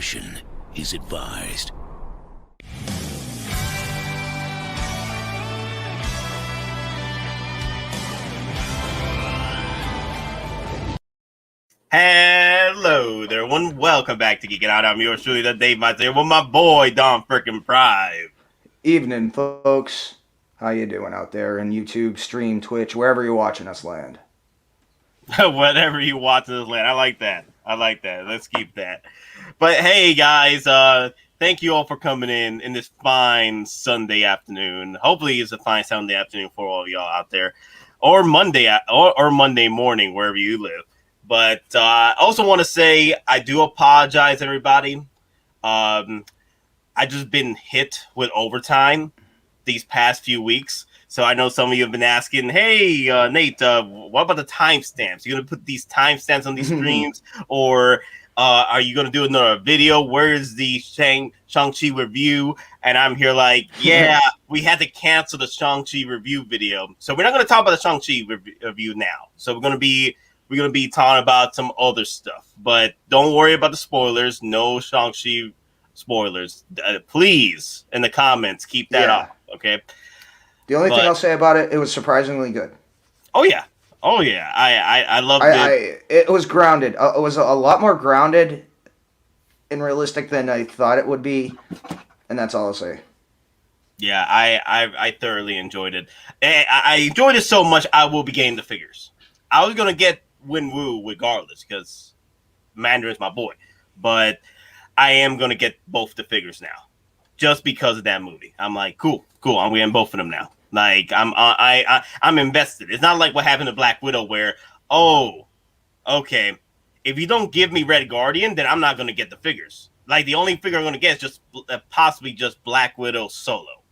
discretion is advised. Hello there, everyone. Welcome back to Geek It Out. I'm yours truly, the Dave Mizer, with my boy Don Frickin' Prive. Evening, folks. How you doing out there in YouTube, stream, Twitch, wherever you're watching us land? Whatever you watch this land, I like that. Let's keep that. But hey, guys, thank you all for coming in this fine Sunday afternoon. Hopefully, it's a fine Sunday afternoon for all of y'all out there, or Monday or Monday morning, wherever you live. But I also want to say I do apologize, everybody. I just been hit with overtime these past few weeks. So I know some of you have been asking, hey, Nate, what about the timestamps? You going to put these timestamps on these streams? Or are you going to do another video? Where is the Shang-Chi review? And I'm here like, yeah, we had to cancel the Shang-Chi review video. So we're not going to talk about the Shang-Chi review now. So we're going to be talking about some other stuff. But don't worry about the spoilers. No Shang-Chi spoilers. Please, in the comments, keep that up, okay? The only thing I'll say about it, it was surprisingly good. Oh, yeah. I loved it. It was grounded. It was a lot more grounded and realistic than I thought it would be. And that's all I'll say. Yeah, I thoroughly enjoyed it. I enjoyed it so much, I will be getting the figures. I was going to get Win-Woo regardless because Mandarin's my boy. But I am going to get both the figures now just because of that movie. I'm like, cool. I'm getting both of them now. Like, I'm invested. It's not like what happened to Black Widow where, oh, okay, if you don't give me Red Guardian, then I'm not going to get the figures. Like, the only figure I'm going to get is just possibly just Black Widow solo.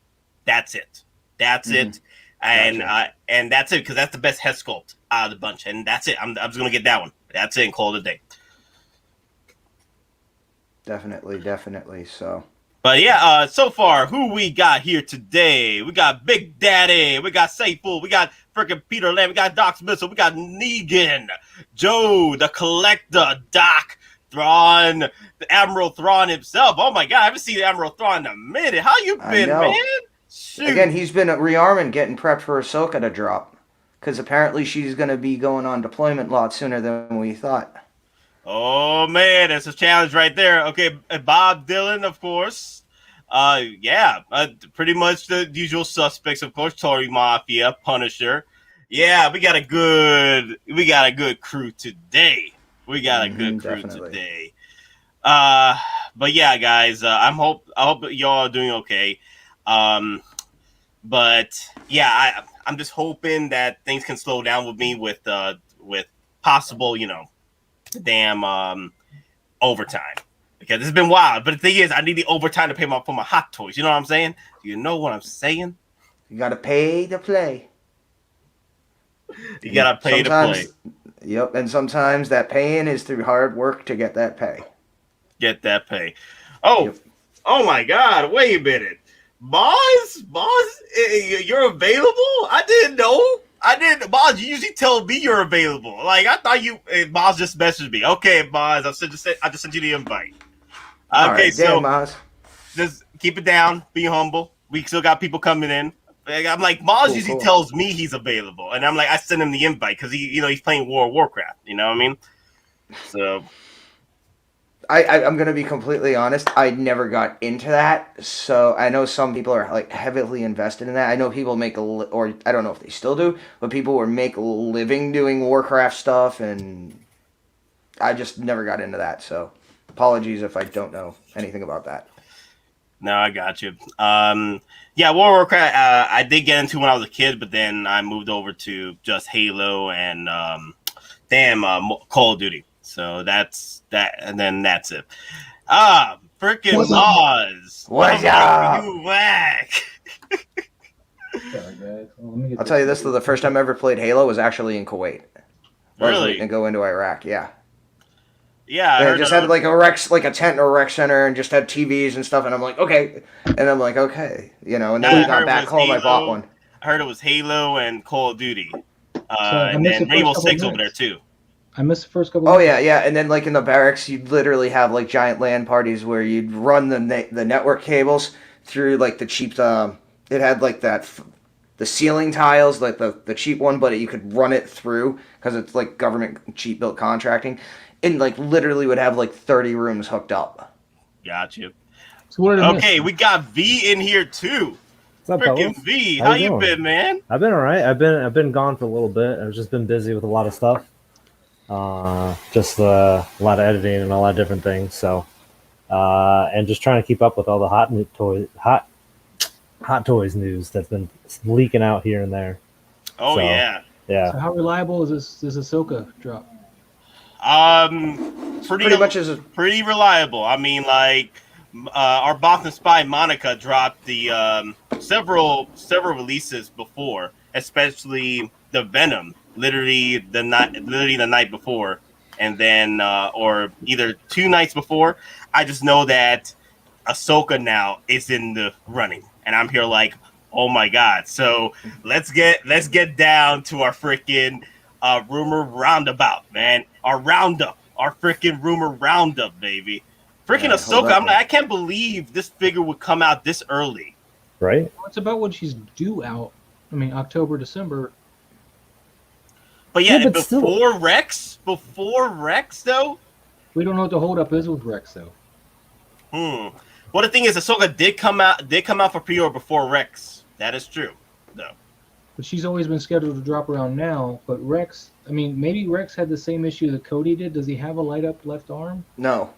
That's it. It. And gotcha. And that's it because that's the best head sculpt out of the bunch. And that's it. I'm just going to get that one. That's it and call it a day. Definitely. So. But yeah, so far, who we got here today? We got Big Daddy, we got Sayful, we got freaking Peter Lamb, we got Doc Smith, we got Negan, Joe, the Collector, Doc, Thrawn, the Admiral Thrawn himself. Oh my God, I haven't seen Admiral Thrawn in a minute. How you been, man? Shoot. Again, he's been rearming, getting prepped for Ahsoka to drop. Because apparently she's going to be going on deployment a lot sooner than we thought. Oh, man, that's a challenge right there. Okay, Bob Dylan, of course. Pretty much the usual suspects, of course. Tory Mafia, Punisher. Yeah, we got a good crew today. Today. But yeah, guys, I hope y'all are doing okay. But yeah, I'm just hoping that things can slow down with me with possible, damn overtime because it's been wild. But the thing is, I need the overtime to pay for my hot toys. You know what I'm saying? You know what I'm saying? You gotta pay to play. You gotta pay to play. Yep, and sometimes that paying is through hard work to get that pay. Oh, yep. Oh my God! Wait a minute, Boz, you're available? I didn't know. Boz, you usually tell me you're available. Like, I thought Boz just messaged me. Okay, Boz, I just sent you the invite. All okay, right, so Boz. Just keep it down. Be humble. We still got people coming in. I'm like, Boz usually tells me he's available. And I'm like, I send him the invite because he's playing World of Warcraft. You know what I mean? So... I'm going to be completely honest. I never got into that. So I know some people are like heavily invested in that. I know people or I don't know if they still do, but people were make a living doing Warcraft stuff. And I just never got into that. So apologies if I don't know anything about that. No, I got you. Yeah, World of Warcraft, I did get into when I was a kid, but then I moved over to just Halo and Call of Duty. So that's that, and then that's it. Freaking Oz! What's up? You back? I'll tell you this: though, the first time I ever played Halo was actually in Kuwait. Really? And go into Iraq, yeah. Yeah, I just had like a tent or a rec center, and just had TVs and stuff. And I'm like, okay, and And then we got back home. I bought one. I heard it was Halo and Call of Duty, and then Rainbow Six over there too. I missed the first couple. Oh yeah. And then like in the barracks, you'd literally have like giant LAN parties where you'd run the network cables through like the cheap. It had like the ceiling tiles, like the cheap one, but you could run it through because it's like government cheap built contracting, and like literally would have like 30 rooms hooked up. Got you. So what did I miss? Okay, we got V in here too. What's up, Freaking fellas? V, How how you you doing? been, man? I've been all right. I've been gone for a little bit. I've just been busy with a lot of stuff. Just a lot of editing and a lot of different things. So, and just trying to keep up with all the hot toys news that's been leaking out here and there. Oh So, yeah. Yeah. So how reliable is this Ahsoka drop? Pretty much as pretty reliable. I mean, like our Bothan Spy Monica dropped the several releases before, especially the Venom, literally the night before, and then or either 2 nights before. I just know that Ahsoka now is in the running, and I'm here like, oh my god! So let's get down to our freaking rumor roundabout, man. Our roundup, our freaking rumor roundup, baby. Freaking Yeah, hold Ahsoka! up, I can't believe this figure would come out this early. Right? It's about when she's due out. I mean, October, December. But yeah, Yeah, but before Rex, though. We don't know what the holdup is with Rex, though. Well, the thing is, Ahsoka did come out for pre-order before Rex. That is true, though. But she's always been scheduled to drop around now. But Rex, I mean, maybe Rex had the same issue that Cody did. Does he have a light up left arm? No.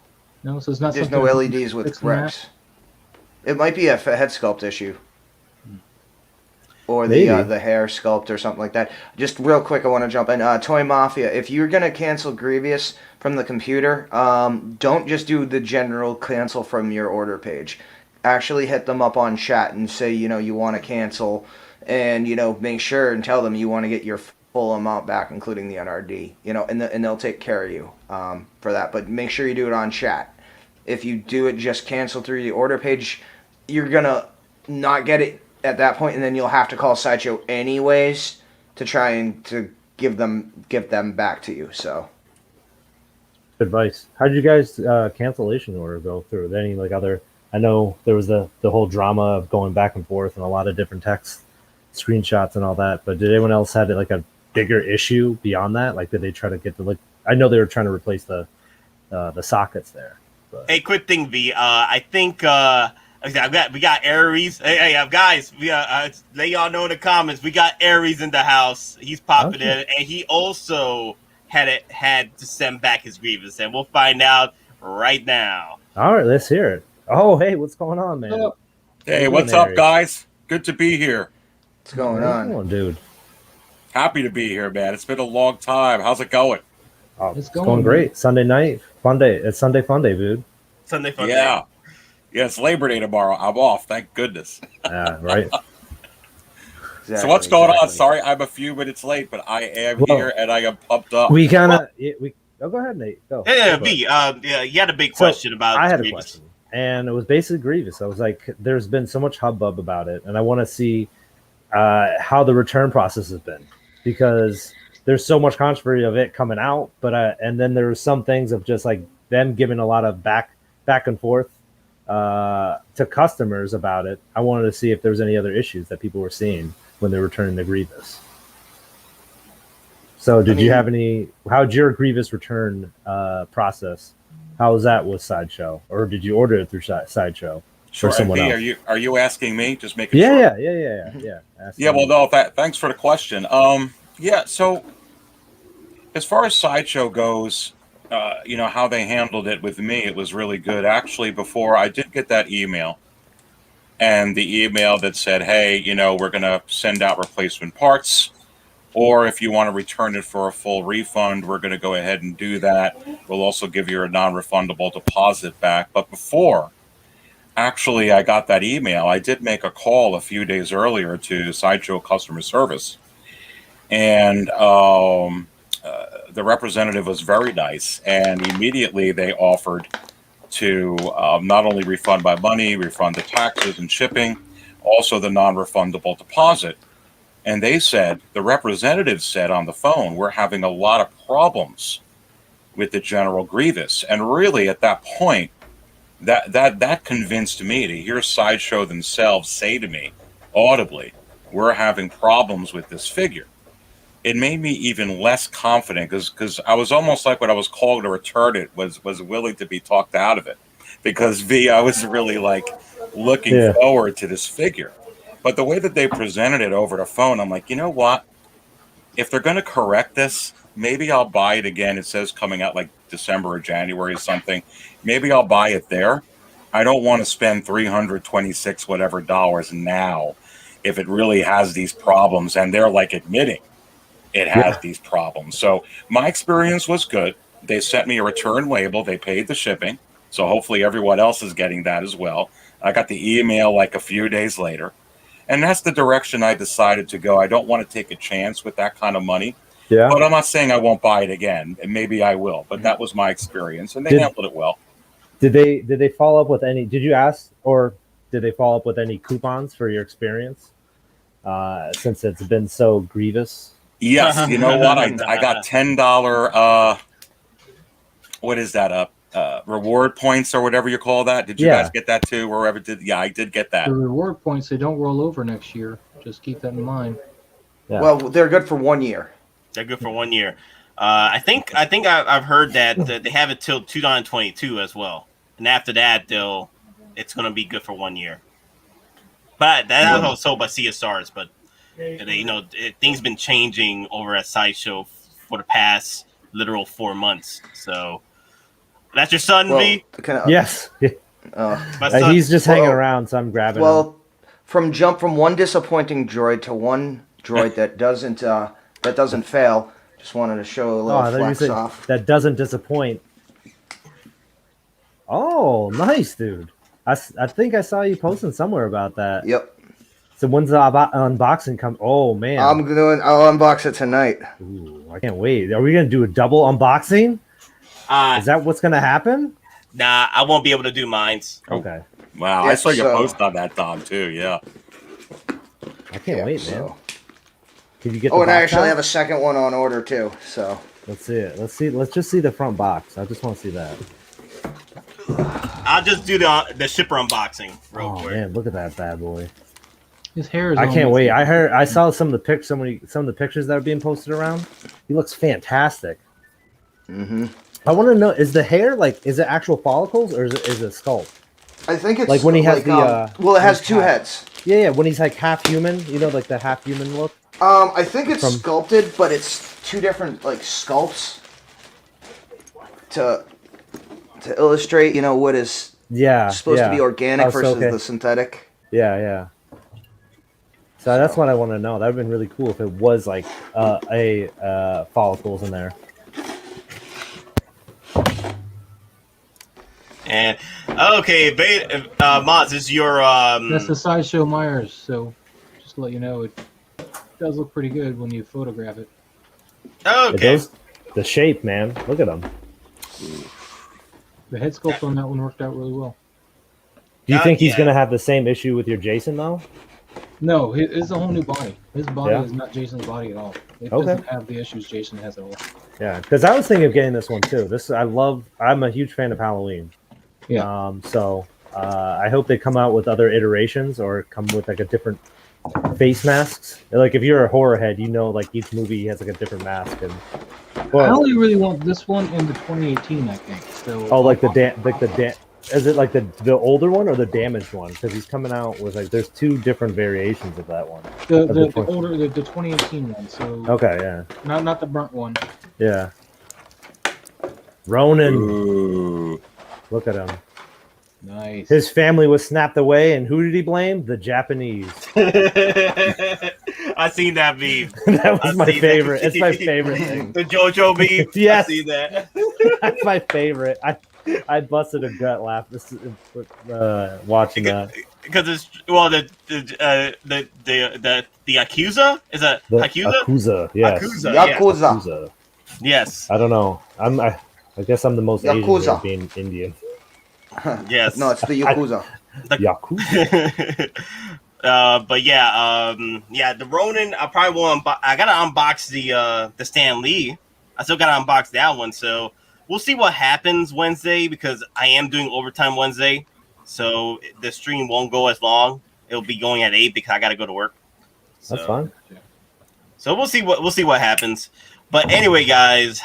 No, so it's not. There's something no LEDs with fixing Rex. It might be a head sculpt issue. Or Maybe. the hair sculpt or something like that. Just real quick, I want to jump in. Toy Mafia, if you're going to cancel Grievous from the computer, don't just do the general cancel from your order page. Actually hit them up on chat and say, you want to cancel, and, make sure and tell them you want to get your full amount back, including the NRD, and they'll take care of you for that. But make sure you do it on chat. If you do it just cancel through the order page, you're going to not get it at that point, and then you'll have to call Sideshow anyways to try and to give them back to you. So, Advice. How did you guys cancellation order go through? There any like other? I know there was the whole drama of going back and forth and a lot of different text screenshots and all that. But did anyone else have like a bigger issue beyond that? Like, did they try to get the I know they were trying to replace the sockets there. But. Hey, quick thing, V. I think we got Aries. Hey, guys, we let y'all know in the comments. We got Aries in the house. He's popping in, and he also had to send back his Grievous, and we'll find out right now. All right, let's hear it. Oh, hey, what's going on, man? Hey, what's up, guys? Good to be here. what's going on? Dude? Happy to be here, man. It's been a long time. How's it going? Oh, it's going great. Sunday night, fun day. It's Sunday fun day, dude. Sunday fun day. Yeah, it's Labor Day tomorrow. I'm off. Thank goodness. Yeah, right. Exactly, So what's going on? Sorry, I'm a few minutes late, but I am here and I am pumped up. We kind of go ahead, Nate. Go. Yeah, Go V. You had a big question about. I had Grievous. a question, and it was basically Grievous. I was like, "There's been so much hubbub about it, and I want to see how the return process has been, because there's so much controversy of it coming out, but and then there were some things of just like them giving a lot of back and forth to customers about it. I wanted to see if there was any other issues that people were seeing when they were returning the Grievous. So did you have any, how'd your Grievous return process? How was that with Sideshow? Or did you order it through Sideshow? Sure. Or someone else? Are you asking me? Just making Yeah, sure. yeah. Yeah, well, no, thanks for the question. Yeah, so as far as Sideshow goes, how they handled it with me, it was really good. Actually, before I did get that email, and the email that said, hey, we're going to send out replacement parts, or if you want to return it for a full refund, we're going to go ahead and do that. We'll also give you a non-refundable deposit back. But before actually I got that email, I did make a call a few days earlier to Sideshow customer service, and the representative was very nice, and immediately they offered to not only refund my money, refund the taxes and shipping, also the non-refundable deposit. And they said, the representative said on the phone, we're having a lot of problems with the General Grievous. And really, at that point, that convinced me to hear Sideshow themselves say to me audibly, "We're having problems with this figure." It made me even less confident because I was almost like what I was called to return it was willing to be talked out of it, because I was really like looking forward to this figure. But the way that they presented it over the phone, I'm like, you know what? If they're going to correct this, maybe I'll buy it again. It says coming out like December or January or something. Maybe I'll buy it there. I don't want to spend $326 whatever dollars now if it really has these problems, and they're like admitting it has these problems. So my experience was good. They sent me a return label. They paid the shipping. So hopefully everyone else is getting that as well. I got the email like a few days later. And that's the direction I decided to go. I don't want to take a chance with that kind of money. Yeah. But I'm not saying I won't buy it again. And maybe I will. But that was my experience. And they handled it well. Did they follow up with any? Did you ask, or did they follow up with any coupons for your experience? Since it's been so grievous. Yes, you know what? I got $10. What is that? Reward points or whatever you call that. Did you guys get that too? Wherever did? Yeah, I did get that. The reward points, they don't roll over next year. Just keep that in mind. Yeah. Well, they're good for 1 year. They're good for 1 year. I think I've heard that they have it till 2022 as well, and after that, it's going to be good for 1 year. But that was also by CSRs, but. Things been changing over at Sideshow for the past literal 4 months. So that's your son, V? Yes. He's just hanging around, so I'm grabbing him. From one disappointing droid to one droid that doesn't fail. Just wanted to show a little flex off. That doesn't disappoint. Oh, nice, dude. I think I saw you posting somewhere about that. Yep. So when's the unboxing come? Oh man, I'll unbox it tonight. Ooh, I can't wait. Are we gonna do a double unboxing? Is that what's gonna happen? Nah, I won't be able to do mines. Okay. Wow, I saw your post on that, Tom, too. Yeah. I can't wait, man. Can you get? And I actually have a second one on order too. So let's see it. Let's just see the front box. I just want to see that. I'll just do the shipper unboxing real quick. Oh man, look at that bad boy. His hair is. I can't wait. I saw some of the pictures that are being posted around. He looks fantastic. Mm-hmm. I want to know: is the hair is it actual follicles or is it sculpt? I think it's like when he has it has two heads. Yeah, when he's like half human. Like the half human look. I think it's sculpted, but it's two different sculpts to illustrate. What is supposed to be organic versus the synthetic. Yeah. So that's what I want to know. That would have been really cool if it was follicles in there. And okay, Moz, is your That's the Sideshow Myers. So just to let you know, it does look pretty good when you photograph it. Okay. The shape, man. Look at him. The head sculpt on that one worked out really well. Do you think he's going to have the same issue with your Jason, though? No, it's a whole new body. His body is not Jason's body at all. It doesn't have the issues Jason has at all. Yeah, because I was thinking of getting this one, too. I'm a huge fan of Halloween. Yeah. So I hope they come out with other iterations or come with a different face masks. Like if you're a horror head, each movie has a different mask. And I only really want this one in the 2018, I think. So is it like the older one or the damaged one? Because he's coming out with there's two different variations of that one. The older, the 2018 one. So okay, yeah. Not the burnt one. Yeah. Ronan. Ooh. Look at him. Nice. His family was snapped away, and who did he blame? The Japanese. I seen that meme. That was my favorite. It's my favorite thing. The JoJo meme. Yes. I see that. That's my favorite. I busted a gut laugh watching that. Because it's the Yakuza is that Yakuza? Yakuza, yes. Yakuza. Yes. I don't know. I guess I'm the most Yakuza. Asian being Indian. Yes. No, it's the Yakuza. Yakuza. But the Ronin. I probably will. I gotta unbox the Stan Lee. I still gotta unbox that one. So we'll see what happens Wednesday because I am doing overtime Wednesday, so the stream won't go as long. It'll be going at 8 because I got to go to work. So, That's fine. So we'll see what happens. But anyway, guys,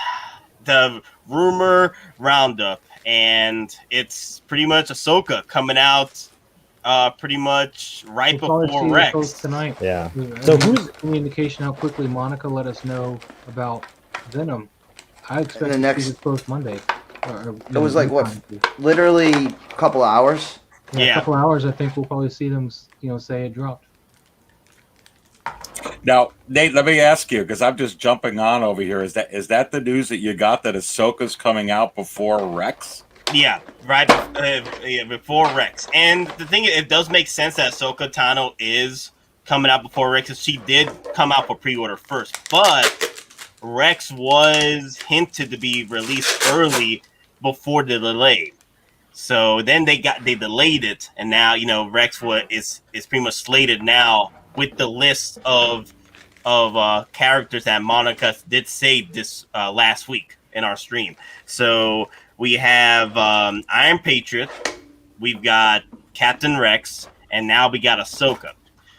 the rumor roundup, and it's pretty much Ahsoka coming out. Pretty much right before Rex tonight. Yeah. So who's any indication how quickly Monica let us know about Venom? I expect the next to see this post Monday. It was like what, literally a couple hours. Yeah, a couple hours. I think we'll probably see them. Say it dropped. Now, Nate, let me ask you because I'm just jumping on over here. Is that the news that you got that Ahsoka's coming out before Rex? Yeah, right. Before Rex, and the thing it does make sense that Ahsoka Tano is coming out before Rex, because she did come out for pre-order first, but Rex was hinted to be released early before the delay. So then they delayed it, and now Rex is pretty much slated now with the list of characters that Monica did say this last week in our stream. So we have Iron Patriot, we've got Captain Rex, and now we got Ahsoka.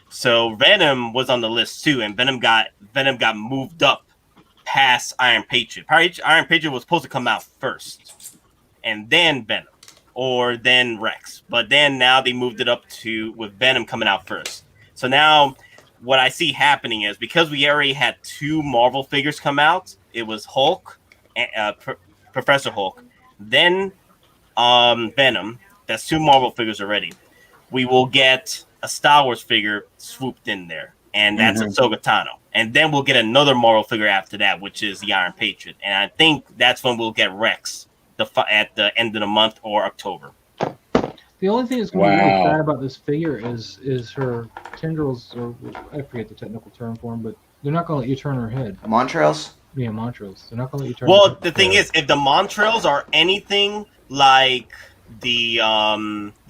So Venom was on the list too, and Venom got moved up past Iron Patriot. Iron Patriot was supposed to come out first, and then Venom, or then Rex. But then now they moved it up with Venom coming out first. So now what I see happening is, because we already had 2 Marvel figures come out, it was Hulk, Professor Hulk, then Venom. That's 2 Marvel figures already. We will get a Star Wars figure swooped in there, and that's Ahsoka Tano. And then we'll get another Marvel figure after that, which is the Iron Patriot. And I think that's when we'll get Rex at the end of the month or October. The only thing that's going to be really bad about this figure is her tendrils, or I forget the technical term for them, but they're not going to let you turn her head. Montrails? Yeah, Montrails. They're not going to let you turn. Well, the thing is, if the Montrails are anything like the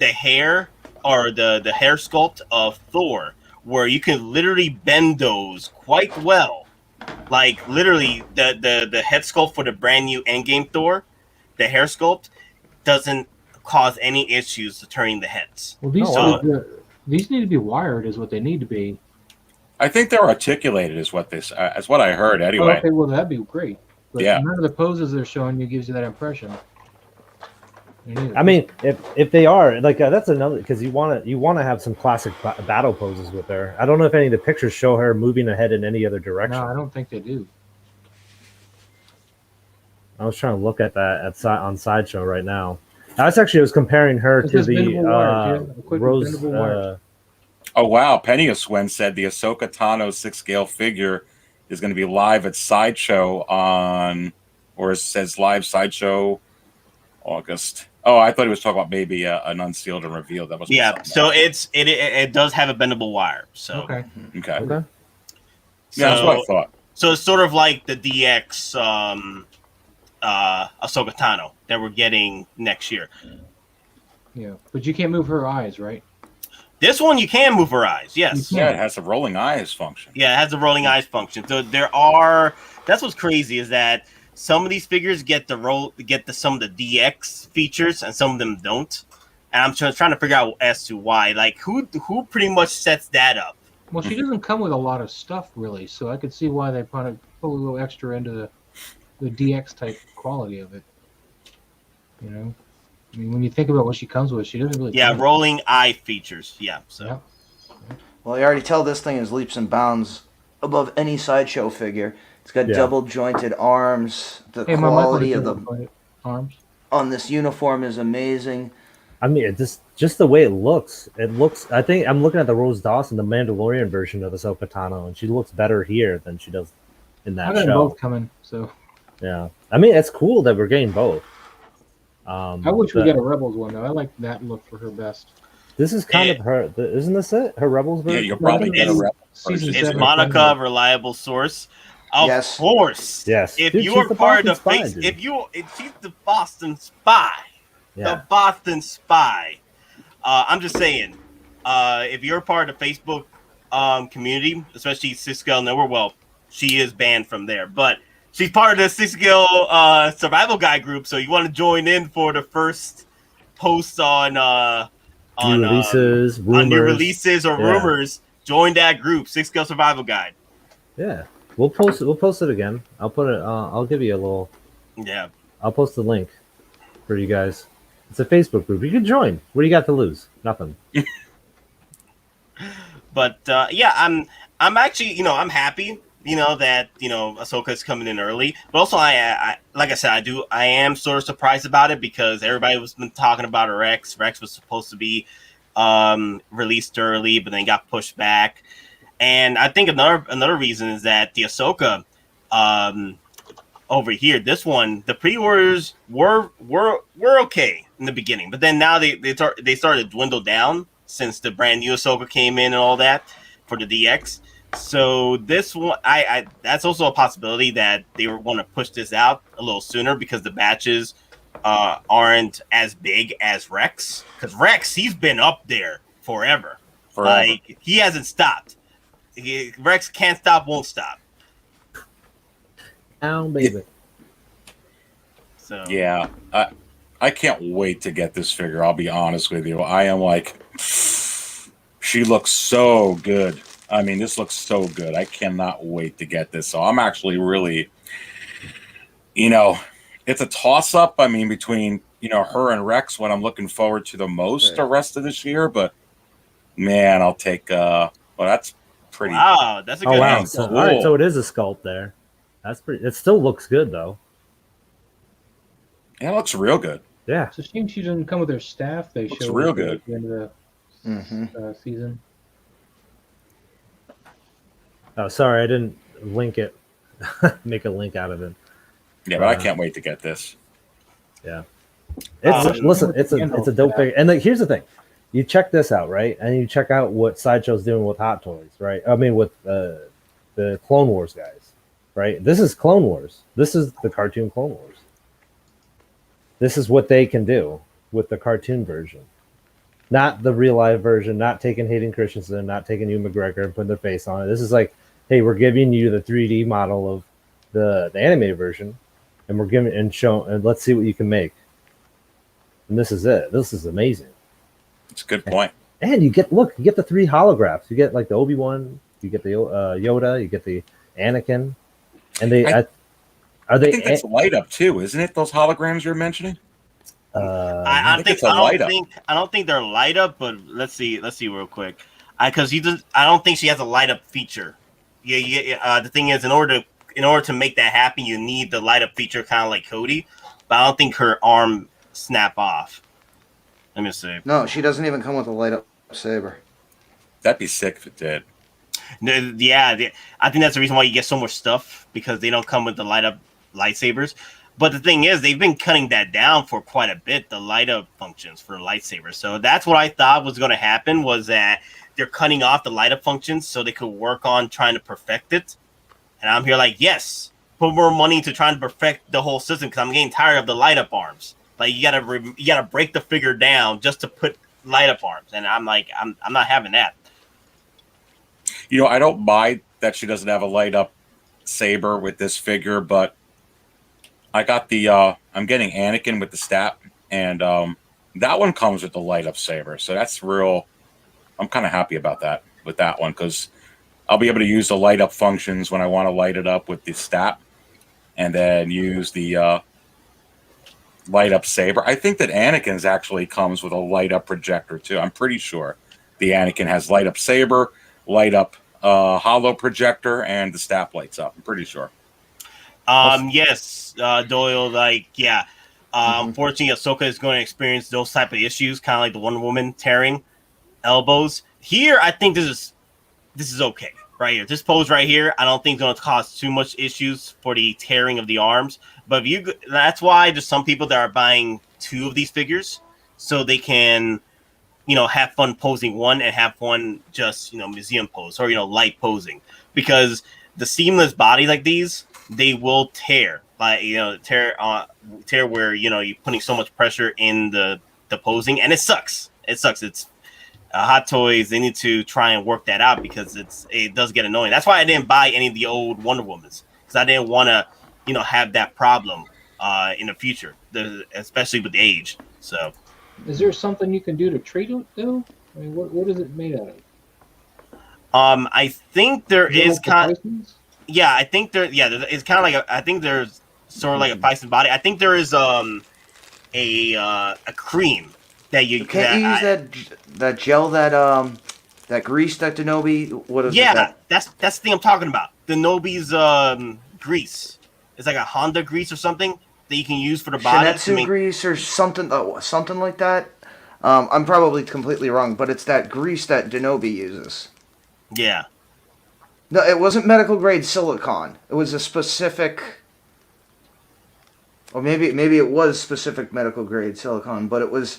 hair or the hair sculpt of Thor, where you can literally bend those quite well, like literally the head sculpt for the brand new Endgame Thor, the hair sculpt doesn't cause any issues to turning the heads. Well, these need to be wired, is what they need to be. I think they're articulated, is what I heard anyway. Oh, okay, well that'd be great. But yeah, none of the poses they're showing you gives you that impression. I mean, if they are like that's another, because you want to have some classic battle poses with her. I don't know if any of the pictures show her moving ahead in any other direction. No, I don't think they do. I was trying to look at that on Sideshow right now. I was comparing her to the Rose. Oh wow! Penny Oswen said the Ahsoka Tano 6-scale figure is going to be live at Sideshow or it says live Sideshow August. Oh, I thought he was talking about maybe an unsealed and revealed. That was so it does have a bendable wire. So okay. Yeah, so, that's what I thought. So it's sort of like the DX Ahsoka Tano that we're getting next year. Yeah, but you can't move her eyes, right? This one you can move her eyes, yes. Yeah, it has a rolling eyes function. Yeah, it has a rolling eyes function. So that's what's crazy, is that some of these figures get some of the DX features and some of them don't. And I'm trying to figure out as to why. Like who pretty much sets that up? Well, she doesn't come with a lot of stuff really, so I could see why they put a little extra into the DX type quality of it. You know? I mean, when you think about what she comes with, she doesn't really. Yeah, rolling eye features. Yeah. So. Yeah. Well, you already tell this thing is leaps and bounds above any Sideshow figure. It's got double jointed arms. The quality of the arms on this uniform is amazing. I mean, just the way it looks. It looks. I think I'm looking at the Rose Dawson, the Mandalorian version of Ahsoka Tano, and she looks better here than she does in that show. Both coming, so. Yeah, I mean, it's cool that we're getting both. I wish we get a Rebels one though. I like that look for her best. This is kind of her. Isn't this it? Her Rebels version? Yeah, you'll probably get a Rebels. Is Monica a reliable source? Of course. Yes. If you are part of if she's the Boston Spy, the Boston Spy. I'm just saying, if you're part of the Facebook community, especially Cisco Network, well, she is banned from there. But she's part of the 6-skill survival guide group. So you want to join in for the first posts on new releases, rumors. on new releases or rumors. Join that group, 6-skill survival guide. Yeah, we'll post it again. I'll put it. I'll give you a little. Yeah. I'll post the link for you guys. It's a Facebook group. You can join. What do you got to lose? Nothing. But yeah, I'm actually, I'm happy, that Ahsoka's coming in early. But also, I like I said, I am sort of surprised about it because everybody was been talking about Rex. Rex was supposed to be released early, but then got pushed back. And I think another reason is that the Ahsoka over here, this one, the pre-orders were okay in the beginning, but then now they started to dwindle down since the brand new Ahsoka came in and all that for the DX. So this one, I that's also a possibility that they want to push this out a little sooner because the batches aren't as big as Rex. Because Rex, he's been up there forever. Like he hasn't stopped. Rex can't stop, won't stop. Down, baby. So yeah, I can't wait to get this figure. I'll be honest with you. I am like, she looks so good. I mean, this looks so good. I cannot wait to get this. So I'm actually really, it's a toss-up. I mean, between, her and Rex, what I'm looking forward to the most the rest of this year. But, man, I'll take, that's pretty. Wow, that's a good answer. Cool. All right, so it is a sculpt there. That's pretty. It still looks good, though. Yeah, it looks real good. Yeah. It's a shame she didn't come with her staff. They looks showed real good at the end of the season. Oh, sorry, I didn't link it. Make a link out of it. Yeah, but I can't wait to get this. Yeah. It's a dope figure. And here's the thing. You check this out, right? And you check out what Sideshow's doing with Hot Toys, right? I mean, with the Clone Wars guys, right? This is Clone Wars. This is the cartoon Clone Wars. This is what they can do with the cartoon version. Not the real life version, not taking Hayden Christensen, not taking Ewan McGregor and putting their face on it. This is like, hey, we're giving you the 3D model of the animated version, and we're giving and let's see what you can make. And this is it. This is amazing. It's a good point. And you get the 3 holographs. You get like the Obi-Wan, you get the Yoda, you get the Anakin, and I think that's light up too, isn't it? Those holograms you're mentioning. I don't think they're light up, but let's see real quick. I don't think she has a light up feature. Yeah. The thing is, in order to make that happen, you need the light up feature, kind of like Cody. But I don't think her arm snap off. Let me see. No, she doesn't even come with a light up saber. That'd be sick if it did. Yeah, I think that's the reason why you get so much stuff, because they don't come with the light up lightsabers. But the thing is, they've been cutting that down for quite a bit, the light up functions for lightsabers. So that's what I thought was going to happen, was that they're cutting off the light up functions so they could work on trying to perfect it. And I'm here like, yes, put more money to try and perfect the whole system, because I'm getting tired of the light up arms. Like you gotta break the figure down just to put light up arms, and I'm like, I'm not having that. I don't mind that she doesn't have a light up saber with this figure, but I got I'm getting Anakin with the stat, and that one comes with the light up saber, so that's real. I'm kind of happy about that with that one, because I'll be able to use the light up functions when I want to light it up with the stat, and then use the light up saber. I think that Anakin's actually comes with a light up projector too. I'm pretty sure the Anakin has light up saber, light up hollow projector, and the staff lights up. I'm pretty sure. Yes, Doyle. Unfortunately, Ahsoka is going to experience those type of issues, kind of like the Wonder Woman tearing elbows. Here, I think this is okay. Right here, this pose right here, I don't think is going to cause too much issues for the tearing of the arms. But that's why there's some people that are buying 2 of these figures, so they can, have fun posing one and have one just, museum pose, or, light posing. Because the seamless body like these, they will tear. Like, tear where, you're putting so much pressure in the posing, and it sucks. It's Hot Toys, they need to try and work that out, because it does get annoying. That's why I didn't buy any of the old Wonder Womans, because I didn't want to have that problem in the future, especially with the age. So, Is there something you can do to treat it though? I mean, what is it made out of? I think there is Like the Tysons? yeah, I think there, yeah, it's kind of like I think there's sort of like a Bison body. I think there is a cream that you Can't you use that gel that grease that Denobi? What is it? Yeah, that's the thing I'm talking about. Denobi's grease. It's like a Honda grease or something that you can use for the body. Shinetsu grease or something, something like that. I'm probably completely wrong, but it's that grease that Denobi uses. Yeah. No, it wasn't medical grade silicone. It was a specific, or maybe it was specific medical grade silicone, but it was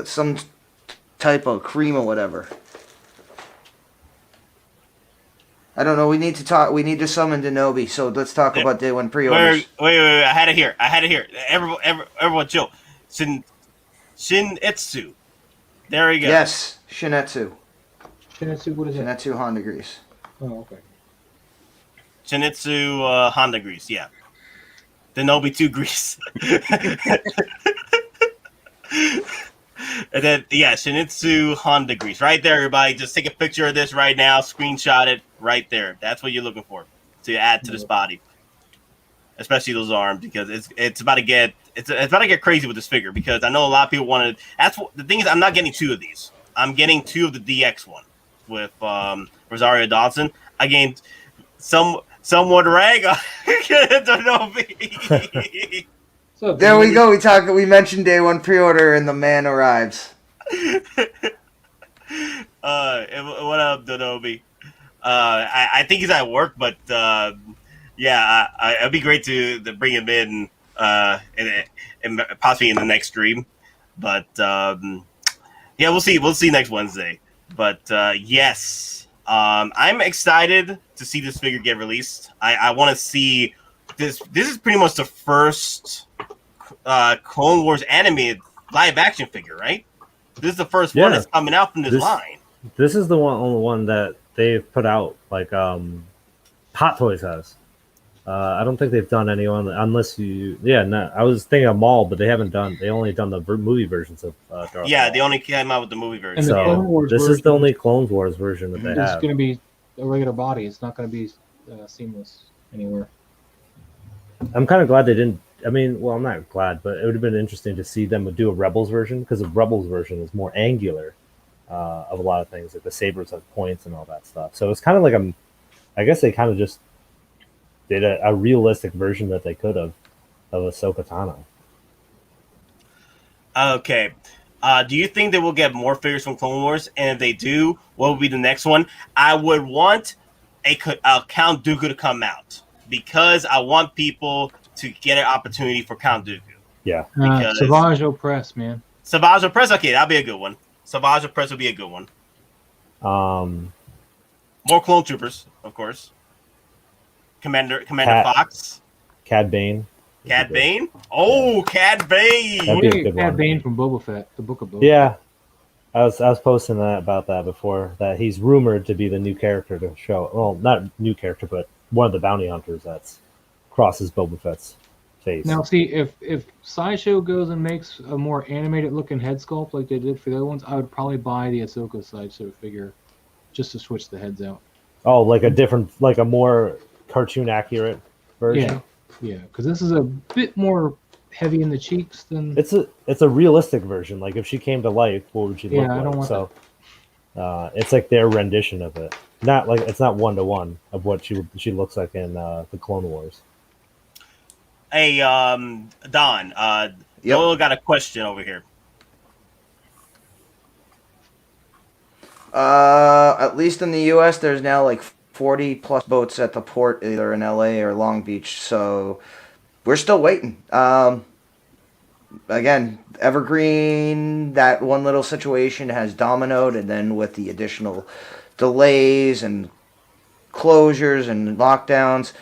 some type of cream or whatever. I don't know. We need to talk. We need to summon Denobi. So let's talk about day one pre-orders. Wait! I had it here. Everyone, chill. Shinetsu. There we go. Yes, Shinetsu. Shinetsu, what is it? Shinetsu Honda grease. Oh, okay. Shinetsu Honda grease. Yeah. Denobi 2 grease. And then, yeah, Shinetsu Honda grease. Right there, everybody. Just take a picture of this right now. Screenshot it right there. That's what you're looking for to add to this body. Especially those arms, because it's about to get crazy with this figure, because I know a lot of people wanted. That's what the thing is. I'm not getting 2 of these. I'm getting 2 of the DX one with Rosario Dawson. Again, somewhat rag. Denobi. So There we go. We mentioned day one pre-order, and the man arrives. What up, Denobi? I think he's at work, but yeah, it'd be great to bring him in, and possibly in the next stream. But yeah, we'll see. We'll see next Wednesday. But yes, I'm excited to see this figure get released. I want to see this. This is pretty much the first Clone Wars animated live action figure, right? This is the first one that's coming out from this line. This is the only one that they've put out, like Hot Toys has. I don't think they've done anyone unless you. Yeah, no. I was thinking of Maul, but they haven't done. They only done the movie versions of Darth Yeah, Maul. they only came out with the movie version. And the So Clone Wars this is version- the only Clone Wars version that they It's have. going to be a regular body. It's not going to be seamless anywhere. I'm kind of glad they didn't. I mean, well, I'm not glad, but it would have been interesting to see them do a Rebels version, because the Rebels version is more angular of a lot of things, like the sabers have points and all that stuff. So it's kind of like I guess they kind of just did a realistic version that they could have of Ahsoka Tano. Okay. Do you think they will get more figures from Clone Wars? And if they do, what would be the next one? I would want a Count Dooku to come out, because I want people to get an opportunity for Count Dooku. Yeah. Savage Opress, man. Savage Opress, okay, that'll be a good one. Savage Opress would be a good one. More Clone Troopers, of course. Commander Fox. Cad Bane. Cad Bane? Oh, Cad Bane! That'd be a good Cad one. Bane from Boba Fett, the book of Boba Yeah. I was posting about that before, that he's rumored to be the new character to show. Well, not new character, but one of the bounty hunters that's crosses Boba Fett's face. Now, see, if Sideshow goes and makes a more animated looking head sculpt like they did for the other ones, I would probably buy the Ahsoka Sideshow figure just to switch the heads out. Oh, like a more cartoon accurate version. Yeah, because this is a bit more heavy in the cheeks than. It's a realistic version. Like if she came to life, what would she look I like? don't want So it's like their rendition of it. Not like it's not 1-to-1 of what she looks like in the Clone Wars. Hey, Don. Doyle got a question over here. At least in the U.S., there's now like 40 plus boats at the port, either in L.A. or Long Beach. So we're still waiting. Again, Evergreen, that one little situation has dominoed, and then with the additional delays and closures and lockdowns,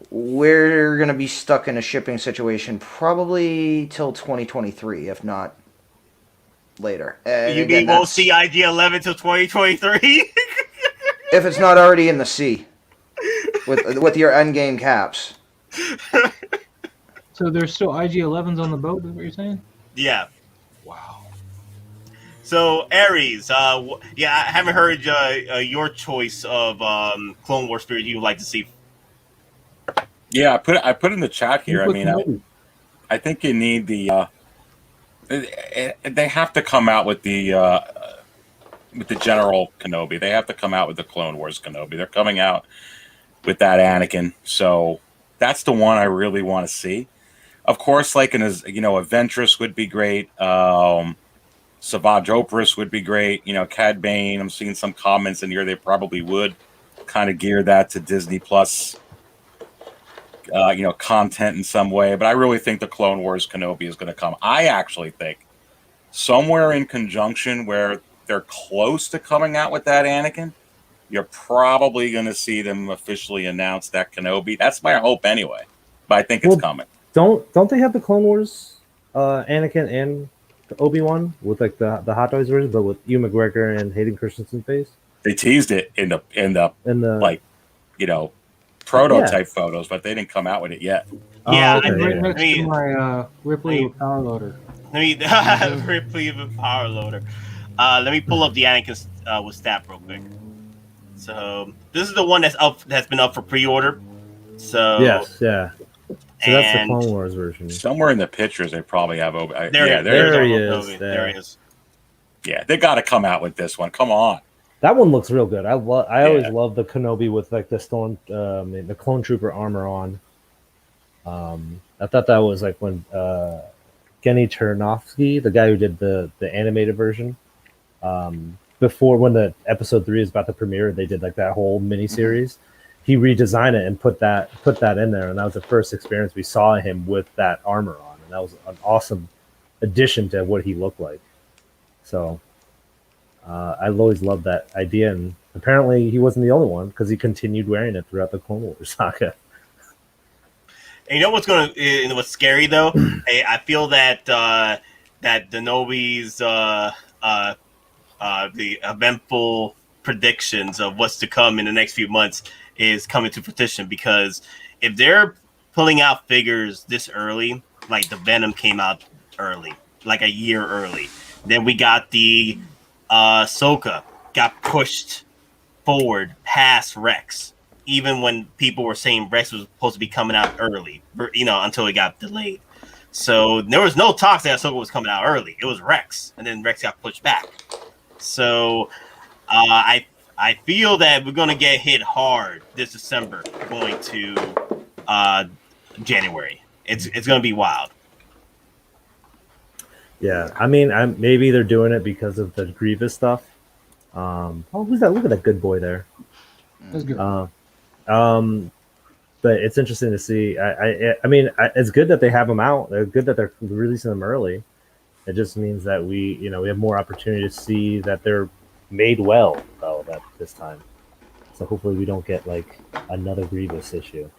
we're going to be stuck in a shipping situation probably till 2023, if not later. And You again, mean we'll see IG-11 till 2023? if it's not already in the sea with your endgame caps. So there's still IG-11s on the boat, is what you're saying? Yeah. Wow. So Aries, I haven't heard your choice of Clone Wars figures you would like to see. Yeah, I put in the chat here. I Look, mean, Kenobi. I think you need the. They have to come out with the General Kenobi. They have to come out with the Clone Wars Kenobi. They're coming out with that Anakin, so that's the one I really want to see. Of course, like a Ventress would be great. Savage Opress would be great. Cad Bane. I'm seeing some comments in here. They probably would kind of gear that to Disney Plus. Content in some way, but I really think the Clone Wars Kenobi is going to come. I actually think somewhere in conjunction where they're close to coming out with that Anakin, you're probably going to see them officially announce that Kenobi. That's my hope anyway, but I think it's coming. Don't they have the Clone Wars Anakin and Obi-Wan with like the Hot Toys version, but with Ewan McGregor and Hayden Christensen face? They teased it in the prototype photos, but they didn't come out with it yet. Yeah, Right next to my Ripley with power loader. Let me Ripley with power loader. Let me pull up the Anakin with stat real quick. So this is the one that's been up for pre-order. So yes, yeah. So that's the Clone Wars version. Somewhere in the pictures, they probably have There he is. Yeah, they got to come out with this one. Come on. That one looks real good. I always love the Kenobi with like the the clone trooper armor on. I thought that was like when Genny Chernovsky, the guy who did the animated version, before when the episode 3 is about to premiere, they did like that whole mini series. He redesigned it and put that in there, and that was the first experience we saw him with that armor on, and that was an awesome addition to what he looked like. So. I always loved that idea, and apparently he wasn't the only one because he continued wearing it throughout the Clone Wars saga. And you know what's scary though? I feel that that Denobi's the eventful predictions of what's to come in the next few months is coming to fruition, because if they're pulling out figures this early, like the Venom came out early, like a year early, then we got the Ahsoka got pushed forward past Rex, even when people were saying Rex was supposed to be coming out early, until it got delayed. So there was no talks that Ahsoka was coming out early. It was Rex, and then Rex got pushed back. So I feel that we're going to get hit hard this December going to January. It's going to be wild. Yeah, I mean, maybe they're doing it because of the Grievous stuff. Who's that? Look at that good boy there. That's good. But it's interesting to see. I mean, it's good that they have them out. It's good that they're releasing them early. It just means that we have more opportunity to see that they're made well, though, that this time. So hopefully we don't get like another Grievous issue.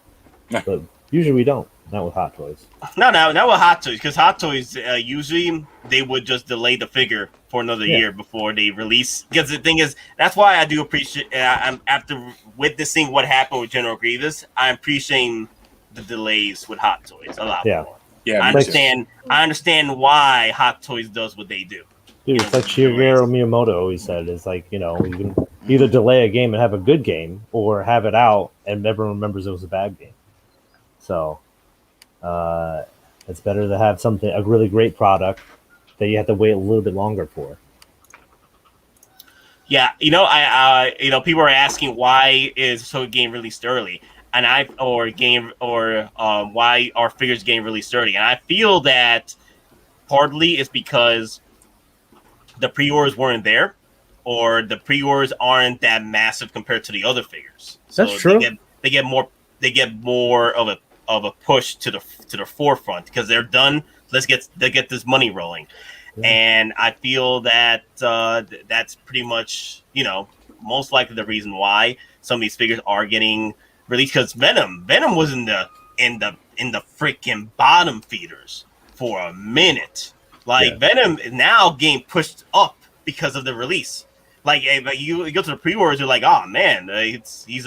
But usually we don't. Not with Hot Toys. No, not with Hot Toys, because Hot Toys usually they would just delay the figure for another year before they release. Because the thing is, that's why I do appreciate. I'm after witnessing what happened with General Grievous, I'm appreciating the delays with Hot Toys a lot more. Yeah, I understand. I understand why Hot Toys does what they do. Dude, it's like Shigeru Miyamoto always said. It's like, you can either delay a game and have a good game, or have it out and everyone remembers it was a bad game. So. It's better to have a really great product that you have to wait a little bit longer for. Yeah, people are asking why is so game released early, and why are figures getting released early, and I feel that partly it's because the pre-orders weren't there, or the pre-orders aren't that massive compared to the other figures. So that's true. They get more of a push to the forefront because they're done. Let's get this money rolling, and I feel that that's pretty much most likely the reason why some of these figures are getting released. Because Venom was in the freaking bottom feeders for a minute. Venom is now getting pushed up because of the release. Like you go to the pre-orders, you're like, oh man, he's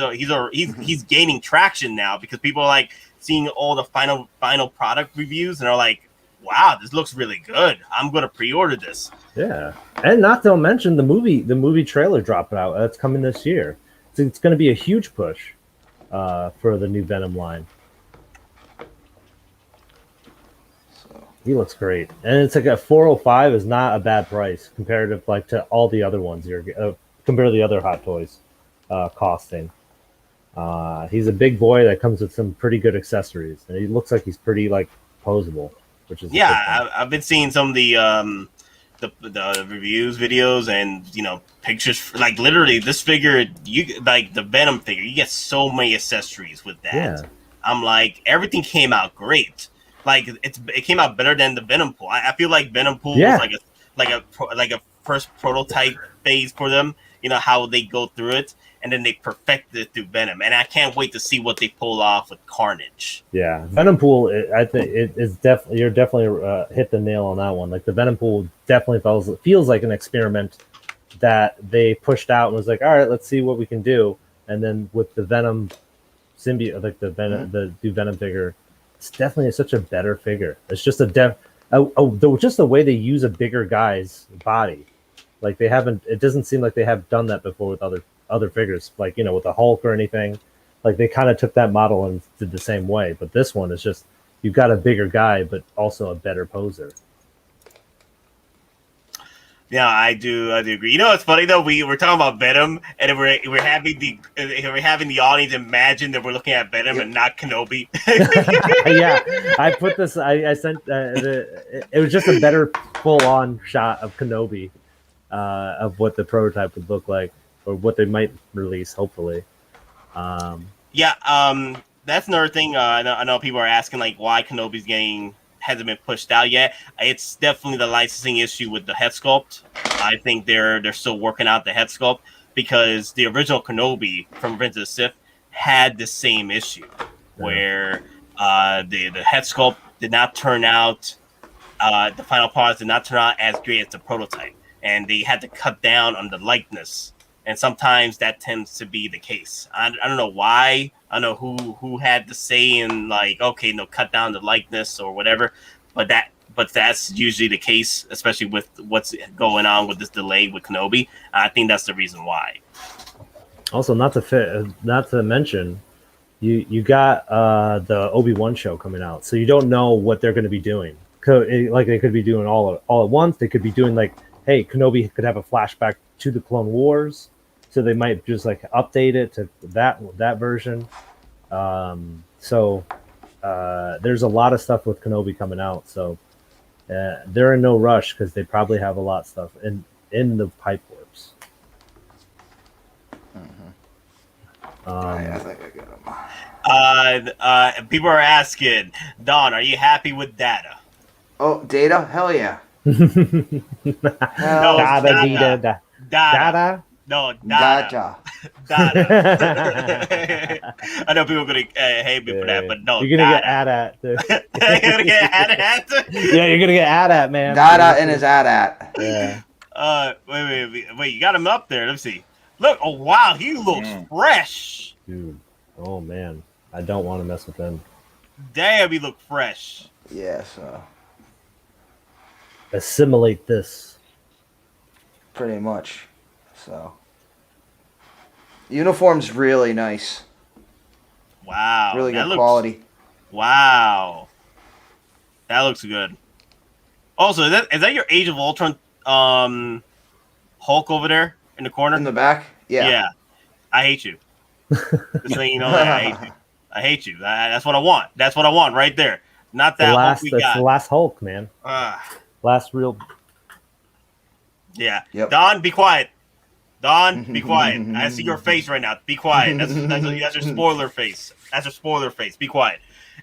gaining traction now because people are like seeing all the final product reviews, and are like, wow, this looks really good. I'm gonna pre-order this. Yeah, and not to mention the movie trailer dropping out. That's coming this year. So it's going to be a huge push for the new Venom line. He looks great, and it's like a 405 is not a bad price compared to all the other ones you're compared to the other Hot Toys costing. He's a big boy that comes with some pretty good accessories, and he looks like he's pretty posable, which is I've been seeing some of the reviews videos and pictures. Like literally, this figure, the Venom figure, you get so many accessories with that. Yeah. I'm like, everything came out great. Like it came out better than the Venom pool. I feel like Venom pool was like a first prototype phase for them. You know how they go through it, and then they perfect it through Venom. And I can't wait to see what they pull off with Carnage. Yeah, Venom pool. I think it is definitely you're definitely hit the nail on that one. Like the Venom pool definitely feels like an experiment that they pushed out and was like, all right, let's see what we can do. And then with the Venom symbiote, like the new Venom figure. It's definitely such a better figure. It's just just the way they use a bigger guy's body. Like they haven't. It doesn't seem like they have done that before with other figures. Like with the Hulk or anything. Like they kind of took that model and did the same way. But this one is just you've got a bigger guy, but also a better poser. Yeah, I do agree. You know what's funny though? We're talking about Venom, and we're having the audience imagine that we're looking at Venom and not Kenobi. Yeah, I put this. I sent. It was just a better full-on shot of Kenobi, of what the prototype would look like, or what they might release. Hopefully. That's another thing. I know people are asking like why Kenobi's hasn't been pushed out yet. It's definitely the licensing issue with the head sculpt. I think they're still working out the head sculpt because the original Kenobi from Revenge of the Sith had the same issue where the head sculpt did not turn out. The final parts did not turn out as great as the prototype, and they had to cut down on the likeness. And sometimes that tends to be the case. I don't know why. I don't know who had to say in cut down the likeness or whatever. But that's usually the case, especially with what's going on with this delay with Kenobi. I think that's the reason why. Also, not to mention, you got the Obi-Wan show coming out, so you don't know what they're going to be doing. Like they could be doing all at once. They could be doing hey, Kenobi could have a flashback to the Clone Wars, so they might just update it to that version. So there's a lot of stuff with Kenobi coming out, so they're in no rush because they probably have a lot of stuff in the pipe works. I think I got them. People are asking, Don, are you happy with Data? Oh, Data? Hell yeah. Data. No, Data. Data. I know people are gonna hate me for that, but no, you're gonna get at. You're gonna get at. Yeah, you're gonna get at, man. Data and his at. Yeah. Wait, you got him up there. Let's see. Look, oh wow, he looks fresh. Dude, oh man, I don't want to mess with him. Damn, he look fresh. Yeah, so assimilate this. Pretty much. So uniform's really nice. Wow. Really good quality. Wow. That looks good. Also, is that your Age of Ultron Hulk over there in the corner? In the back? Yeah. Yeah. I hate you. Just letting you know that I hate you. I hate you. That's what I want. That's what I want right there. Not that Hulk we got. That's the last Hulk, man. Last real. Yeah. Yep. Don, be quiet. Don, be quiet. I see your face right now. Be quiet. That's your spoiler face. That's your spoiler face. Be quiet.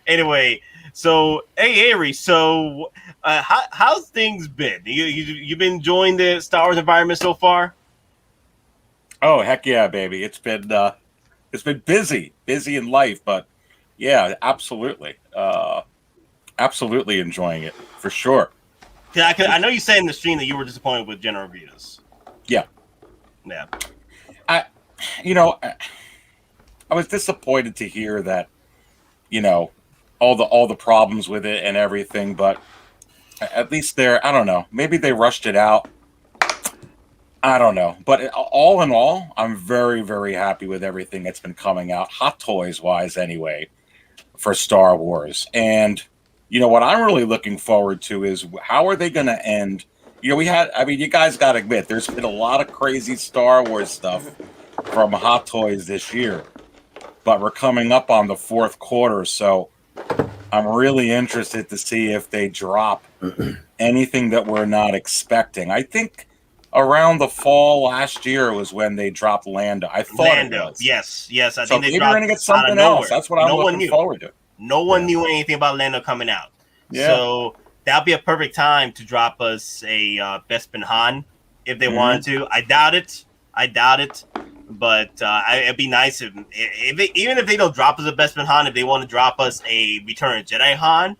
Anyway, so hey Ari, so how's things been? You been enjoying the Star Wars environment so far? Oh heck yeah, baby! It's been busy in life, but yeah, absolutely, absolutely enjoying it for sure. Yeah, I know you said in the stream that you were disappointed with General Grievous. Yeah. Yeah. I was disappointed to hear that, all the problems with it and everything, but at least I don't know. Maybe they rushed it out. I don't know. But all in all, I'm very, very happy with everything that's been coming out, Hot Toys wise anyway, for Star Wars. And, you know, what I'm really looking forward to is how are they going to end? You know, you guys got to admit, there's been a lot of crazy Star Wars stuff from Hot Toys this year. But we're coming up on the fourth quarter, so I'm really interested to see if they drop anything that we're not expecting. I think around the fall last year was when they dropped Lando. I thought it was. Yes. I So think they maybe dropped we're gonna get out of something nowhere. else. That's what I'm looking forward to. No one knew anything about Lando coming out. Yeah. So that'll be a perfect time to drop us a Bespin Han if they wanted to. I doubt it. But it'd be nice even if they don't drop us a Bespin Han, if they want to drop us a Return of Jedi Han,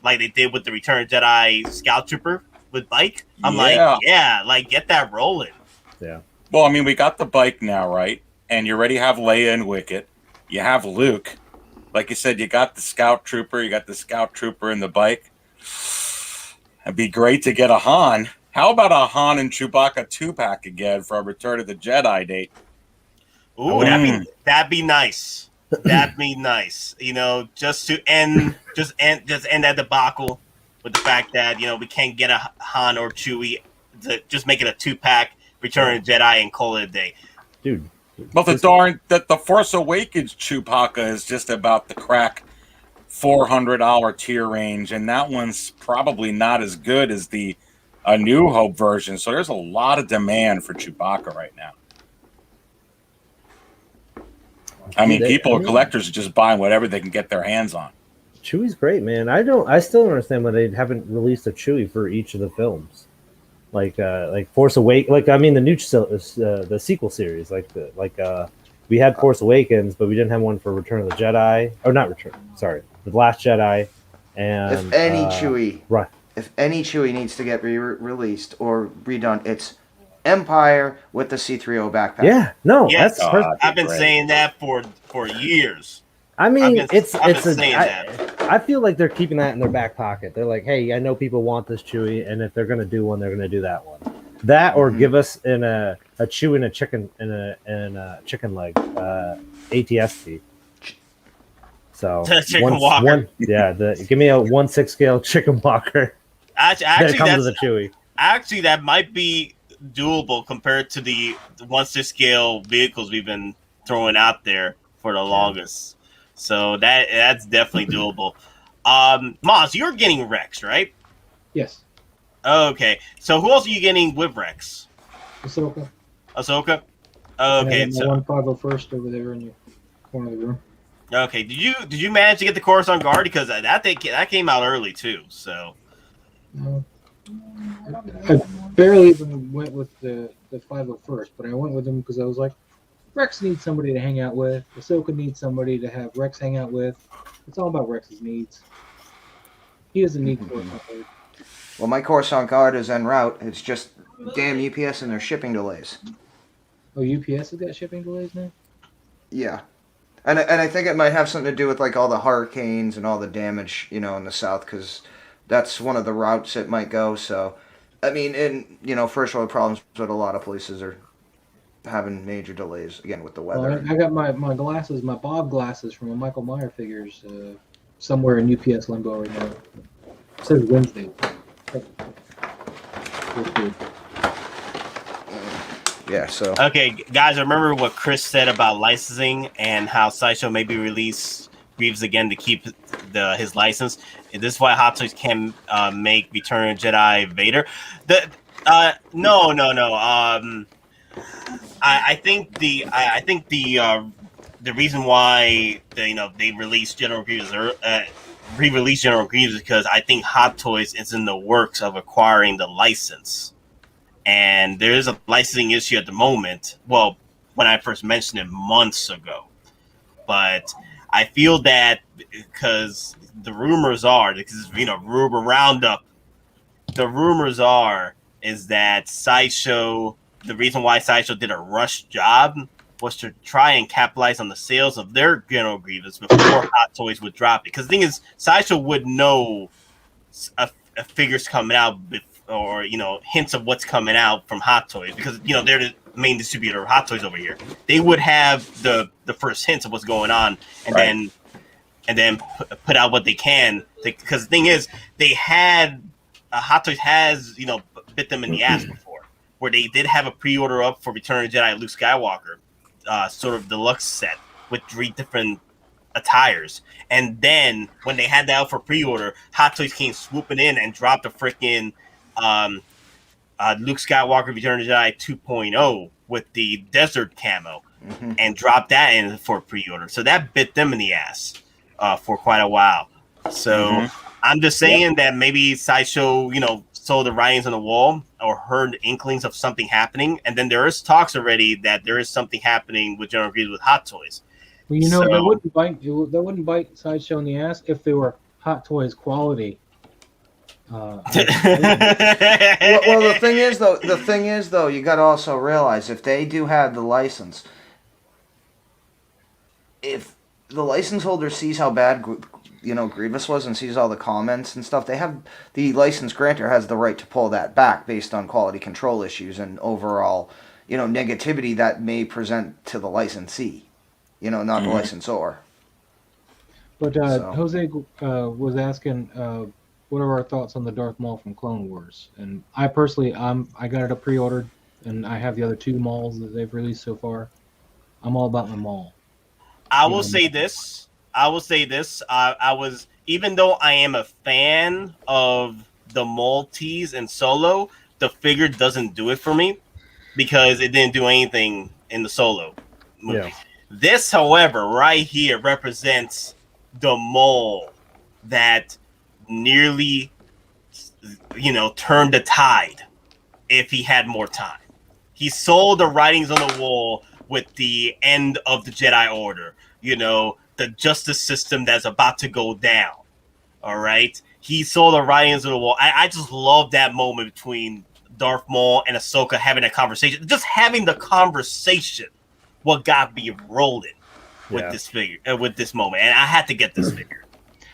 like they did with the Return of Jedi Scout Trooper with bike, I'm like get that rolling. Yeah. Well, I mean, we got the bike now, right? And you already have Leia and Wicket. You have Luke. Like you said, you got the Scout Trooper. You got the Scout Trooper and the bike. It'd be great to get a Han. How about a Han and Chewbacca 2-pack again for a Return of the Jedi date? Ooh, that'd be nice. That'd be nice. You know, just end that debacle with the fact that, you know, we can't get a Han or Chewie. Just make it a 2-pack Return of Jedi and call it a day. Dude. Well, the Force Awakens Chewbacca is just about to crack $400 tier range, and that one's probably not as good as the A New Hope version. So there's a lot of demand for Chewbacca right now. I mean, collectors are just buying whatever they can get their hands on. Chewie's great, man. I still don't understand why they haven't released a Chewie for each of the films. Like Force Awakens, like I mean the sequel series, we had Force Awakens, but we didn't have one for Return of the Jedi, or not Return. Sorry, The Last Jedi, and if any Chewie, right? If any Chewie needs to get released or redone, it's Empire with the C-3PO backpack. Yeah, no, yes, that's I've been saying that for years. I mean, I feel like they're keeping that in their back pocket. They're like, hey, I know people want this Chewie, and if they're gonna do one, they're gonna do that one. That or give us a Chewie and a chicken and a chicken leg, ATST. So chicken walker. Give me a 1/6 scale chicken walker. Actually, that comes with a Chewie. Actually, that might be doable compared to the 1/6 scale vehicles we've been throwing out there for the longest. So that's definitely doable. Moz, you're getting Rex, right? Yes. Okay. So who else are you getting with Rex? Ahsoka. Okay. And So 151st over there in the corner of the room. okay. Did you manage to get the Coruscant Guard, because that came out early too? So I barely even went with the 501st, but I went with them because I was like, Rex needs somebody to hang out with. Ahsoka needs somebody to have Rex hang out with. It's all about Rex's needs. He doesn't need Coruscant Guard. Well, my Coruscant Guard is en route. It's just damn UPS and their shipping delays. Oh, UPS has got shipping delays now? Yeah. And I think it might have something to do with like all the hurricanes and all the damage, you know, in the south, because that's one of the routes it might go. So, I mean, first world problems, but a lot of places are having major delays again with the weather. Well, I got my glasses, my Bob glasses from a Michael Meyer figures somewhere in UPS limbo right now. It says Wednesday. Yeah, so. okay, guys, remember what Chris said about licensing and how Sideshow maybe release Grievous again to keep his license. And this is why Hot Toys can make Return of Jedi Vader. No. I think the reason why they released General Grievous re-released General Grievous is because I think Hot Toys is in the works of acquiring the license, and there is a licensing issue at the moment. Well, when I first mentioned it months ago, but I feel that because the rumors are, because rumor roundup, the rumors are is that Sideshow. The reason why Sideshow did a rush job was to try and capitalize on the sales of their General Grievous before Hot Toys would drop it. Because the thing is, Sideshow would know a figure's coming out, or hints of what's coming out from Hot Toys, because they're the main distributor of Hot Toys over here. They would have the first hints of what's going on, and then put out what they can. Because the thing is, they had Hot Toys has bit them in the ass before, where they did have a pre-order up for Return of the Jedi Luke Skywalker, sort of deluxe set with 3 different attires. And then when they had that out for pre-order, Hot Toys came swooping in and dropped a freaking Luke Skywalker Return of the Jedi 2.0 with the desert camo, and dropped that in for pre-order. So that bit them in the ass for quite a while. So I'm just saying that maybe Sideshow, saw the writings on the wall or heard inklings of something happening, and then there is talks already that there is something happening with General Grievous with Hot Toys. Well, they wouldn't bite Sideshow in the ass if they were Hot Toys quality. Well, the thing is though, you got to also realize if they do have the license, if the license holder sees how bad Grievous was and sees all the comments and stuff, the license grantor has the right to pull that back based on quality control issues and overall negativity that may present to the licensee, not the licensor. But Jose was asking what are our thoughts on the Darth Maul from Clone Wars, and I personally I got it pre-ordered, and I have the other 2 Mauls that they've released so far. I'm all about my Maul. I will say this. I was, even though I am a fan of the Maltese and Solo, the figure doesn't do it for me because it didn't do anything in the Solo movie. Yeah. This, however, right here represents the Maul that nearly, turned the tide if he had more time. He sold the writings on the wall with the end of the Jedi Order, the justice system that's about to go down. All right. He saw the writings on the wall. I just love that moment between Darth Maul and Ahsoka having a conversation. Just having the conversation, what got me rolling with this figure, with this moment. And I had to get this figure.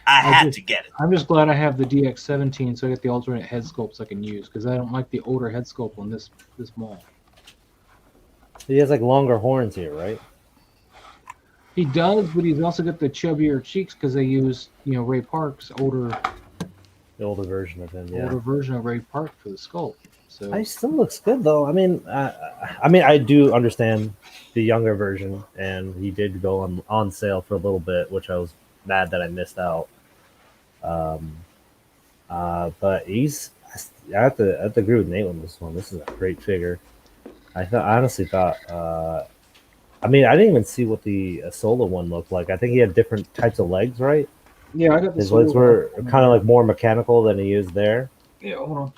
I had to get it. I'm just glad I have the DX-17, so I get the alternate head sculpts I can use, because I don't like the older head sculpt on this Maul. He has longer horns here, right? He does, but he's also got the chubbier cheeks because they use, Ray Park's the older version of him. Yeah, older version of Ray Park for the sculpt. So he still looks good though. I mean, I do understand the younger version, and he did go on sale for a little bit, which I was mad that I missed out. But I have to agree with Nate on this one. This is a great figure. I honestly thought. I didn't even see what the Solo one looked like. I think he had different types of legs, right? Yeah, I got the His legs were kind of more mechanical than he used there. Yeah, hold on.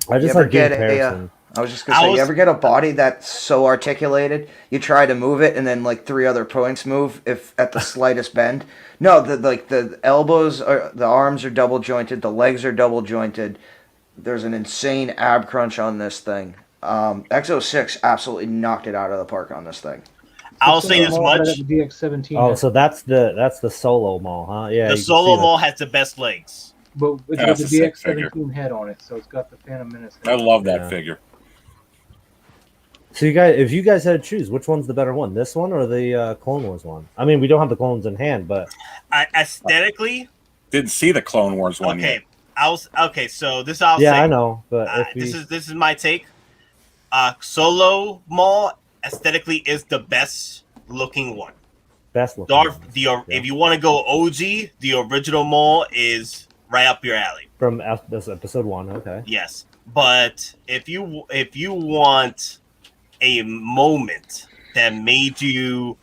I just like the comparison. I was just gonna say, you ever get a body that's so articulated, you try to move it, and then 3 other points move if at the slightest bend? No, the elbows the arms are double jointed, the legs are double jointed. There's an insane ab crunch on this thing. X06 absolutely knocked it out of the park on this thing. I'll say this much. DX-17. Oh, so that's the Solo Maul, huh? Yeah. The Solo Maul has the best legs. But it's got the DX-17 head on it, so it's got the Phantom Menace head. I love that figure. So if you guys had to choose, which one's the better one? This one or the Clone Wars one? We don't have the clones in hand, but aesthetically, didn't see the Clone Wars one yet. So this I'll say. I know, but this is my take. Solo Maul aesthetically is the best looking one. Best looking. If you want to go OG, the original Maul is right up your alley. From this episode 1, okay. Yes, but if you want a moment that made you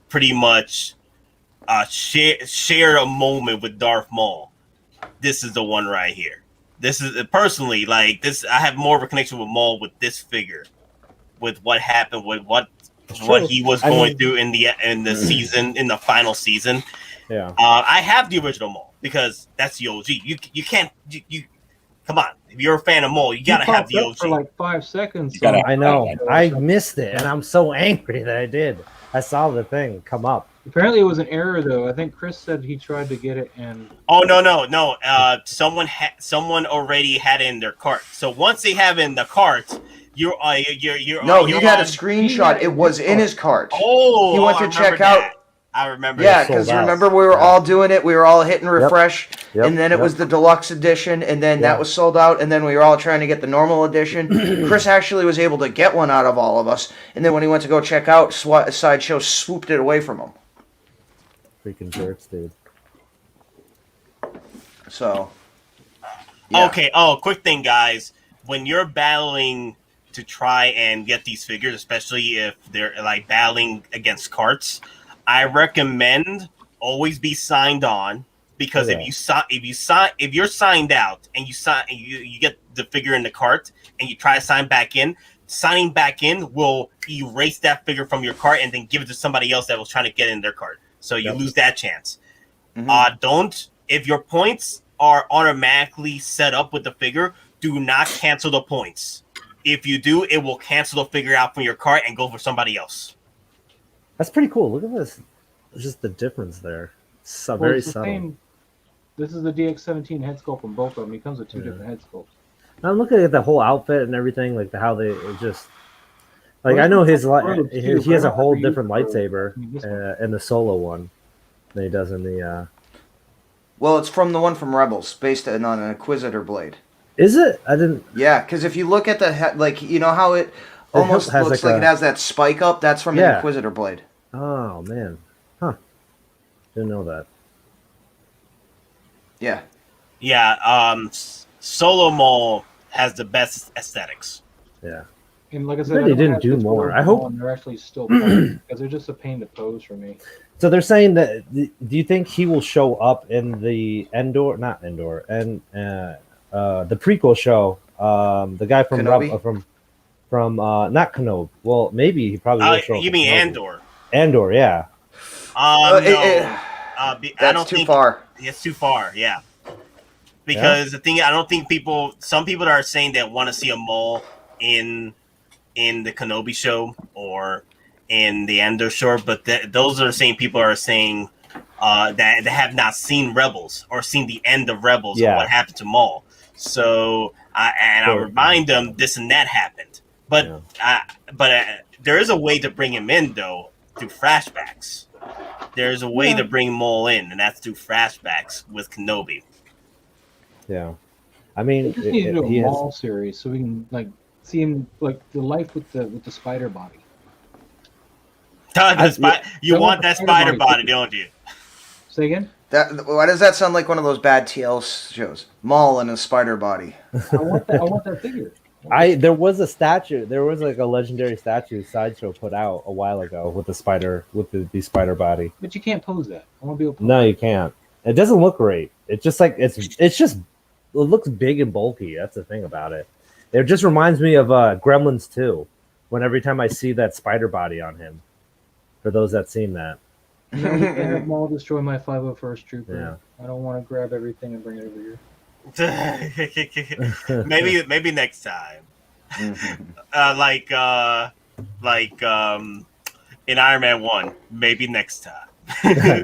pretty much share a moment with Darth Maul, this is the one right here. This is personally this. I have more of a connection with Maul with this figure, with what happened, with what he was going through in the season, in the final season. Yeah, I have the original Maul because that's the OG. You can't Come on, if you're a fan of Maul, you gotta have the OG. For like 5 seconds. You gotta- I know. I missed it, and I'm so angry that I did. I saw the thing come up. Apparently, it was an error though. I think Chris said he tried to get it, and Oh no! Someone already had it in their cart. So once they have it in the cart, you're No, he you're had a on- screenshot. It was in his cart. Oh, He went to I remember check out. that. I remember. Yeah, that. because sold out. remember we were all doing it. We were all hitting refresh, Yep, and then it was the deluxe edition, and then that was sold out, and then we were all trying to get the normal edition. Chris actually was able to get one out of all of us, and then when he went to go check out, Sideshow swooped it away from him. Freaking jerks, dude. So. Yeah. Okay. Oh, quick thing, guys. When you're battling to try and get these figures, especially if they're like battling against carts, I recommend always be signed on, because if you're signed out and you get the figure in the cart and you try to sign back in, signing back in will erase that figure from your cart and then give it to somebody else that was trying to get in their cart. So you lose that chance. Don't, if your points are automatically set up with the figure, do not cancel the points. If you do, it will cancel the figure out from your cart and go for somebody else. That's pretty cool. Look at this. It's just the difference there. It's very it's the subtle. same. This is the DX-17 head sculpt from both of them. He comes with two different head sculpts. I'm looking at the whole outfit and everything, like how they just like. I know he has a whole different lightsaber in the Solo one than he does in the. Well, it's from the one from Rebels, based on an Inquisitor blade. Is it? I didn't. Yeah, because if you look at the like, you know how it almost has looks like like it has that spike up. That's from an Inquisitor blade. Oh man, huh? Didn't know that. Yeah. Yeah. Solo Maul has the best aesthetics. Yeah. And like I said, They didn't do more. I hope they're actually still playing, because they're just a pain to pose for me. So they're saying that. Do you think he will show up in the not Endor, and the prequel show? The guy from Kenobi? from not Kenobi. Well, maybe he probably will show up. You mean Kenobi. Andor? Andor, yeah. No. I That's don't too think far. It's too far. Yeah. Because the thing, I don't think some people that are saying that want to see a Maul in the Kenobi show or in the Andor show, but those are the same people are saying that they have not seen Rebels or seen the end of Rebels or what happened to Maul. So I remind them this and that happened, but there is a way to bring him in though through flashbacks. There's a way to bring Maul in, and that's through flashbacks with Kenobi. Yeah, I mean, We just need to do a Maul series so we can like see him like the life with the spider body. You want that spider body, don't you? Say again? Why does that sound like one of those bad TL shows? Maul in a spider body. I want that figure. There was a statue. There was like a legendary statue Sideshow put out a while ago with the spider the spider body. But you can't pose that. I want to be able to No, you can't. It doesn't look great. It's just like it looks big and bulky. That's the thing about it. It just reminds me of Gremlins 2, when every time I see that spider body on him. For those that seen that. and Maul destroy my 501st Trooper. Yeah. I don't want to grab everything and bring it over here. maybe next time. In Iron Man 1, maybe next time.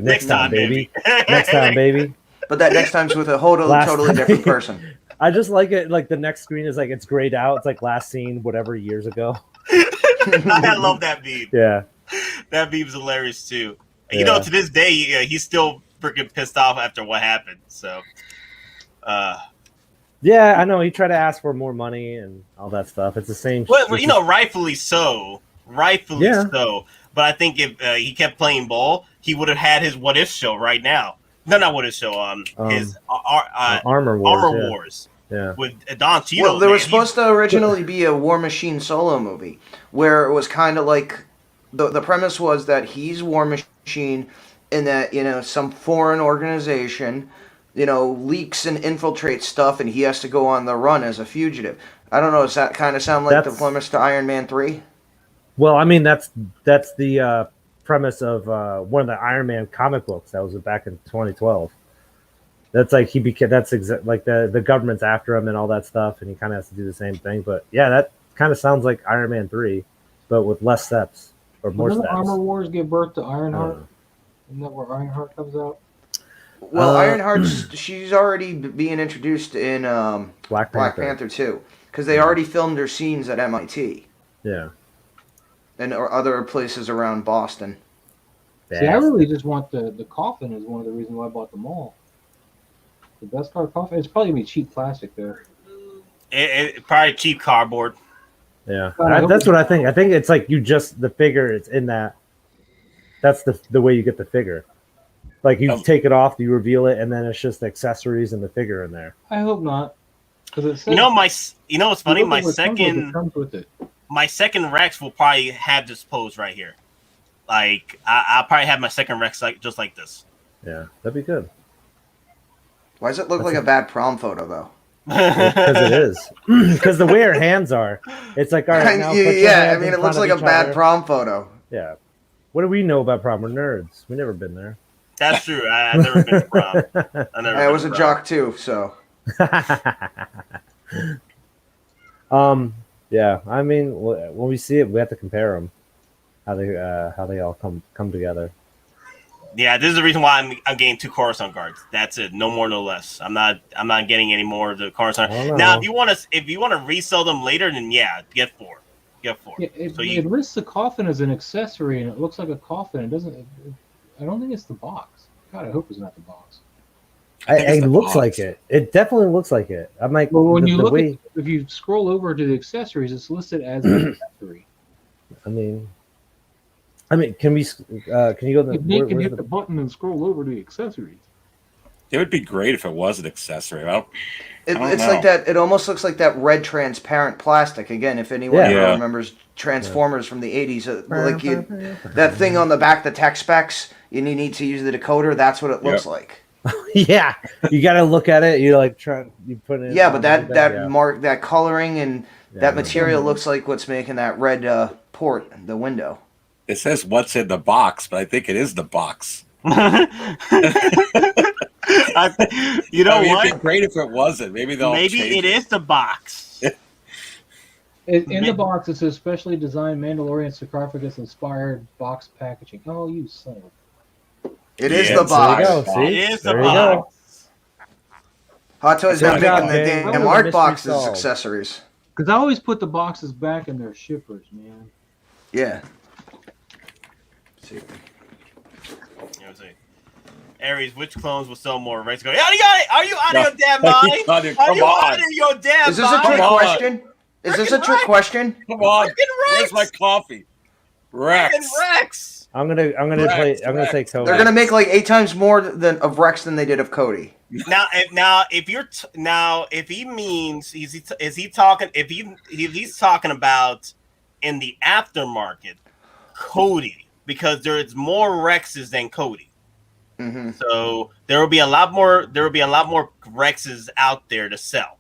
next time, baby. Next time, baby. But that next time's with a totally different person. I just like it. Like the next screen is like it's grayed out. It's like last seen whatever years ago. I love that meme. Yeah, that meme's hilarious too. You know, to this day, he's still freaking pissed off after what happened. So, yeah, I know. He tried to ask for more money and all that stuff. It's the same. Well, you know, rightfully so. So. But I think if he kept playing ball, he would have had his What If show right now. No, not What If show. His Armor Wars. Wars. Yeah. With Don Cheadle. Well, there was supposed to originally be a War Machine solo movie where it was kind of like the premise was that he's War Machine and that, you know, some foreign organization, you know, leaks and infiltrates stuff and he has to go on the run as a fugitive. I don't know. Does that kind of sound like the premise to Iron Man 3? Well, I mean, that's the premise of one of the Iron Man comic books that was back in 2012. That's like like the government's after him and all that stuff, and he kind of has to do the same thing. But yeah, that kind of sounds like Iron Man 3, but with less steps or more Doesn't steps. Armor Wars give birth to Ironheart? Isn't that where Ironheart comes out? Well, Ironheart's she's already being introduced in Black Panther 2 because they already filmed their scenes at MIT. Yeah. And or other places around Boston. See, I really just want the coffin is one of the reasons why I bought the Maul. The best car coffin. It's probably gonna be cheap plastic there. It probably cheap cardboard. Yeah, that's what I think. I think it's like the figure. It's in that. That's the way you get the figure. Like you take it off, you reveal it, and then it's just the accessories and the figure in there. I hope not, because it says, what's funny? My second comes with it. My second Rex will probably have this pose right here. Like I'll probably have my second Rex just like this. Yeah, that'd be good. Why does it look like a bad prom photo though? Because it is. Because the way her hands are, it's like all right. Now I mean, it looks like a bad prom photo. Yeah. What do we know about prom? We're nerds. We've never been there. That's true. I've never been to prom. I was a jock too, so. Yeah. I mean, when we see it, we have to compare them. How they all come together. Yeah, this is the reason why I'm getting 2 Coruscant guards. That's it. No more, no less. I'm not getting any more of the Coruscant. Now, if you want to resell them later, then yeah, get 4. Get 4. Yeah, it lists the coffin as an accessory, and it looks like a coffin. It doesn't. I don't think it's the box. God, I hope it's not the box. It looks like it. It definitely looks like it. I'm like, well, when you look, if you scroll over to the accessories, it's listed as an accessory. I mean, can you go? If Nick can hit the button and scroll over to the accessories. It would be great if it was an accessory. It's like that. It almost looks like that red transparent plastic. Again, if anyone remembers Transformers from the 80s, that thing on the back, the tech specs, and you need to use the decoder. That's what it looks like. Yeah, you got to look at it. You put it. Yeah, but that coloring and that material looks like what's making that red port the window. It says what's in the box, but I think it is the box. You know what? It'd be great if it wasn't. Maybe it is the box. In the box, it says specially designed Mandalorian sarcophagus inspired box packaging. Oh, you son of It is the box. It is the box. Hot Toys been picking the damn art boxes accessories. Because I always put the boxes back in their shippers, man. Yeah. Aries, which clones will sell more? Rex go, are you out of your damn mind? Are you out of your damn mind? Is this a trick question? Is this a trick question? Come on. Where's my coffee? Rex. I'm gonna say Cody. They're gonna make like 8 times more of Rex than they did of Cody. Now, if he means is he talking if he's talking about in the aftermarket Cody, because there's more Rexes than Cody. Mm-hmm. So there will be a lot more Rexes out there to sell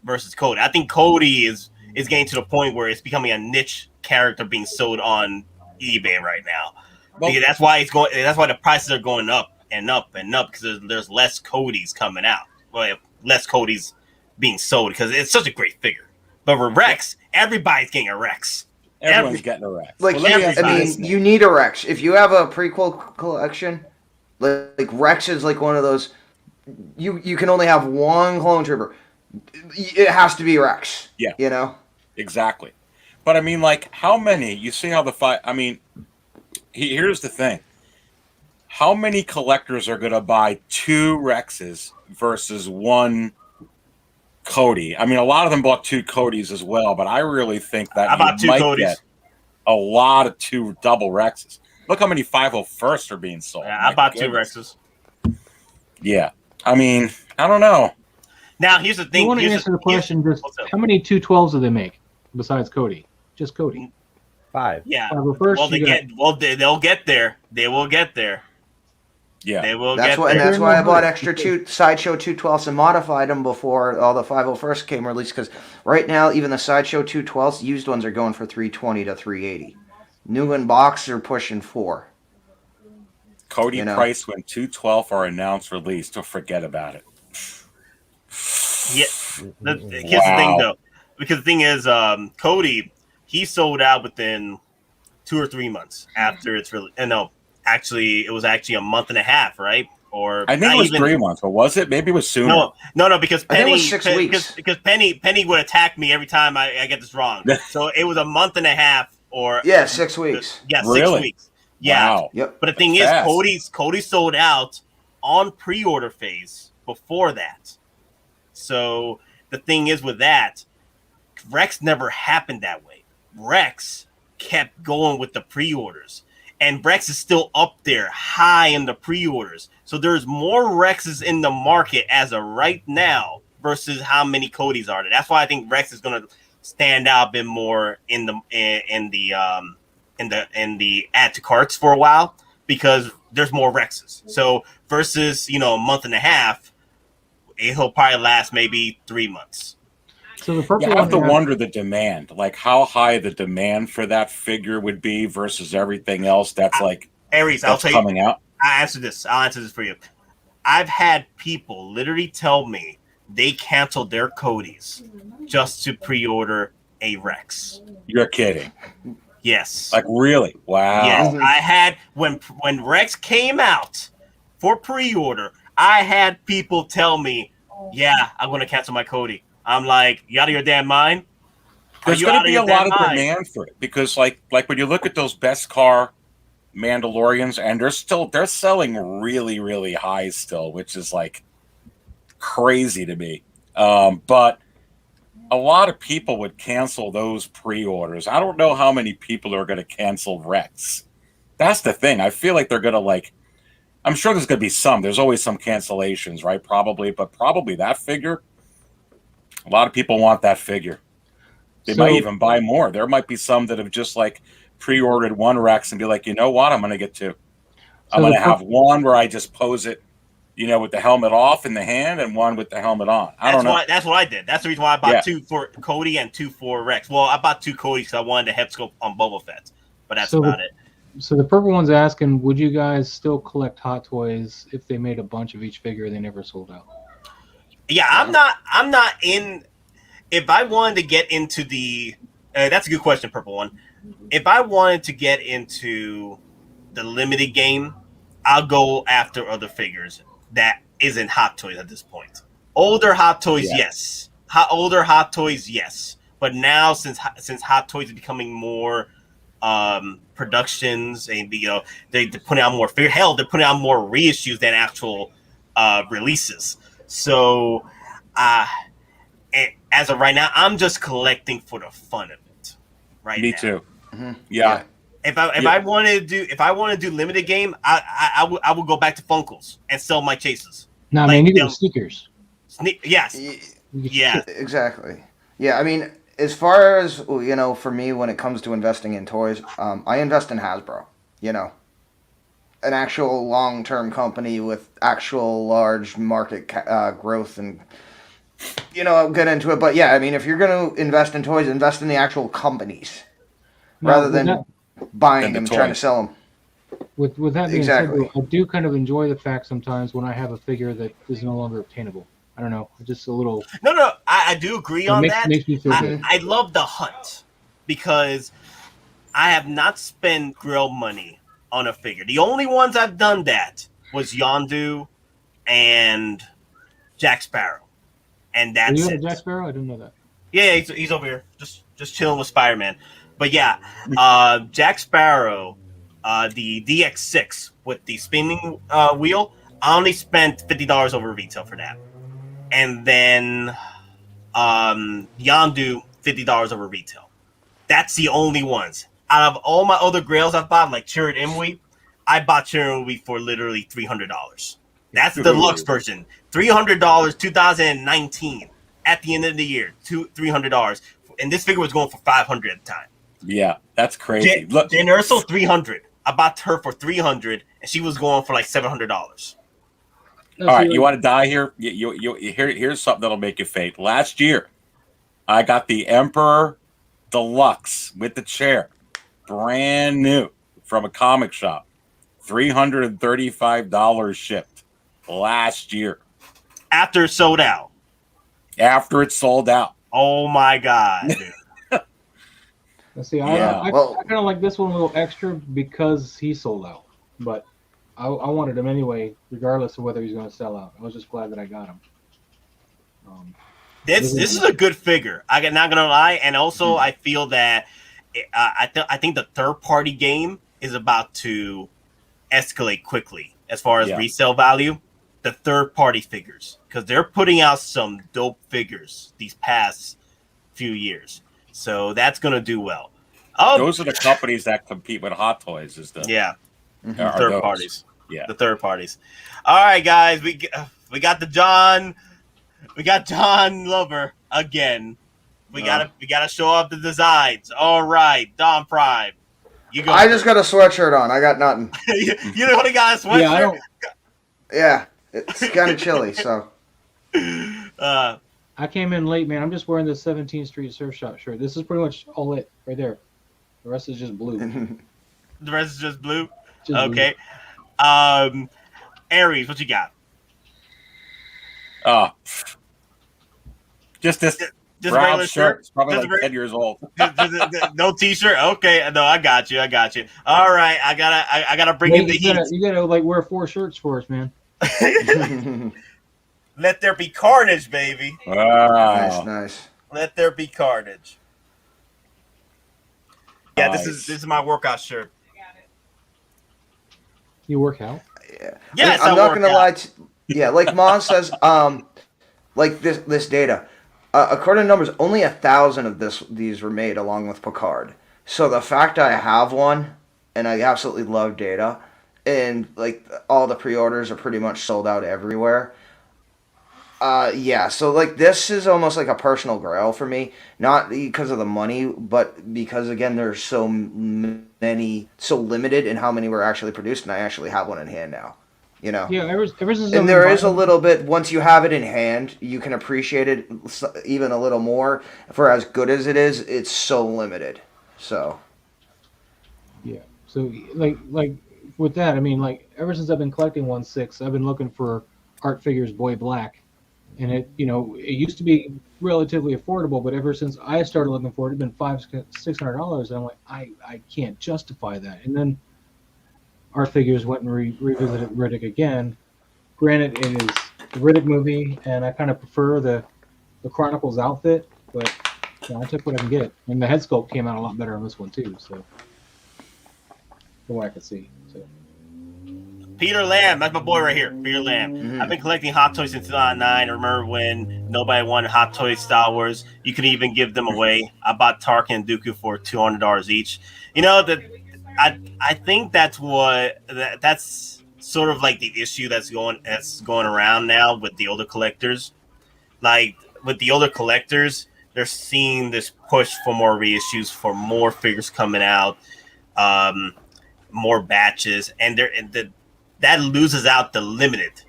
versus Cody. I think Cody is getting to the point where it's becoming a niche character being sold on eBay right now. Because that's why the prices are going up and up and up, because there's less Codys coming out. Well, less Codys being sold because it's such a great figure. But with Rex, everybody's getting a Rex. Everyone's getting a Rex. Like, you need a Rex. If you have a prequel collection, like Rex is like one of those. You can only have one clone trooper. It has to be Rex. Yeah. You know? Exactly. But I mean, like, how many? You see how the fight. I mean, here's the thing. How many collectors are going to buy 2 Rexes versus 1 Cody? I mean, a lot of them bought 2 Codys as well, but I really think that you might get a lot of 2 double Rexes. Look how many 501st are being sold. Yeah, I bought 2 Rexes. Yeah. I mean, I don't know. Now, here's the thing. You want to answer the question, just how many 212s do they make besides Cody? Just Cody. 5. Yeah. 501st, they'll get there. They will get there. Yeah. They will that's get there. That's why I bought extra Sideshow 212s and modified them before all the 501st came released, because right now, even the Sideshow 212s, used ones are going for $320 to $380. New in box are pushing $4. Cody price when 212 are announced release, so forget about it. Yeah. Here's the thing, though, because the thing is, Cody, he sold out within 2 or 3 months after it's really. No, actually, it was actually a month and a half, right? Or I think it was 3 months, but was it? Maybe it was sooner. No, because I think Penny, it was 6 weeks. Because Penny would attack me every time I get this wrong. So it was a month and a half, or 6 weeks. Yeah, Really? 6 weeks. Yeah. Wow. Yep. But the thing is, Cody sold out on pre-order phase before that. So the thing is with that, Rex never happened that way. Rex kept going with the pre-orders. And Rex is still up there, high in the pre-orders. So there's more Rexes in the market as of right now versus how many Codys are there. That's why I think Rex is going to stand out a bit more in the add to carts for a while, because there's more Rexes. So versus a month and a half, it'll probably last maybe 3 months. So the purple You have to one wonder the demand, like how high the demand for that figure would be versus everything else that's Aries, I'll tell coming out. I'll answer this for you. I've had people literally tell me they canceled their Codys just to pre-order a Rex. You're kidding. Yes. Like, really? Wow. Yes. I had, when Rex came out for pre-order, I had people tell me, yeah, I'm going to cancel my Cody. I'm like, you out of your damn mind? There's going to be a lot of demand for it, because like when you look at those best car Mandalorians, and they're selling really, really high still, which is like crazy to me. But a lot of people would cancel those pre-orders. I don't know how many people are going to cancel Rex. That's the thing. I feel like they're going to I'm sure there's going to be some. There's always some cancellations, right? Probably that figure. A lot of people want that figure. They might even buy more. There might be some that have just pre-ordered one Rex and be like, you know what? I'm going to get two. I'm going to have one where I just pose it, with the helmet off in the hand, and one with the helmet on. I don't know. That's what I did. That's the reason why I bought two for Cody and two for Rex. Well, I bought two Codys because I wanted the head sculpt on Boba Fett, but that's about it. So the purple one's asking, would you guys still collect Hot Toys if they made a bunch of each figure and they never sold out? Yeah, I'm not in. If I wanted to get into the, that's a good question, purple one. If I wanted to get into the limited game, I'll go after other figures that isn't Hot Toys at this point. Older Hot Toys, yes. Older Hot Toys, yes. But now, since Hot Toys is becoming more productions, and they're putting out more figure. Hell, they're putting out more reissues than actual releases. So, as of right now, I'm just collecting for the fun of it. Me too. Mm-hmm. Yeah. If I wanted to do limited game, I would go back to Funkles and sell my chases. No, man, you get the stickers. Yes. Yeah. Exactly. Yeah, I mean, as far as for me, when it comes to investing in toys, I invest in Hasbro. An actual long-term company with actual large market growth, and I'll get into it. But yeah, I mean, if you're going to invest in toys, invest in the actual companies rather than buying them and trying to sell them. With that being said, I do kind of enjoy the fact sometimes when I have a figure that is no longer obtainable. I don't know, just a little. No, I do agree on that. Makes me feel good. I love the hunt because I have not spent grill money on a figure. The only ones I've done that was Yondu and Jack Sparrow, and that's you have it. Jack Sparrow? I didn't know that. Yeah, he's over here, just chilling with Spider-Man. But yeah, Jack Sparrow, the DX6 with the spinning wheel, I only spent $50 over retail for that. And then Yondu, $50 over retail. That's the only ones. Out of all my other grails I've bought, like Chirrut Imwe, I bought Chirrut Imwe for literally $300. That's the deluxe version. $300, 2019. At the end of the year, $300. And this figure was going for $500 at the time. Yeah, that's crazy. Look, Jen Erso, $300. I bought her for $300, and she was going for like $700. All right, you want to die here? Here's something that'll make you faint. Last year, I got the Emperor Deluxe with the chair, brand new from a comic shop, $335 shipped last year. After it sold out. After it's sold out. Oh my god. Let's see, Yeah. I kind of like this one a little extra because he sold out, but I wanted him anyway, regardless of whether he's going to sell out. I was just glad that I got him. This is a good figure. I'm not gonna lie, and also I feel that I think the third party game is about to escalate quickly as far as resale value. The third party figures, because they're putting out some dope figures these past few years, so that's gonna do well. Those are the companies that compete with Hot Toys. Is the third parties. Yeah, the third parties. All right, guys, we got the John. We got John Lover again. We gotta show off the designs. All right, Don Prime. You go. I just got a sweatshirt on. I got nothing. You know what? I got a sweatshirt. Yeah, I don't. Yeah, it's kind of chilly, so. I came in late, man. I'm just wearing the 17th Street Surf Shop shirt. This is pretty much all it right there. The rest is just blue. The rest is just blue. Just okay. blue. Aries, what you got? Just this Just brown regular shirt. It's probably Just like 10 years old. No t-shirt. Okay, no, I got you. All right, I gotta bring in the heat. You gotta like wear 4 shirts for us, man. Let there be carnage, baby. Wow. Nice. Let there be carnage. Yeah, Nice. this is my workout shirt. You work out? Yeah. Yes, I'm not gonna lie. Yeah, Like Maz says, like this data, according to numbers, only 1,000 of these were made along with Picard. So the fact I have one, and I absolutely love data, and like all the pre-orders are pretty much sold out everywhere. Yeah, so like this is almost like a personal grail for me, not because of the money, but because again there's so many, so limited in how many were actually produced, and I actually have one in hand now. You know. Yeah, ever since And there is a little bit, once you have it in hand, you can appreciate it even a little more. For as good as it is, it's so limited. So. Yeah. So like with that, I mean, like ever since I've been collecting 1/6, I've been looking for art figures Boy Black, and it used to be relatively affordable, but ever since I started looking for it, it's been $500-$600, and I'm like, I can't justify that. And then Art Figures went and revisited Riddick again. Granted, it is the Riddick movie, and I kind of prefer the Chronicles outfit, but I took what I can get. And the head sculpt came out a lot better on this one too, so from what I could see. So. Peter Lamb, that's my boy right here. Peter Lamb. Mm-hmm. I've been collecting Hot Toys since 2009. I remember when nobody wanted Hot Toys Star Wars. You could even give them away. I bought Tarkin and Dooku for $200 each. You know that. I think that's sort of like the issue that's going around now with the older collectors. Like with the older collectors, they're seeing this push for more reissues, for more figures coming out, more batches, and that loses out the limited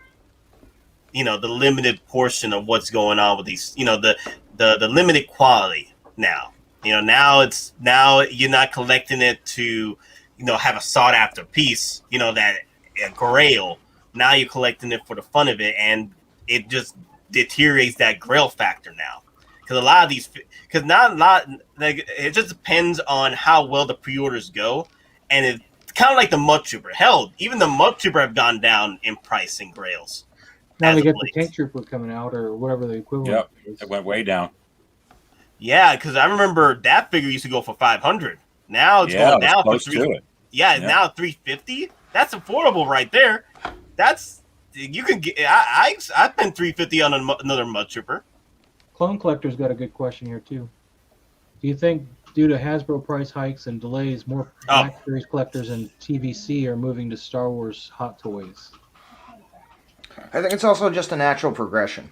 portion of what's going on with these. The limited quality now. Now you're not collecting it to have a sought after piece, that a grail. Now you're collecting it for the fun of it, and it just deteriorates that grail factor now. Because a lot of these, it just depends on how well the pre-orders go, and it's kind of like the Mud Trooper. Hell, even the Mud Trooper have gone down in price in grails. Now they get the Tank Trooper coming out, or whatever the equivalent is. It went way down. Yeah, because I remember that figure used to go for $500. Now it's going down for $350. Yeah, now $350. That's affordable right there. You can get. I spent $350 on another Mud Trooper. Clone Collector's got a good question here too. Do you think, due to Hasbro price hikes and delays, more Black Series collectors and TVC are moving to Star Wars Hot Toys? I think it's also just a natural progression.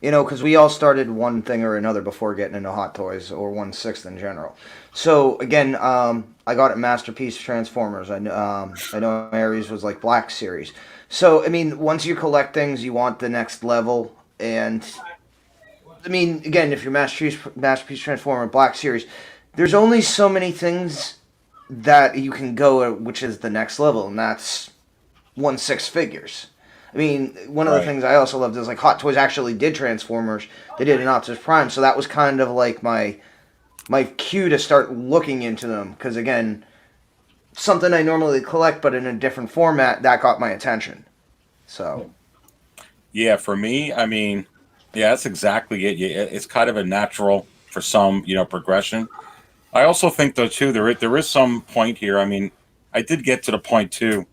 Because we all started one thing or another before getting into Hot Toys, or 1/6 in general. So, again, I got it Masterpiece Transformers. I know Aries was like Black Series. So, I mean, once you collect things, you want the next level. And, I mean, again, if you're Masterpiece Transformer, Black Series, there's only so many things that you can go, which is the next level, and that's 1/6 figures. I mean, one of the things I also loved is like Hot Toys actually did Transformers. They did an Optimus Prime, so that was kind of like my cue to start looking into them. Because again, something I normally collect, but in a different format, that got my attention. So, yeah, for me, I mean, yeah, that's exactly it. It's kind of a natural for some, progression. I also think though too, there is some point here. I mean, I did get to the point too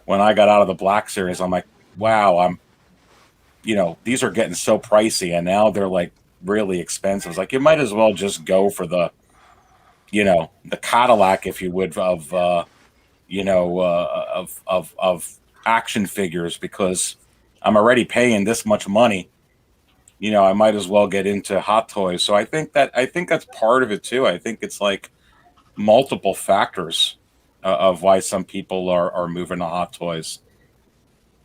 when I got out of the Black Series. I'm like, wow, these are getting so pricey, and now they're like really expensive. It's like you might as well just go for the Cadillac, if you would, of action figures, because I'm already paying this much money. I might as well get into Hot Toys. So I think that's part of it too. I think it's like multiple factors of why some people are moving to Hot Toys.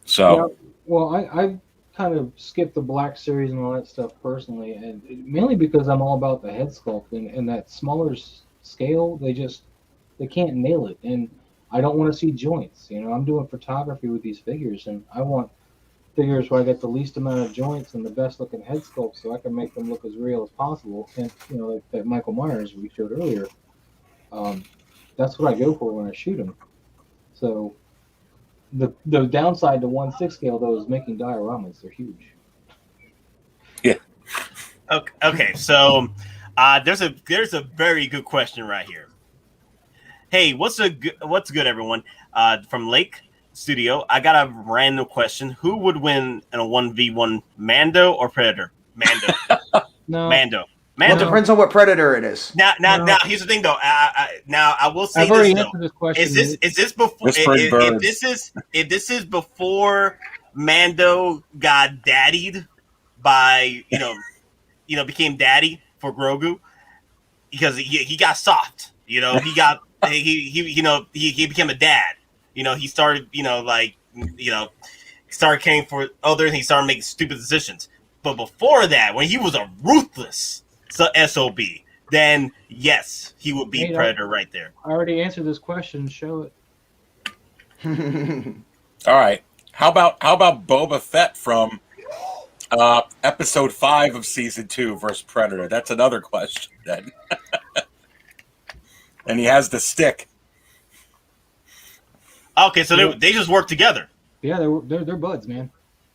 So, yeah, well, I kind of skipped the Black Series and all that stuff personally, and mainly because I'm all about the head sculpt and that smaller scale. They can't nail it, and I don't want to see joints. I'm doing photography with these figures, and I want figures where I get the least amount of joints and the best looking head sculpt, so I can make them look as real as possible. And like that Michael Myers we showed earlier, that's what I go for when I shoot them. So the downside to 1/6 scale though is making dioramas. They're huge. Yeah. Okay. So there's a very good question right here. Hey, what's good, everyone? From Lake Studio, I got a random question. Who would win in a 1v1, Mando or Predator? Mando. No. Mando. Well, it depends on what Predator it is. Now, here's the thing, though. Now, I will say I've already this, answered though. this question. Is this before? If this is before Mando got daddied by became daddy for Grogu, because he got soft. He got he became a dad. He started started caring for others, and he started making stupid decisions. But before that, when he was a ruthless SOB, then yes, he would be Predator right there. I already answered this question. Show it. All right. How about Boba Fett from episode 5 of season 2 versus Predator? That's another question then. And he has the stick. Okay, so they just work together. Yeah, they're buds, man.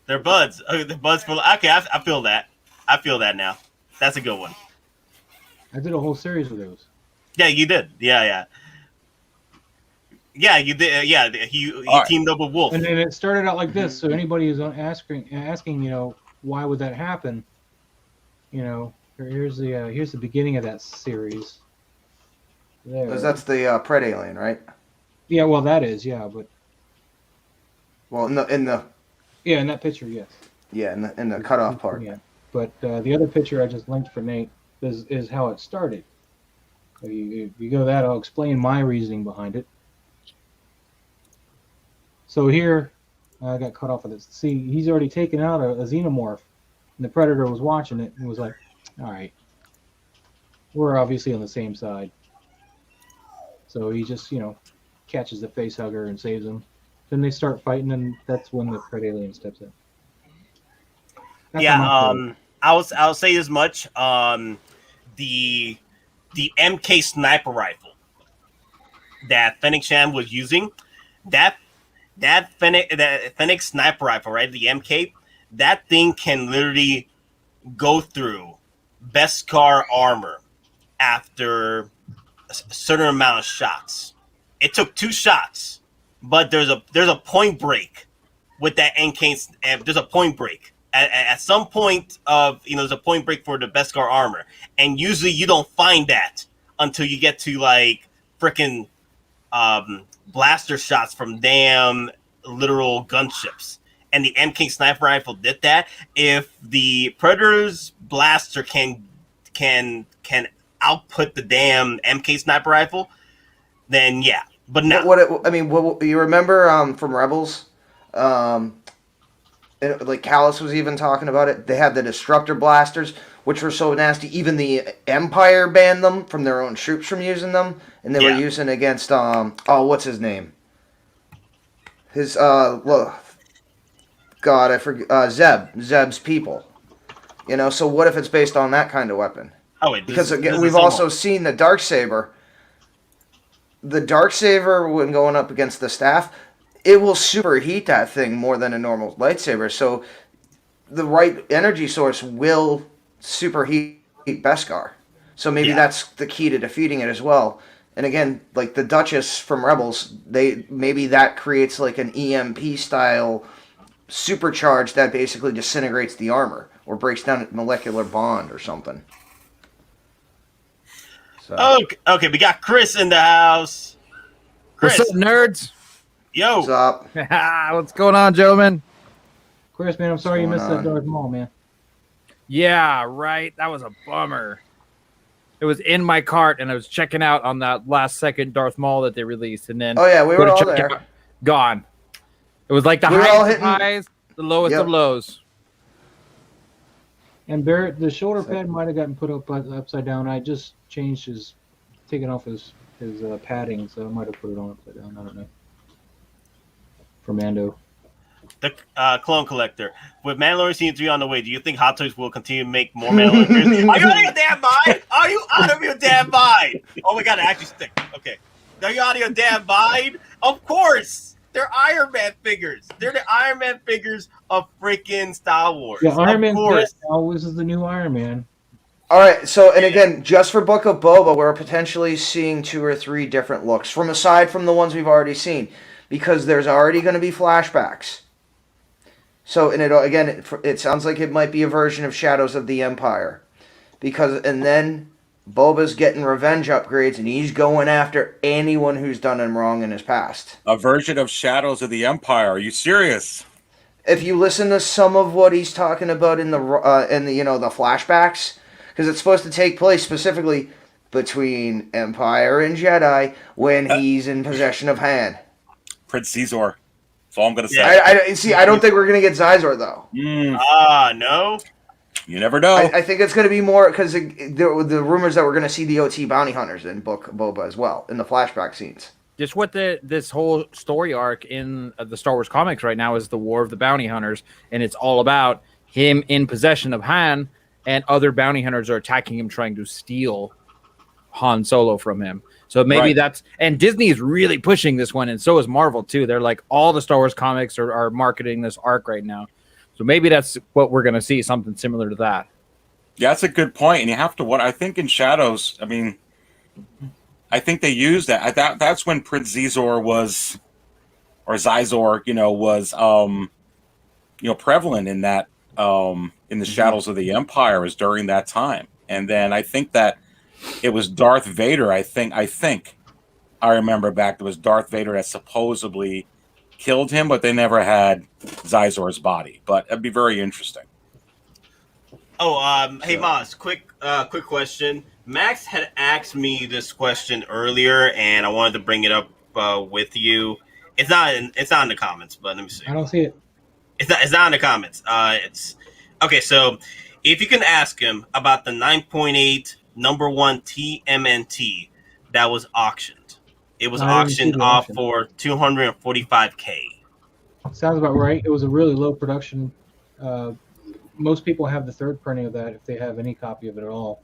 They're buds. They're buds for. Okay, I feel that. I feel that now. That's a good one. I did a whole series of those. Yeah, you did. Yeah, you did. Yeah, he teamed up with Wolf. And then it started out like this. So anybody who's asking, why would that happen? Here's the beginning of that series. There. That's the Pred alien, right? Yeah, well, that is, but well, in that picture, yes. Yeah, in the cutoff part. Yeah, but the other picture I just linked for Nate is how it started. If you go that, I'll explain my reasoning behind it. So here, I got cut off of this. See, he's already taken out a xenomorph, and the Predator was watching it and was like, "All right, we're obviously on the same side." So he just, catches the face hugger and saves him. Then they start fighting, and that's when the Pred alien steps in. I'll say as much. The MK sniper rifle that Pheonix Sham was using, that Pheonix sniper rifle, right? The MK, that thing can literally go through Beskar armor after a certain amount of shots. It took 2 shots, but there's a point break with that NK. There's a point break at some point of there's a point break for the Beskar armor, and usually you don't find that until you get to like freaking blaster shots from damn literal gunships. And the MK sniper rifle did that. If the Predator's blaster can output the damn MK sniper rifle, then yeah. But now, what you remember from Rebels, like Callus was even talking about it. They had the Disruptor blasters, which were so nasty. Even the Empire banned them from their own troops from using them, and they were using against what's his name? His God, I forget. Zeb's people. You know, so what if it's based on that kind of weapon? Oh wait, Because this again, is we've the same also one. seen the Darksaber. The Darksaber, when going up against the staff, it will superheat that thing more than a normal lightsaber. So the right energy source will superheat Beskar. So maybe that's the key to defeating it as well. And again, like the Duchess from Rebels, maybe that creates like an EMP style supercharge that basically disintegrates the armor or breaks down a molecular bond or something. So. Okay, we got Chris in the house. Chris, What's up, nerds? yo, What's up? What's going on, gentlemen? Chris, man, I'm sorry you What's missed going that on? Darth Maul, man. Yeah, right. That was a bummer. It was in my cart, and I was checking out on that last second Darth Maul that they released, and then Oh yeah, we go were to all check there. out, gone. It was like the We were all highest of hitting- highs, the lowest Yep. of lows. And Barrett, the shoulder pad might have gotten put up upside down. I just changed taken off his padding, so I might have put it on upside down. I don't know. For Mando. the clone collector. With Mandalorian Season 3 on the way, do you think Hot Toys will continue to make more Mandalorian figures? Are you out of your damn mind? Are you out of your damn mind? Oh my god, it actually stick. Okay. Are you out of your damn mind? Of course! They're Iron Man figures. They're the Iron Man figures of freaking Star Wars. Yeah, Iron of Man's course. dead now. This is the new Iron Man. All right, so and again, just for Book of Boba, we're potentially seeing 2 or 3 different looks from aside from the ones we've already seen, because there's already going to be flashbacks. So, and it sounds like it might be a version of Shadows of the Empire, and then Boba's getting revenge upgrades, and he's going after anyone who's done him wrong in his past. A version of Shadows of the Empire. Are you serious? If you listen to some of what he's talking about in the the flashbacks, because it's supposed to take place specifically between Empire and Jedi when he's in possession of Han. Prince Caesar. That's all I'm going to say. I don't think we're gonna get Zizor though. No. You never know. I think it's gonna be more because the rumors that we're gonna see the OT bounty hunters in Book Boba as well in the flashback scenes. Just what this whole story arc in the Star Wars comics right now is the War of the Bounty Hunters, and it's all about him in possession of Han, and other bounty hunters are attacking him, trying to steal Han Solo from him. So maybe that's, and Disney is really pushing this one, and so is Marvel too. They're like, all the Star Wars comics are marketing this arc right now. So maybe that's what we're going to see, something similar to that. Yeah, that's a good point. And you have to, I think in Shadows, I think they used that. That's when Prince Zizor was, or Zizor, was, prevalent in that, in the Shadows of the Empire, was during that time. And then I think that it was Darth Vader. I think I remember back, it was Darth Vader that supposedly killed him, but they never had Zizor's body. But it'd be very interesting. Oh, hey Moz, quick question. Max had asked me this question earlier, and I wanted to bring it up with you. It's not in the comments, but let me see. I don't see it. It's not in the comments. It's okay. So, if you can ask him about the 9.8 number 1 TMNT that was auctioned, it was I didn't see auctioned the off auction. for $245K. Sounds about right. It was a really low production. Most people have the third printing of that if they have any copy of it at all.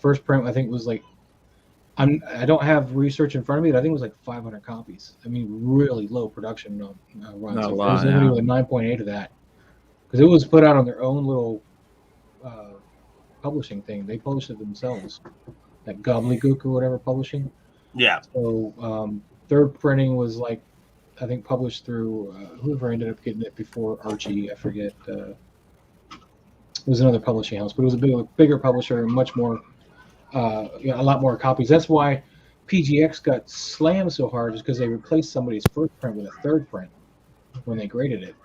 First print, I think, was like, I don't have research in front of me, but I think it was like 500 copies. I mean, really low production run. Not a So lot, there's nobody with a 9.8 of that, because it was put out on their own little publishing thing. They published it themselves, that Gobbledygook or whatever publishing. Yeah. So third printing was like, I think, published through whoever ended up getting it before Archie. I forget. It was another publishing house, but it was a bigger publisher and much more, a lot more copies. That's why PGX got slammed so hard, is because they replaced somebody's first print with a third print when they graded it.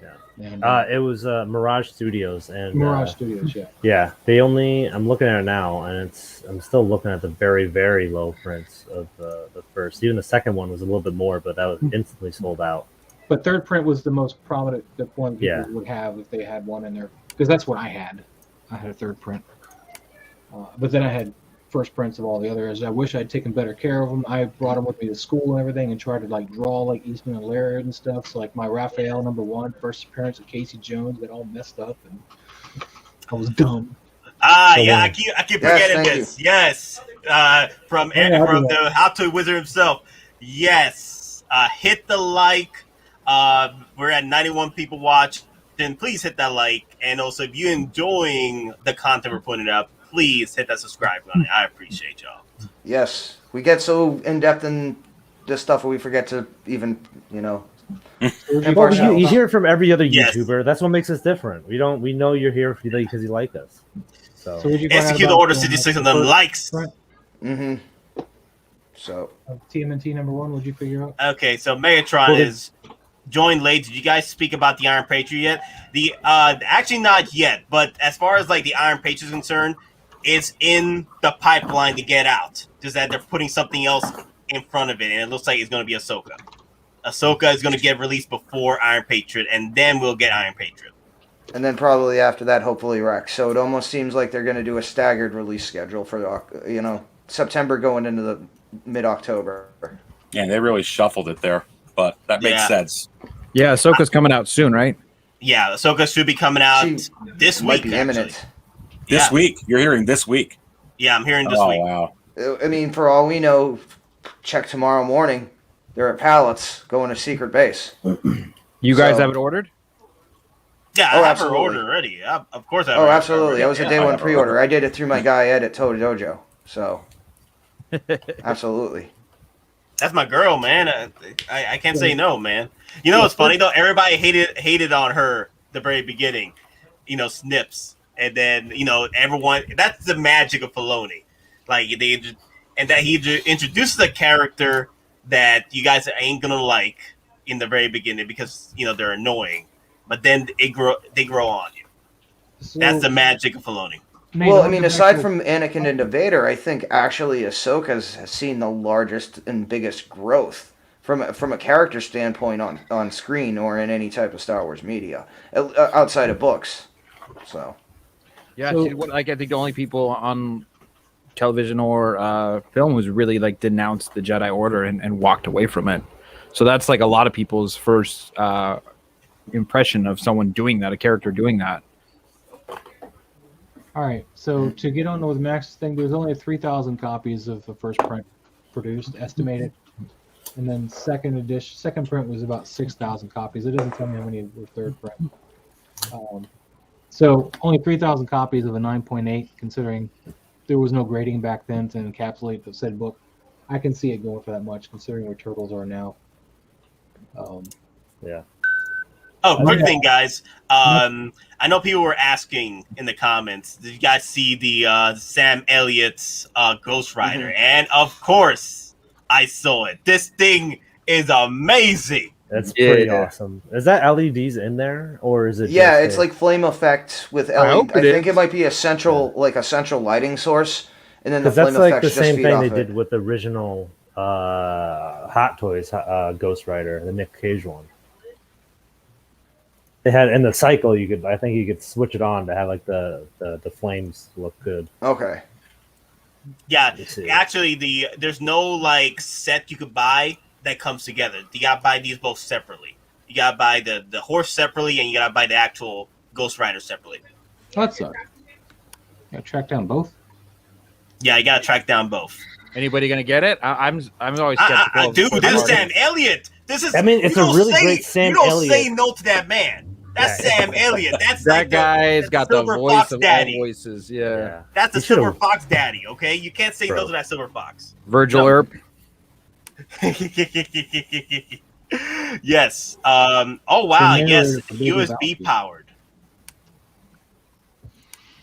Yeah. And, It was Mirage Studios and Mirage Studios, yeah. Yeah, I'm looking at it now, and I'm still looking at the very, very low prints of the first. Even the second one was a little bit more, but that was instantly sold out. But third print was the most prominent, the one people Yeah. would have if they had one in there, because that's what I had. I had a third print, but then I had first prints of all the others. I wish I'd taken better care of them. I brought them with me to school and everything, and tried to like draw like Eastman and Laird and stuff. So like my Raphael #1 first appearance of Casey Jones got all messed up, and I was dumb. Yeah, I keep forgetting this. Yes, from the Hot Toy Wizard himself. Yes, hit the like. We're at 91 people watching. Please hit that like, and also if you're enjoying the content we're putting up, please hit that subscribe button. I appreciate y'all. Yes, we get so in depth in this stuff, we forget to even Well, you hear it from every other YouTuber. That's what makes us different. We know you're here because you like us. So execute the Order 66 on them likes. Mm-hmm. So TMNT #1, what'd you figure out? Okay, so Megatron is joined late. Did you guys speak about the Iron Patriot yet? The actually not yet, but as far as like the Iron Patriot is concerned, it's in the pipeline to get out. Just that they're putting something else in front of it, and it looks like it's going to be Ahsoka. Ahsoka is going to get released before Iron Patriot, and then we'll get Iron Patriot. And then probably after that, hopefully Rex. So it almost seems like they're going to do a staggered release schedule for September going into the mid-October. Yeah, they really shuffled it there, but that makes sense. Yeah, Ahsoka's coming out soon, right? Yeah, Ahsoka should be coming out this might week. Be imminent. This week? You're hearing this week? Yeah, I'm hearing this week. Wow. I mean, for all we know, check tomorrow morning. They're at Pallets going to Secret Base. You guys have it ordered? Yeah, I have her order already. Of course I have Oh, absolutely. That was a day one pre-order. I did it through my guy Ed at Toad Dojo. So, absolutely. That's my girl, man. I can't say no, man. You know what's funny though? Everybody hated on her the very beginning. Snips, and then everyone. That's the magic of Filoni. Like he introduces a character that you guys ain't gonna like in the very beginning because they're annoying, but then they grow on you. That's the magic of Filoni. Well, I mean, aside from Anakin and Vader, I think actually Ahsoka's has seen the largest and biggest growth from a character standpoint on screen or in any type of Star Wars media outside of books. So, yeah, I think the only people on television or film was really like denounced the Jedi Order and walked away from it. So that's like a lot of people's first impression of someone doing that, a character doing that. All right, so to get on with Max's thing, there's only 3,000 copies of the first print produced, estimated, and then second print was about 6,000 copies. It doesn't tell me how many were third print. So only 3,000 copies of a 9.8, considering there was no grading back then to encapsulate the said book. I can see it going for that much, considering where Turtles are now. Yeah. Oh, quick thing, guys. I know people were asking in the comments, did you guys see the Sam Elliott's Ghost Rider? Mm-hmm. And of course, I saw it. This thing is amazing. That's pretty awesome. Is that LEDs in there, or is it? Yeah, it's like flame effect with LED. I think it might be a central lighting source, and then the flame like effects the same just thing feed they off did with the original Hot Toys Ghost Rider, the Nick Cage one. They had in the cycle. I think you could switch it on to have like the flames look good. Okay. Yeah, actually, there's no like set you could buy that comes together. You gotta buy these both separately. You gotta buy the horse separately, and you gotta buy the actual Ghost Rider separately. That sucks. Gotta track down both. Yeah, you gotta track down both. Anybody gonna get it? I'm always skeptical. Dude, this is Sam Elliott. This is. I mean, it's a really great Sam Elliott. You don't say no to that man. That's Sam Elliott. That's that like guy's got the voice Fox of daddy. all voices. Yeah. That's the Silver Fox daddy. Okay, you can't say no to that Silver Fox. Virgil Earp. Yes. Oh wow. Yes. USB powered.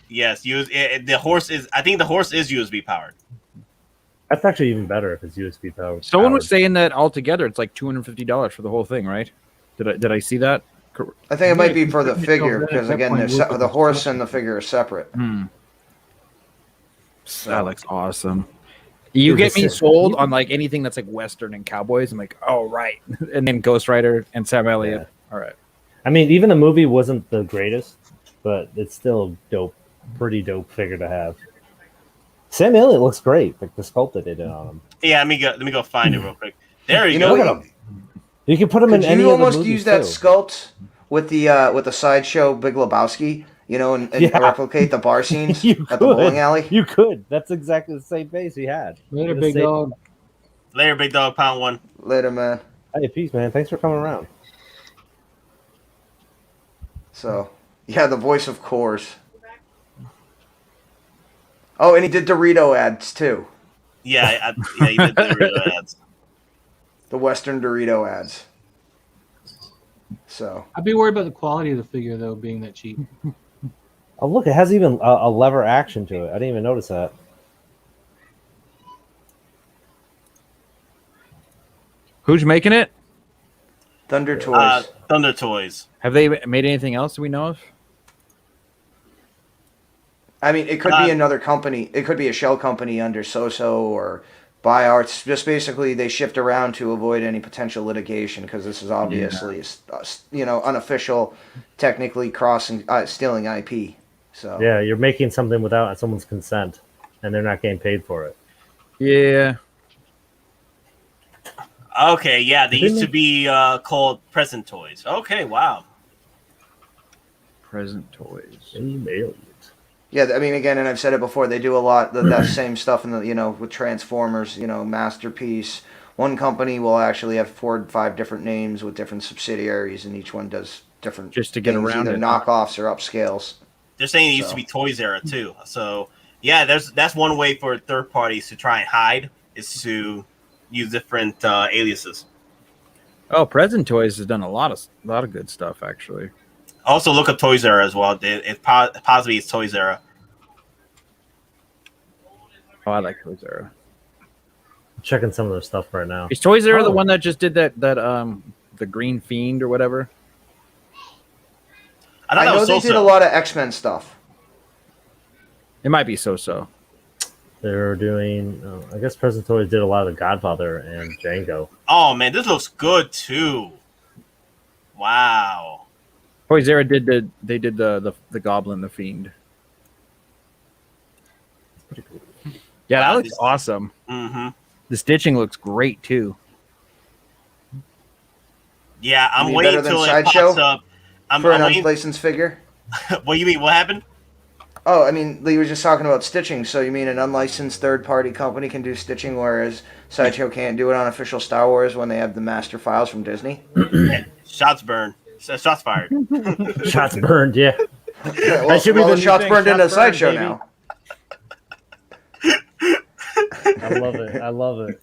Yes. The horse is. I think the horse is USB powered. That's actually even better if it's USB powered. Someone was saying that altogether it's like $250 for the whole thing, right? Did I see that? I think it might be for the figure because again, the horse and the figure are separate. That looks awesome. You get me sold on like anything that's like Western and cowboys. I'm like, oh right, and then Ghost Rider and Sam Elliott. Yeah. All right. I mean, even the movie wasn't the greatest, but it's still dope, pretty dope figure to have. Sam Elliott looks great. Like the sculpt that they did on him. Yeah, let me go find it real quick. There you know, go. Look at him. You can put him in could any you of the almost movies use that too. sculpt with the sideshow Big Lebowski? You know, and Yeah. replicate the bar scenes You at the bowling could. alley. You could. That's exactly the same face he had. Later, The big same- dog. Later, big dog, pound one. Later, man. Hey, peace, man. Thanks for coming around. So, yeah, the voice of Coors. Oh, and he did Dorito ads too. Yeah, he did the Dorito ads. The Western Dorito ads. So, I'd be worried about the quality of the figure though, being that cheap. Oh, look, it has even a lever action to it. I didn't even notice that. Who's making it? Thunder Toys. Thunder Toys. Have they made anything else that we know of? I mean, it could be another company. It could be a shell company under Soso or Buy Arts. Just basically, they shift around to avoid any potential litigation because this is obviously, unofficial, technically stealing IP. So Yeah, you're making something without someone's consent, and they're not getting paid for it. Yeah. Okay, yeah, they used to be called Present Toys. Okay, wow. Present Toys. yeah, I mean, again, and I've said it before, they do a lot that same stuff in the with Transformers. Masterpiece. One company will actually have 4 or 5 different names with different subsidiaries, and each one does different Just to get things, around either it. knockoffs or upscales. They're saying it used to be Toys Era too. So yeah, that's one way for third parties to try and hide is to use different aliases. Oh, Present Toys has done a lot of good stuff actually. Also, look at Toys Era as well. Possibly it's Toys Era. Oh, I like Toys Era. I'm checking some of their stuff right now. Is Toys Era the one that just did that the Green Fiend or whatever? I know they did a lot of X-Men stuff. It might be so. They're doing, I guess Present Toys did a lot of the Godfather and Django. Oh man, this looks good too. Wow. Toys Era did the Goblin, the Fiend. Pretty cool. Yeah, that Wow, looks awesome. Mm-hmm. The stitching looks great too. Yeah, I'm You mean waiting better than till it Sideshow? pops up. I'm For an waiting. unlicensed figure? What do you mean? What happened? Oh, I mean, Lee was just talking about stitching. So you mean an unlicensed third-party company can do stitching, whereas Sideshow can't do it on official Star Wars when they have the master files from Disney? Shots burned. Shots fired. Shots burned, yeah. Well, That should be the new shots thing, burned into shots burned, Sideshow baby. now. I love it.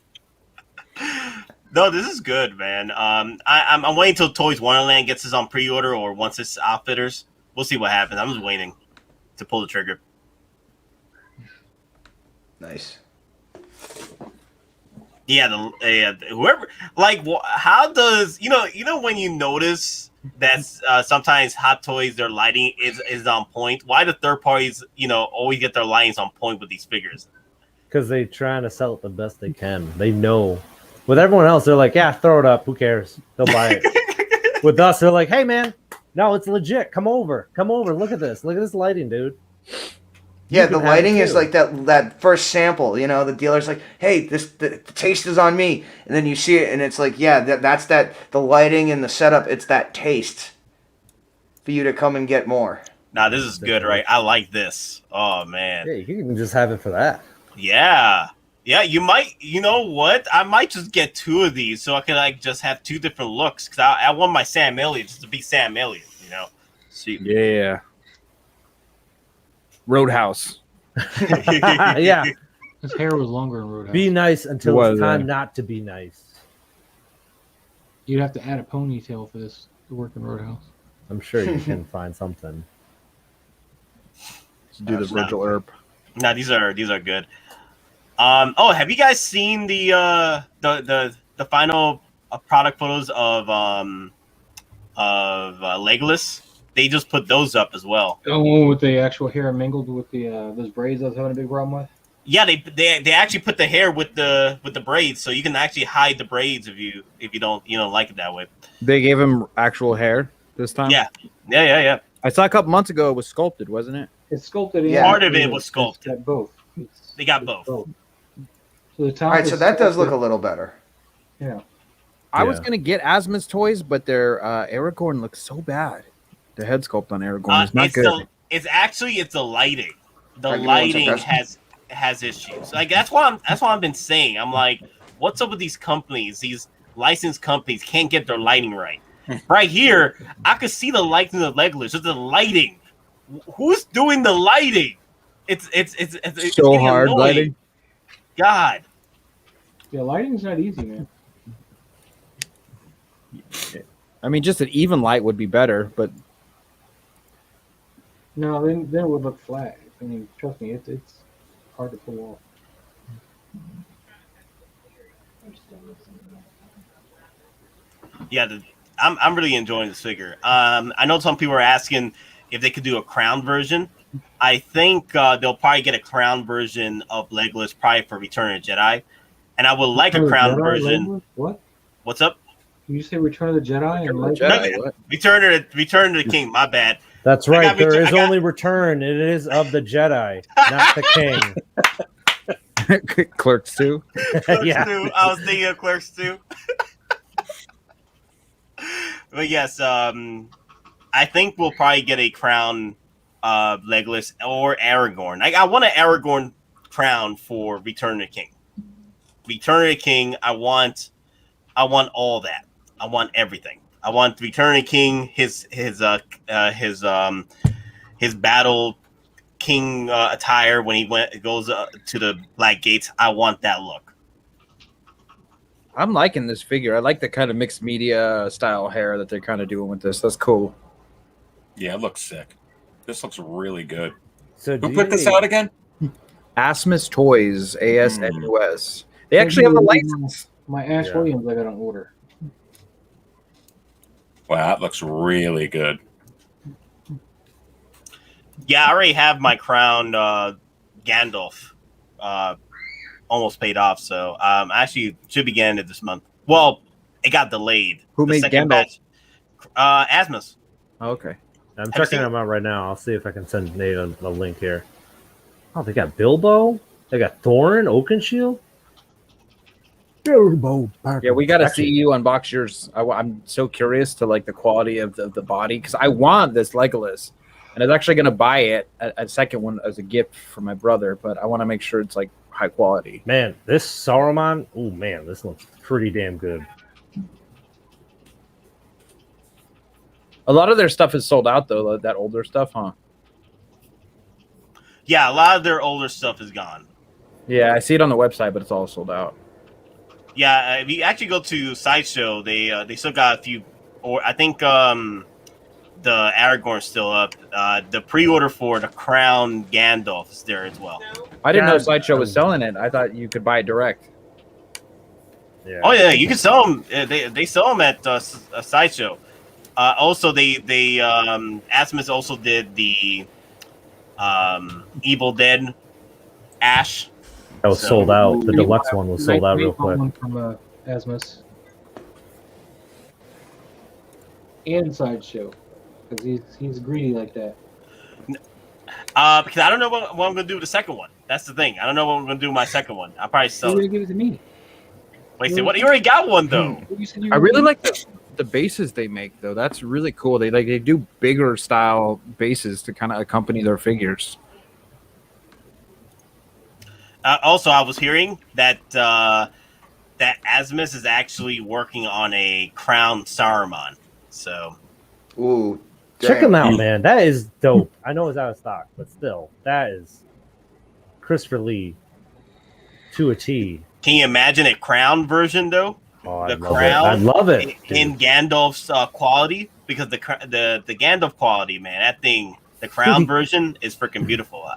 No, this is good, man. I'm waiting till Toys Wonderland gets his on pre-order or once it's outfitters. We'll see what happens. I'm just waiting to pull the trigger. Nice. Yeah, whoever how does when you notice that sometimes Hot Toys their lighting is on point. Why do third parties always get their lightings on point with these figures? Because they're trying to sell it the best they can. They know. With everyone else, they're like, yeah, throw it up. Who cares? They'll buy it. With us, they're like, hey, man, no, it's legit. Come over. Look at this. Look at this lighting, dude. Yeah, You the can have lighting it is too. like that first sample. The dealer's like, "Hey, the taste is on me," and then you see it, and it's like, yeah, that's the lighting and the setup. It's that taste for you to come and get more. Nah, this is good, right? I like this. Oh man, Yeah, you can even just have it for that. yeah. You might. You know what? I might just get 2 of these so I can just have 2 different looks because I want my Sam Elliott just to be Sam Elliott. See. Yeah. Roadhouse. Yeah. His hair was longer in Roadhouse. Be nice until Was, it's time not to be nice. You'd have to add a ponytail for this to work in Roadhouse. I'm sure you can find something. Let's do the Virgil Earp. Nah, these are good. Have you guys seen the final product photos of Legolas? They just put those up as well. Oh, with the actual hair mingled with the those braids I was having a big problem with. Yeah, they actually put the hair with the braids, so you can actually hide the braids if you don't like it that way. They gave him actual hair this time? Yeah. I saw a couple months ago it was sculpted, wasn't it? It's sculpted. Yeah. Part of it was sculpted. At both. They got both. So the top All right, so is that does look a separate. little better. Yeah. I was Yeah. gonna get Asmus toys, but their Aragorn looks so bad. The head sculpt on Aragorn is not it's good. it's the lighting. The Alright, give me 1 lighting second. has issues. Like that's why I've been saying. I'm like, what's up with these companies? These licensed companies can't get their lighting right. Right here, I could see the lighting of Legolas. Just the lighting. Who's doing the lighting? It's So getting hard annoying. lighting. God. Yeah, lighting's not easy, man. I mean, just an even light would be better, but No, then it would look flat. I mean, trust me, it's hard to pull off. Yeah, I'm really enjoying this figure. I know some people are asking if they could do a crown version. I think they'll probably get a crown version of Legolas probably for Return of the Jedi, and I would like a Return of the crown Jedi version. Legolas? What? What's up? Did you say Return of the Jedi and Legolas? Jedi, what? Return to the King. My bad. That's I right. got There Return- is I got- only return. It is of the Jedi, not the king. Clerks too. Clerks Yeah. 2. I was thinking of Clerks 2. But yes, I think we'll probably get a crown Legolas or Aragorn. I want an Aragorn crown for Return of the King. Return of the King. I want all that. I want everything. I want Return of the King. His battle king attire when he goes to the Black Gates. I want that look. I'm liking this figure. I like the kind of mixed media style hair that they're kind of doing with this. That's cool. Yeah, it looks sick. This looks really good. So Who put this out again? Asmus Toys, ASMUS. They actually have the license. My Ash Yeah. Williams I got on order. Wow, that looks really good. Yeah, I already have my crown Gandalf almost paid off, so actually should be getting it this month. Well, it got delayed. Who The made second Gandalf? batch. Asmus. Oh, okay. I'm you checking seen- them out right now. I'll see if I can send Nate a link here. Oh, they got Bilbo. They got Thorin, Oakenshield. Bilbo. Yeah, we got to Actually- see you unbox yours. I'm so curious to like the quality of the body because I want this Legolas, and I was actually going to buy it a second one as a gift for my brother, but I want to make sure it's like high quality. Man, this Saruman. Oh man, this looks pretty damn good. A lot of their stuff is sold out though. That older stuff, huh? Yeah, a lot of their older stuff is gone. Yeah, I see it on the website, but it's all sold out. Yeah, if you actually go to Sideshow, they still got a few, or I think the Aragorn's still up. The pre-order for the Crown Gandalf is there as well. I didn't know Yeah, Sideshow was selling it. I thought you could buy it direct. Yeah. Oh yeah, you can sell them. They sell them at Sideshow. Also, they Asmus also did the Evil Dead Ash. That was So- sold out. The deluxe one was sold out real quick. One from Asmus. And Sideshow. Because he's greedy like that. Because I don't know what I'm going to do with the second one. That's the thing. I don't know what I'm going to do with my second one. I'll probably You sell already it. give it to me. Wait, say what? You already got one though. You said you I were really gonna- like the bases they make though. That's really cool. They do bigger style bases to kind of accompany their figures. Also, I was hearing that that Asmus is actually working on a Crown Saruman. So Ooh, Check damn. them out, man. That is dope. I know it's out of stock, but still, that is Christopher Lee to a T. can you imagine a Crown version though? Oh, The I love it. crown I love it. In Gandalf's quality, because the Gandalf quality, man, that thing, the Crown version is freaking beautiful.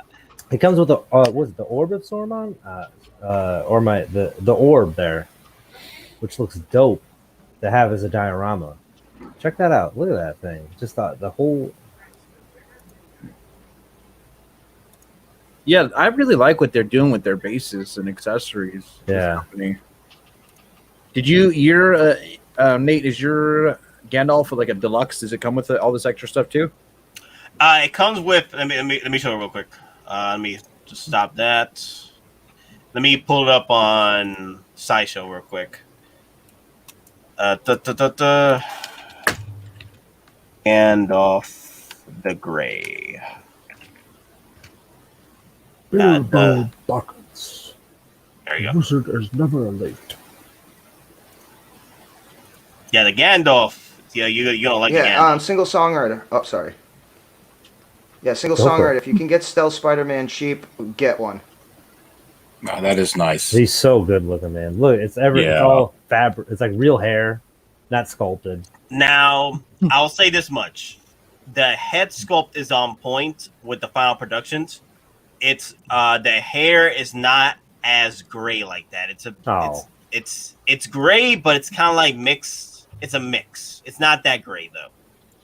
It comes with the what is it, the orb of Saruman, or the orb there, which looks dope to have as a diorama. Check that out. Look at that thing. Just thought the whole. Yeah, I really like what they're doing with their bases and accessories. this Yeah. company. Did you Nate? Is your Gandalf like a deluxe? Does it come with all this extra stuff too? It comes with. Let me show it real quick. Let me just stop that. Let me pull it up on Sideshow real quick. Gandalf the Grey. Bilbo Buckets. There you go. Wizard is never late. Yeah, the Gandalf. Yeah, you don't like the Gandalf. Single songwriter. Oh, sorry. Yeah, single Go for songwriter. it. If you can get Stealth Spider-Man cheap, get one. Oh, that is nice. He's so good looking, man. Look, it's all fabric. It's like real hair, not sculpted. Now, I'll say this much: the head sculpt is on point with the final productions. It's the hair is not as gray like that. It's gray, but it's kind of like mixed. It's a mix. It's not that gray though.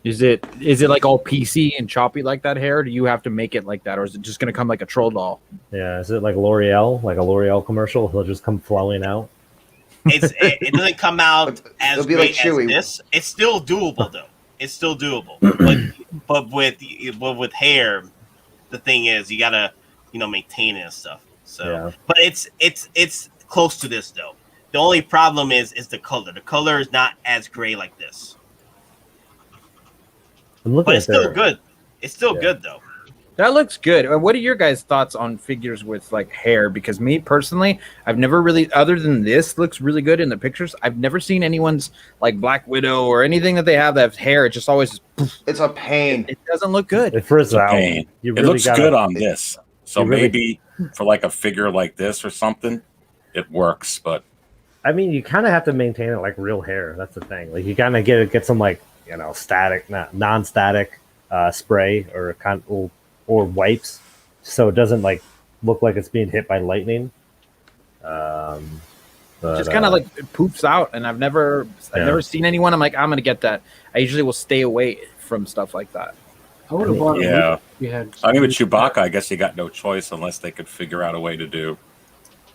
Is it like all PC and choppy like that hair? Or do you have to make it like that, or is it just going to come like a troll doll? Yeah, is it like L'Oreal, like a L'Oreal commercial? He'll just come flowing out. It doesn't come out as be great like as this. It's still doable though. It's still doable. but with hair, the thing is you gotta maintain it and stuff. So, Yeah. But it's close to this though. The only problem is the color. The color is not as gray like this. I'm looking But at it's still their- good. It's still good though. That looks good. What are your guys' thoughts on figures with like hair? Because me personally, I've never really, other than this looks really good in the pictures, I've never seen anyone's like Black Widow or anything that they have that has hair. It just always, It's a pain. it doesn't look good. It frizzes It's a out. pain. You It really looks gotta- good on this. So you really- maybe for like a figure like this or something, it works. But I mean, you kind of have to maintain it like real hair. That's the thing. Like you kind of get some like static, non-static spray or wipes, so it doesn't like look like it's being hit by lightning. Just kind of like it poofs out, and I've never seen anyone. I'm like, I'm gonna get that. I usually will stay away from stuff like that. I would have bought it. Yeah. If you had. I mean, with Chewbacca, I guess you got no choice unless they could figure out a way to do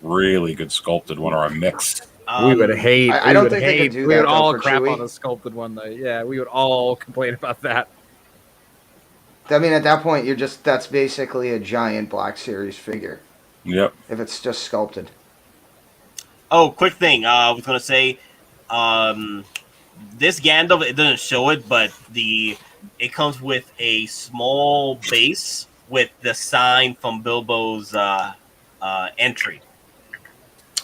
really good sculpted one or a mix. We would hate. I don't think they could do We that, would though, all for crap Chewie. on the sculpted one, though. Yeah, we would all complain about that. I mean, at that point, that's basically a giant Black Series figure. Yep. If it's just sculpted. Oh, quick thing. I was gonna say, this Gandalf, it doesn't show it, but it comes with a small base with the sign from Bilbo's entry.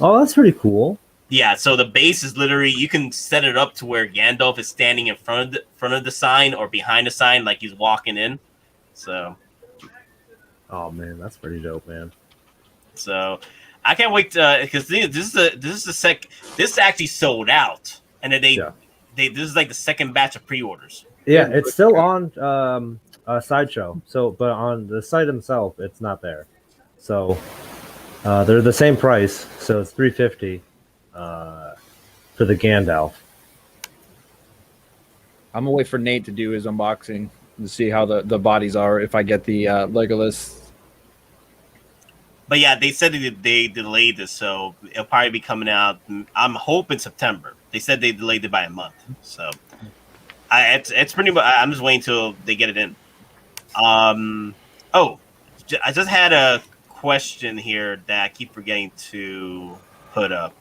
Oh, that's pretty cool. Yeah, so the base is literally, you can set it up to where Gandalf is standing in front of the sign or behind the sign, like he's walking in. So, Oh man, that's pretty dope, man. so I can't wait because this actually sold out, and then this is like the second batch of pre-orders. Yeah, it's still on Sideshow. So, but on the site themselves, it's not there. So, they're the same price. So it's $350 for the Gandalf. I'm gonna wait for Nate to do his unboxing to see how the bodies are. If I get the Legolas. But yeah, they said they delayed this, so it'll probably be coming out. I'm hoping September. They said they delayed it by a month, so it's pretty much. I'm just waiting till they get it in. I just had a question here that I keep forgetting to put up.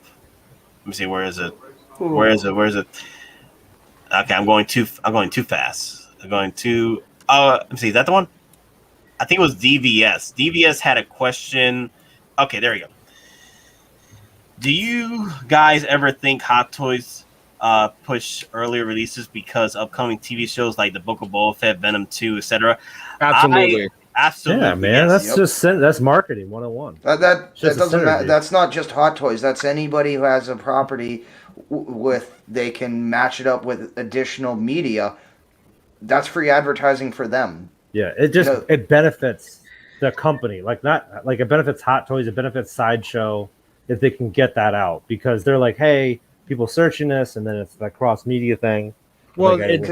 Let me see. Where is it? Where is it? Okay, I'm going too fast. I'm going too. Let me see. Is that the one? I think it was DVS. DVS had a question. Okay, there we go. Do you guys ever think Hot Toys push earlier releases because upcoming TV shows like the Book of Boba Fett, Venom 2, etc.? Absolutely. Absolutely. Yeah, man, yes. that's marketing 101. That Just a doesn't matter. synergy. That's not just Hot Toys. That's anybody who has a property they can match it up with additional media. That's free advertising for them. Yeah, it benefits the company. Like not like it benefits Hot Toys, it benefits Sideshow if they can get that out because they're like, hey, people searching this, and then it's that cross media thing. Well, Like,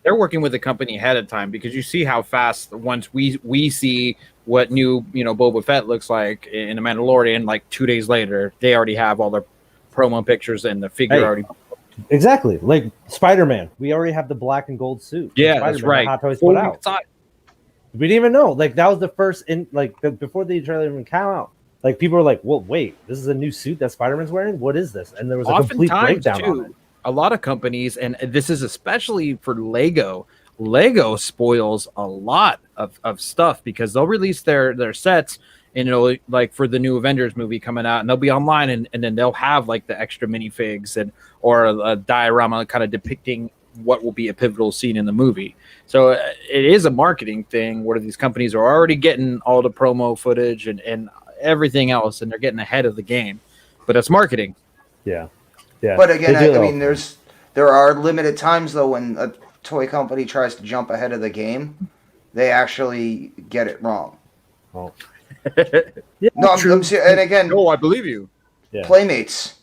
they're working with the company ahead of time because you see how fast once we see what new Boba Fett looks like in the Mandalorian, like 2 days later they already have all their promo pictures and the figure already. Exactly, like Spider-Man. We already have the black and gold suit. Yeah, Spider-Man that's right. that Hot Toys put out. We didn't even know. Like that was the first before the trailer even came out. Like people were like, "Well, wait, this is a new suit that Spider-Man's wearing. What is this?" And there was a complete breakdown on it. A lot of companies, and this is especially for Lego. Lego spoils a lot of stuff because they'll release their sets, and it'll like for the new Avengers movie coming out, and they'll be online, and then they'll have like the extra minifigs or a diorama kind of depicting what will be a pivotal scene in the movie. So it is a marketing thing where these companies are already getting all the promo footage and everything else, and they're getting ahead of the game. But it's marketing. Yeah. But again, I mean, there are limited times though when a toy company tries to jump ahead of the game, they actually get it wrong. Oh. Yeah, no, and again, no, I believe you. Yeah. Playmates.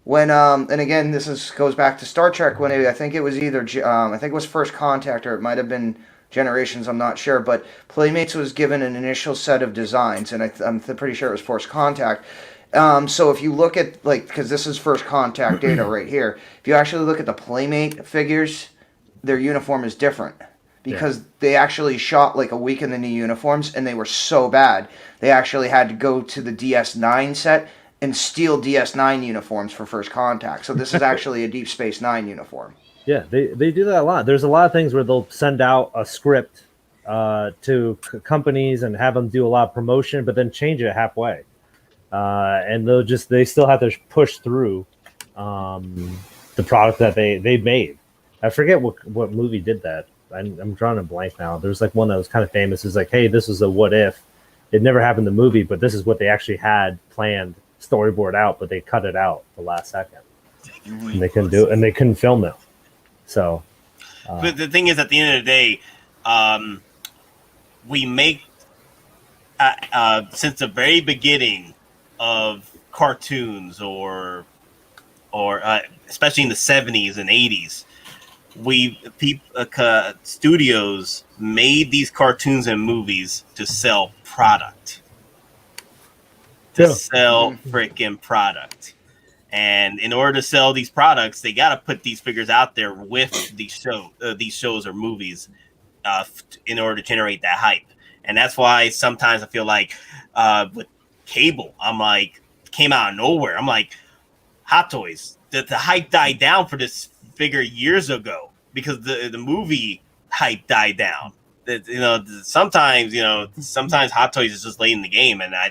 When and again, goes back to Star Trek when I think it was either I think it was First Contact or it might have been Generations. I'm not sure, but Playmates was given an initial set of designs, and I'm pretty sure it was First Contact. So if you look at because this is First Contact data right here, if you actually look at the Playmate figures, their uniform is different because they actually shot like a week in the new uniforms, and they were so bad they actually had to go to the DS9 set and steal DS9 uniforms for First Contact. So this is actually a Deep Space Nine uniform. Yeah, they do that a lot. There's a lot of things where they'll send out a script to companies and have them do a lot of promotion, but then change it halfway. And they still have to push through the product that they made. I forget what movie did that. I'm drawing a blank now. There's like one that was kind of famous. It's like, hey, this is a what if. It never happened in the movie, but this is what they actually had planned, storyboard out, but they cut it out the last second. And they couldn't do it, and they couldn't film it. So, but the thing is, at the end of the day, we make since the very beginning of cartoons, or especially in the 70s and 80s, studios made these cartoons and movies to sell product, sell freaking product. And in order to sell these products, they got to put these figures out there with these shows or movies in order to generate that hype. And that's why sometimes I feel like with cable, I'm like, came out of nowhere. I'm like, Hot Toys, the hype died down for this figure years ago because the movie hype died down. Sometimes Hot Toys is just late in the game, and I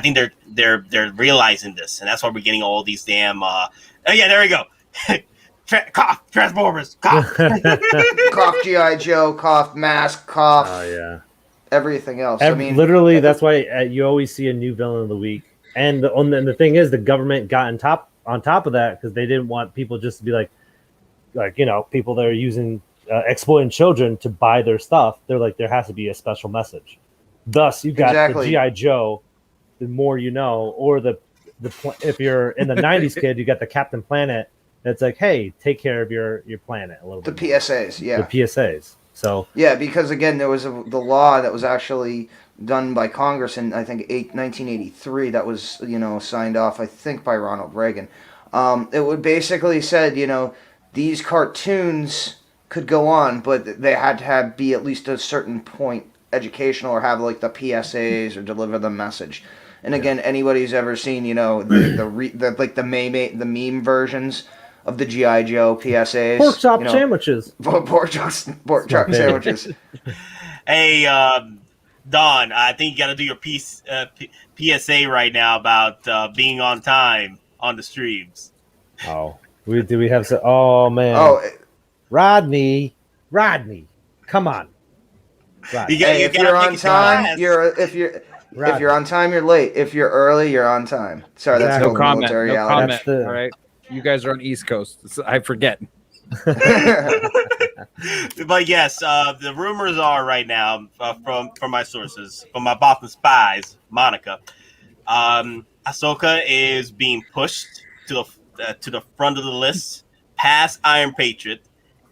think they're realizing this, and that's why we're getting all these damn. There we go. Cough Transformers. Cough. Cough GI Joe. Cough Mask. Cough. Oh yeah. Everything else. Literally, that's why you always see a new villain of the week. And the thing is, the government got on top of that because they didn't want people just to be like people that are using exploiting children to buy their stuff. They're like, there has to be a special message. Thus, you got the GI Joe, the more you know, or if you're in the '90s kid, you got the Captain Planet. That's like, hey, take care of your planet a little bit. The PSAs, yeah. The PSAs. So yeah, because again, there was the law that was actually done by Congress in I think 1983 that was signed off I think by Ronald Reagan. It would basically said these cartoons could go on, but they had to be at least a certain point educational or have like the PSAs or deliver the message. And again, anybody who's ever seen the meme versions of the G.I. Joe PSAs. Pork chop sandwiches. Pork chop sandwiches. Hey, Don, I think you got to do your PSA right now about being on time on the streams. Oh, we have some? Oh man. Oh, Rodney, come on. Rodney. If you're on time, if you're on time, you're late. If you're early, you're on time. Sorry, that's no comment. Military No comment. All right, you guys are on East Coast. I forget. But yes, the rumors are right now from my sources, from my Bothan Spies, Monica. Ahsoka is being pushed to the front of the list, past Iron Patriot,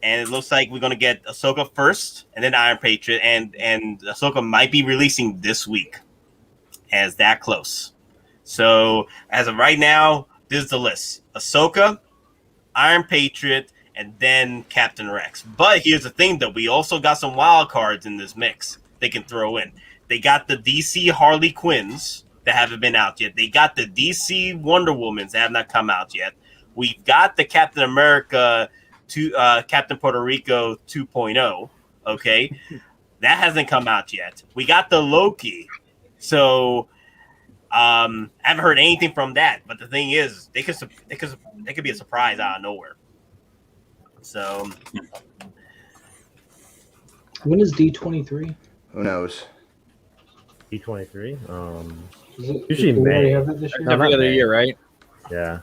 and it looks like we're gonna get Ahsoka first, and then Iron Patriot, and Ahsoka might be releasing this week, as that close. So as of right now, this is the list: Ahsoka, Iron Patriot, and then Captain Rex. But here's the thing, though: we also got some wild cards in this mix. they can throw in. They got the DC Harley Quinns that haven't been out yet. They got the DC Wonder Womans that have not come out yet. We've got the Captain America Captain Puerto Rico 2.0. Okay, that hasn't come out yet. We got the Loki. So I haven't heard anything from that. But the thing is, they could be a surprise out of nowhere. So when is D23? Who knows? D23. Usually Usually May. have that this year? No, Every not other May. year, right? Yeah.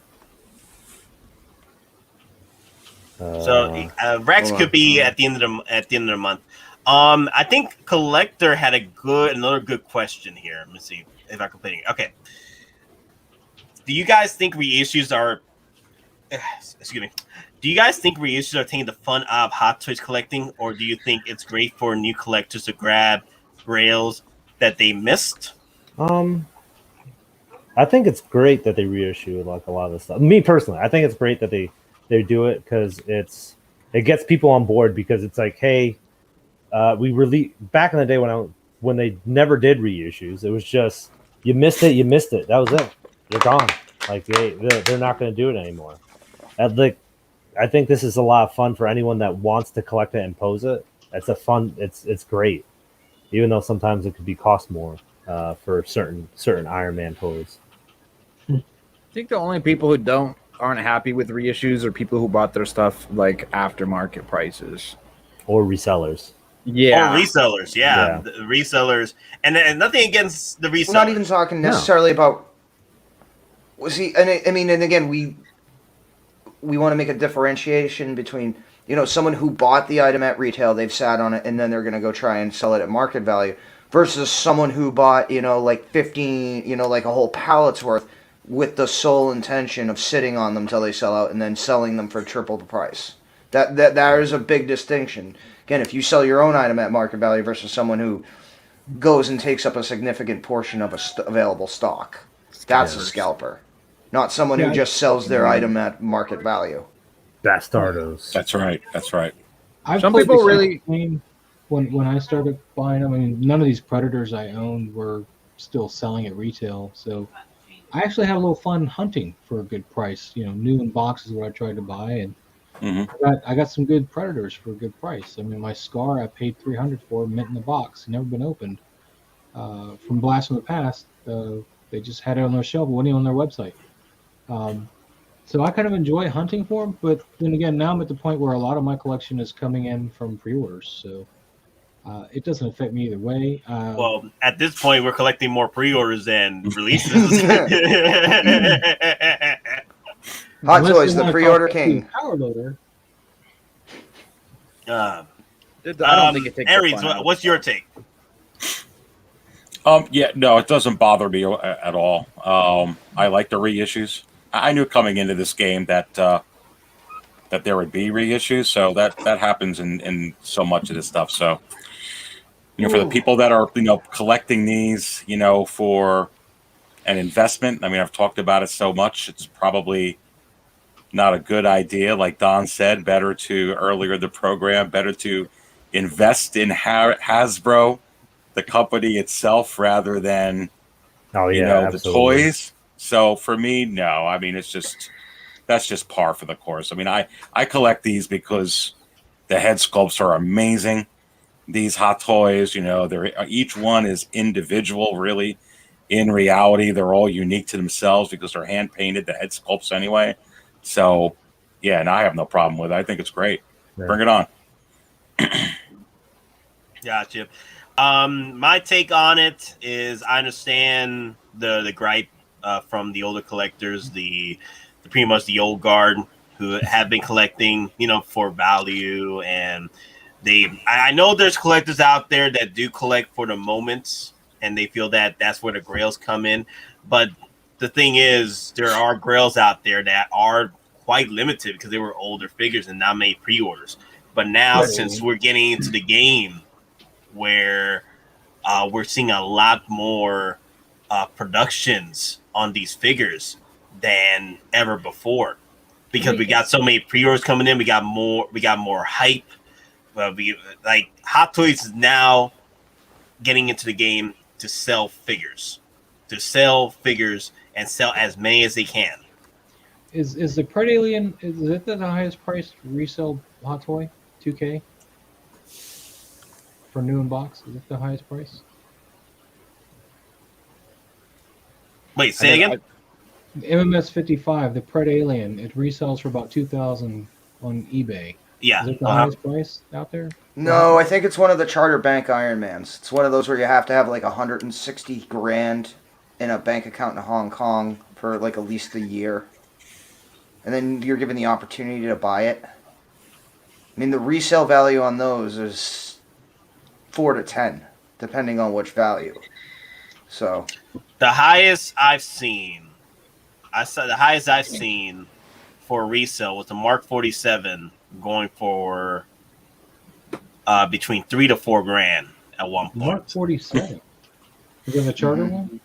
So Rex hold could on. be at the end of the month. I think Collector had another good question here. Let me see if I can play it. Okay. Do you guys think reissues are? Excuse me. Do you guys think reissues are taking the fun out of Hot Toys collecting, or do you think it's great for new collectors to grab grails that they missed? I think it's great that they reissue like a lot of this stuff. Me personally, I think it's great that they do it because it gets people on board because it's like, hey, we really back in the day when they never did reissues, it was just you missed it. That was it. They're gone. Like they're not going to do it anymore. I think this is a lot of fun for anyone that wants to collect it and pose it. It's great, even though sometimes it could be cost more for certain Iron Man toys. I think the only people who aren't happy with reissues are people who bought their stuff like aftermarket prices Or resellers. Yeah, Or resellers, yeah. The resellers, and nothing against the resellers. We're not even talking necessarily about. See, and again, we want to make a differentiation between someone who bought the item at retail, they've sat on it, and then they're going to go try and sell it at market value, versus someone who bought like 15, like a whole pallet's worth, with the sole intention of sitting on them till they sell out and then selling them for triple the price. That is a big distinction. Again, if you sell your own item at market value versus someone who goes and takes up a significant portion of available stock, that's a scalper. Not someone who just sells their item at market value. Bastardos. That's right. Some people really when I started buying them. I mean, none of these Predators I owned were still selling at retail, so I actually had a little fun hunting for a good price. New in boxes what I tried to buy, and I got some good Predators for a good price. I mean, my Scar I paid $300 for, mint in the box, never been opened. From Blast from the Past, they just had it on their shelf, it wasn't even on their website. So I kind of enjoy hunting for them, but then again, now I'm at the point where a lot of my collection is coming in from pre-orders, so it doesn't affect me either way. Well, at this point, we're collecting more pre-orders than releases. Hot Toys, the pre-order king. Power loader. I don't think it takes Aries, the fun out. what's your take? Yeah, no, it doesn't bother me at all. I like the reissues. I knew coming into this game that there would be reissues, so that happens in so much of this stuff. So, for the people that are collecting these, for an investment. I mean, I've talked about it so much; it's probably not a good idea. Like Don said, better to invest in Hasbro, the company itself, rather than the toys. So for me, no. I mean, that's just par for the course. I mean, I collect these because the head sculpts are amazing. These Hot Toys, each one is individual, really. In reality, they're all unique to themselves because they're hand painted, the head sculpts anyway. So, yeah, and I have no problem with it. I think it's great. Yeah. Bring it on. Gotcha. My take on it is I understand the gripe from the older collectors, the pretty much the old guard who have been collecting, for value, and I know there's collectors out there that do collect for the moments, and they feel that that's where the grails come in. But the thing is, there are grails out there that are quite limited because they were older figures and not made pre-orders. But now, since we're getting into the game where we're seeing a lot more productions on these figures than ever before, because we got so many pre-orders coming in, we got more hype. Like Hot Toys is now getting into the game to sell figures, and sell as many as they can. Is the Pred Alien, is it the highest priced resale hot toy? 2K? For new in box? Is it the highest price? Wait, say again? MMS 55, the Pred Alien, it resells for about 2,000 on eBay. Yeah. Is it the highest price out there? No, I think it's one of the Charter Bank Ironmans. It's one of those where you have to have like 160 grand in a bank account in Hong Kong for like at least a year. And then you're given the opportunity to buy it. I mean, the resale value on those is 4 to 10, depending on which value. So the highest I've seen, for resale was the Mark 47 going for between 3 to 4 grand at one point. Mark 47. Is it the Charter one?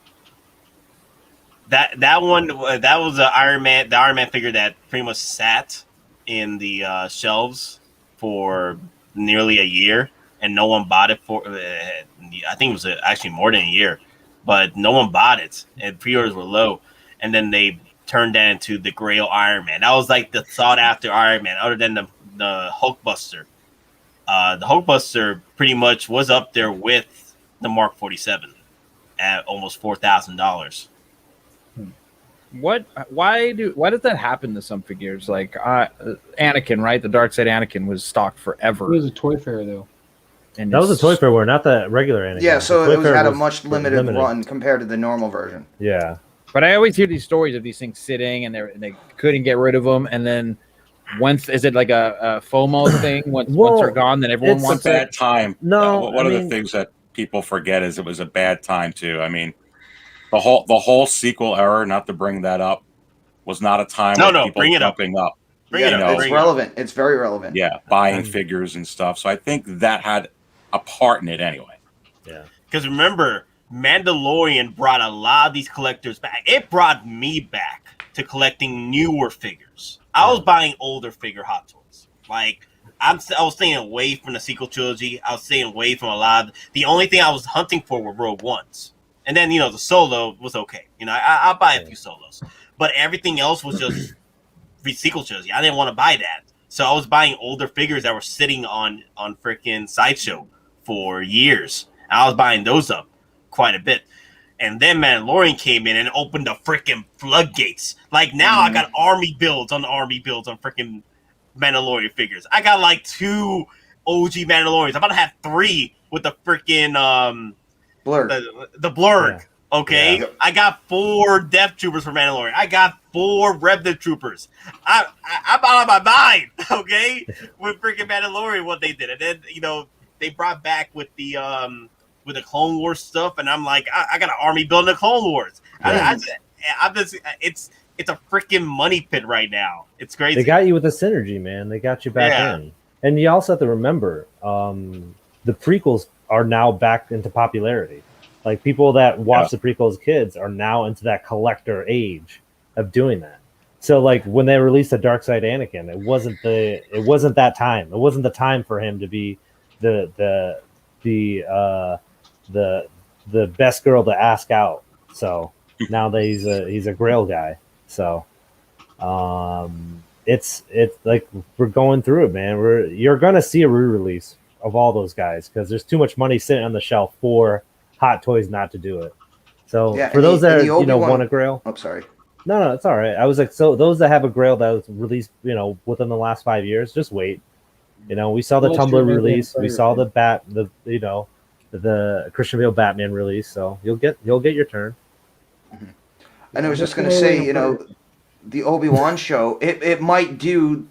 That one, that was the Iron Man figure that pretty much sat in the shelves for nearly a year, and no one bought it for. I think it was actually more than a year, but no one bought it, and pre-orders were low. And then they turned that into the Grail Iron Man. That was like the sought after Iron Man, other than the Hulkbuster. The Hulkbuster pretty much was up there with the Mark 47 at almost $4,000. Why does that happen to some figures? Like Anakin, right? The Dark Side Anakin was stocked forever. It was a Toy Fair though. And that was a Toy Fair war, not the regular Anakin. yeah, so it had a much limited run compared to the normal version. Yeah, but I always hear these stories of these things sitting and they couldn't get rid of them, and then once is it like a FOMO thing? Once they're gone, then everyone wants a bad time. No, one of the things that people forget is it was a bad time too. I mean, the whole sequel era, not to bring that up, was not a time where people bring it jumping up. It's relevant. It's very relevant. Yeah, buying figures and stuff. So I think that had a part in it anyway. Yeah. Because remember, Mandalorian brought a lot of these collectors back. It brought me back to collecting newer figures. I was buying older figure Hot Toys. Like, I was staying away from the sequel trilogy. I was staying away from a lot of... The only thing I was hunting for were Rogue Ones. And then, the Solo was okay. I'll buy a few Solos. But everything else was just sequel trilogy. I didn't want to buy that. So I was buying older figures that were sitting on freaking Sideshow for years. And I was buying those up quite a bit. And then Mandalorian came in and opened the freaking floodgates. Like, now I got army builds on freaking Mandalorian figures. I got like 2 OG Mandalorians. I'm about to have 3 with the freaking... Blurg. The Blurg. Yeah. Okay. Yeah. I got 4 Death Troopers for Mandalorian. I got 4 Revenant Troopers. I'm out of my mind. Okay. With freaking Mandalorian, what they did. And then, they brought back with the Clone Wars stuff. And I'm like, I got an army building the Clone Wars. Yeah. I'm just, it's a freaking money pit right now. It's crazy. They got you with the synergy, man. They got you back in. And you also have to remember, the prequels are now back into popularity. Like, people that watch the prequels as kids are now into that collector age of doing that. So, like, when they released the Dark Side Anakin, it wasn't that time. It wasn't the time for him to be the best girl to ask out. So now that he's a Grail guy. So it's like we're going through it, man. You're gonna see a re-release of all those guys because there's too much money sitting on the shelf for Hot Toys not to do it. So for those that want a Grail, I'm sorry. No, it's all right. I was like, so those that have a Grail that was released, within the last 5 years, just wait. We saw the Tumblr release, we saw the Christian Bale Batman release, so you'll get your turn. And I was just gonna say, the Obi-Wan show, it might do,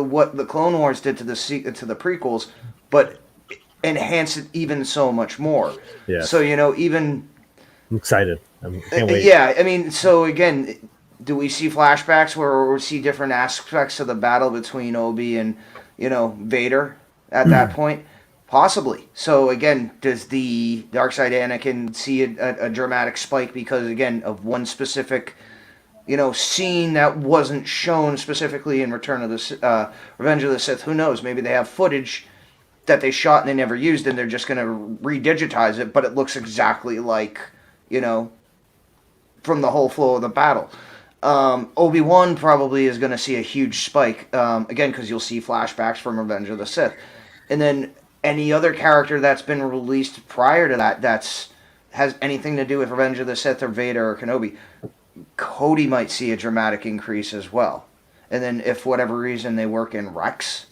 what the Clone Wars did to the prequels, but enhance it even so much more. Yeah. So, even... I'm excited. I can't wait. Yeah, I mean, so again, do we see flashbacks where we see different aspects of the battle between Obi and, Vader at that point? Possibly. So, again, does the Dark Side Anakin see a dramatic spike because, again, of one specific... scene that wasn't shown specifically in Revenge of the Sith? Who knows? Maybe they have footage that they shot and they never used, and they're just going to redigitize it, but it looks exactly like, you know, from the whole flow of the battle. Obi-Wan probably is going to see a huge spike, again, because you'll see flashbacks from Revenge of the Sith. And then any other character that's been released prior to that has anything to do with Revenge of the Sith or Vader or Kenobi, Cody might see a dramatic increase as well. And then if for whatever reason they work in Rex,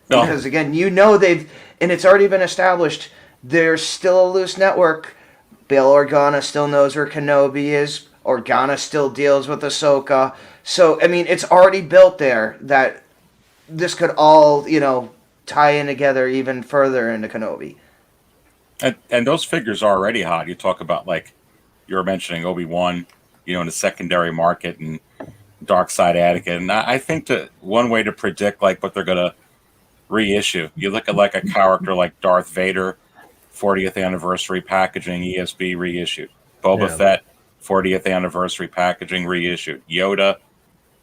because again, you know and it's already been established, there's still a loose network. Bail Organa still knows where Kenobi is. Organa still deals with Ahsoka. So, I mean, it's already built there that this could all, you know, tie in together even further into Kenobi. And those figures are already hot. You talk about, like, you were mentioning Obi-Wan, you know, in the secondary market and Dark Side Anakin. And I think that one way to predict, like, what they're going to reissue, you look at, like, a character like Darth Vader, 40th anniversary packaging, ESB reissued. Boba Fett, 40th anniversary packaging reissued. Yoda,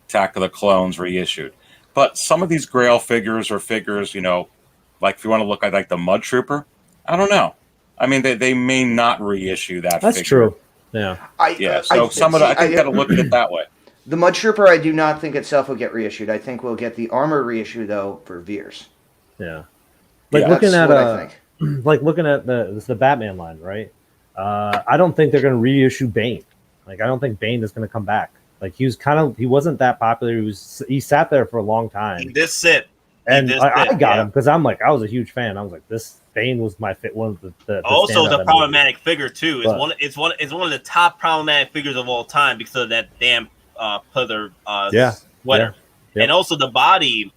Attack of the Clones reissued. But some of these Grail figures or figures, you know, like if you want to look at like the Mud Trooper, I don't know. I mean, they may not reissue that. That's figure. true. Yeah. So some of the, I think that'll look at it that way. The Mud Trooper, I do not think itself will get reissued. I think we'll get the armor reissue though for Veers. Yeah. Like looking that's at what I think. like looking at the Batman line, right? I don't think they're going to reissue Bane. Like I don't think Bane is going to come back. Like he wasn't that popular. He sat there for a long time. He did sit. And I got him because I was a huge fan. I was like, this Bane was my one of the also the problematic figure too. It's one of the top problematic figures of all time because of that damn pleather sweater. Yeah. And also the body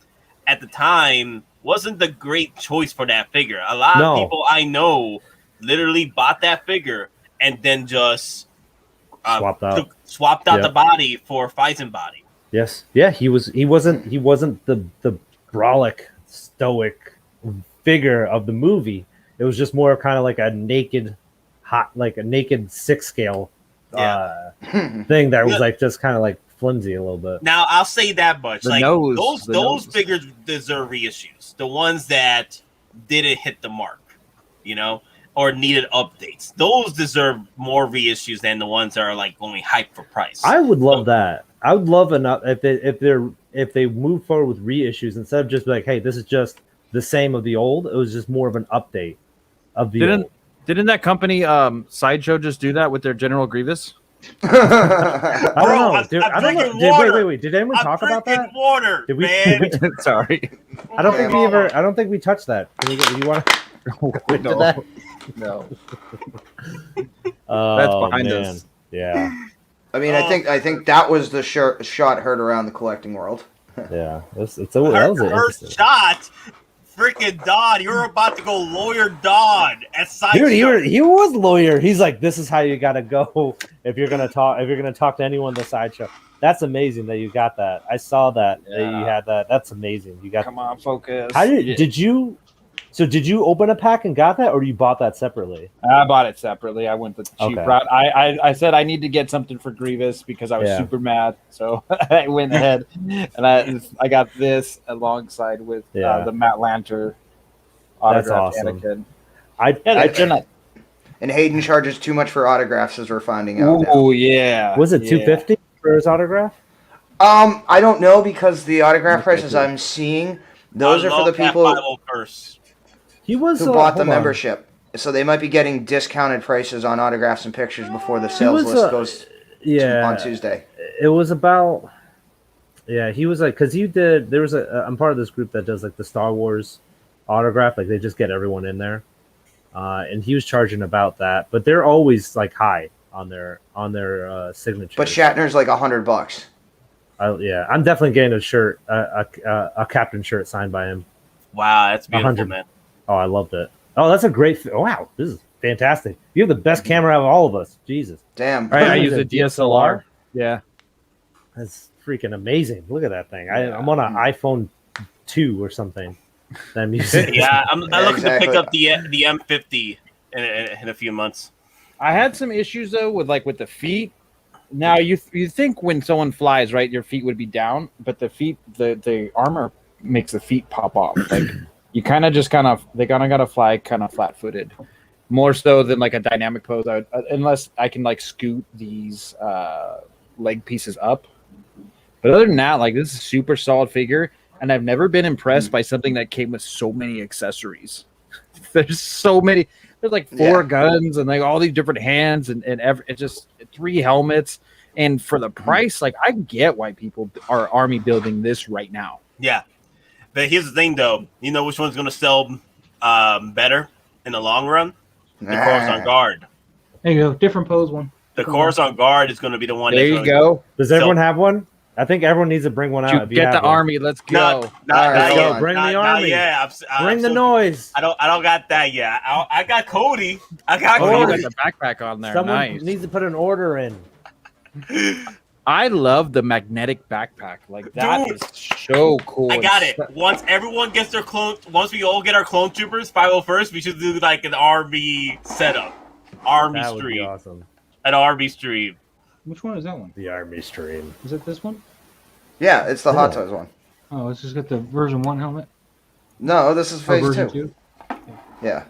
at the time wasn't the great choice for that figure. A lot of people I know literally bought that figure and then just swapped out the body for Phison body. Yes. Yeah, he wasn't the brolic, stoic figure of the movie. It was just more kind of like a naked 6 scale thing that was like just kind of like flimsy a little bit. Now I'll say that much. Those nose. figures deserve reissues. The ones that didn't hit the mark, you know, or needed updates. Those deserve more reissues than the ones that are like only hype for price. I would love that. I would love enough if they move forward with reissues instead of just like, hey, this is just the same of the old. It was just more of an update of the old. Didn't that company Sideshow just do that with their General Grievous? I don't know. I'm drinking water. Wait. Did anyone talk about that? Water, Did we? man. Sorry. I don't think we touched that. Do you want to? No. That's behind us. Yeah. I mean, I think that was the shot heard around the collecting world. Yeah. First shot. Freaking Don, you were about to go lawyer Don at Sideshow. Dude, he was lawyer. He's like, this is how you gotta go if you're gonna talk to anyone in the Sideshow. That's amazing that you got that. I saw that you had that. That's amazing. You got. Come on, focus. How did you? So did you open a pack and got that, or you bought that separately? I bought it separately. I went the cheap route. I said I need to get something for Grievous because I was super mad. So I went ahead and I got this alongside with the Matt Lanter autographed Anakin. And Hayden charges too much for autographs, as we're finding out. Oh yeah. Was it $250 for his autograph? I don't know because the autograph prices I'm seeing, those are for the people who bought the membership. So they might be getting discounted prices on autographs and pictures before the sales list goes on Tuesday. It was about he was like, because I'm part of this group that does like the Star Wars autograph, like they just get everyone in there, and he was charging about that, but they're always like high on their signature. But Shatner's like $100. I'm definitely getting a shirt, a captain shirt signed by him. Wow, that's beautiful, man. Oh, I loved it. Oh, that's a great. Wow, this is fantastic. You have the best camera out of all of us. Jesus. Damn. Right, I use a DSLR. Yeah. That's freaking amazing. Look at that thing. I'm on an iPhone 2 or something. I'm using. I'm looking to pick up the M50 in a few months. I had some issues though with the feet. Now you think when someone flies, right, your feet would be down, but the armor makes the feet pop off. Like You kind of gotta fly kind of flat-footed, more so than like a dynamic pose. Unless I can like scoot these leg pieces up. But other than that, like this is a super solid figure, and I've never been impressed by something that came with so many accessories. There's so many. There's like 4 guns and like all these different hands and it's just 3 helmets. And for the price, like I get why people are army building this right now. Yeah. But here's the thing, though. You know which one's going to sell better in the long run? The Coruscant Guard. There you go. Different pose one. The Coruscant Guard is going to be the one. There you go. Does everyone have one? I think everyone needs to bring one out. Get the army. Let's go. Let's go. Bring the army. Yeah, bring the noise. I don't got that yet. I got Cody. I got Cody. Cody. You got the backpack on there. Someone nice. needs to put an order in. I love the magnetic backpack. Like that is so cool. I got it. Once everyone gets their clone, once we all get our clone troopers, 501st, we should do like an army setup, army That would stream, be awesome. an army stream. Which one is that one? The army stream. Is it this one? Yeah, it's the Hot Toys one. Oh, let's just get the version 1 helmet. No, this is phase version 2. 2. Yeah.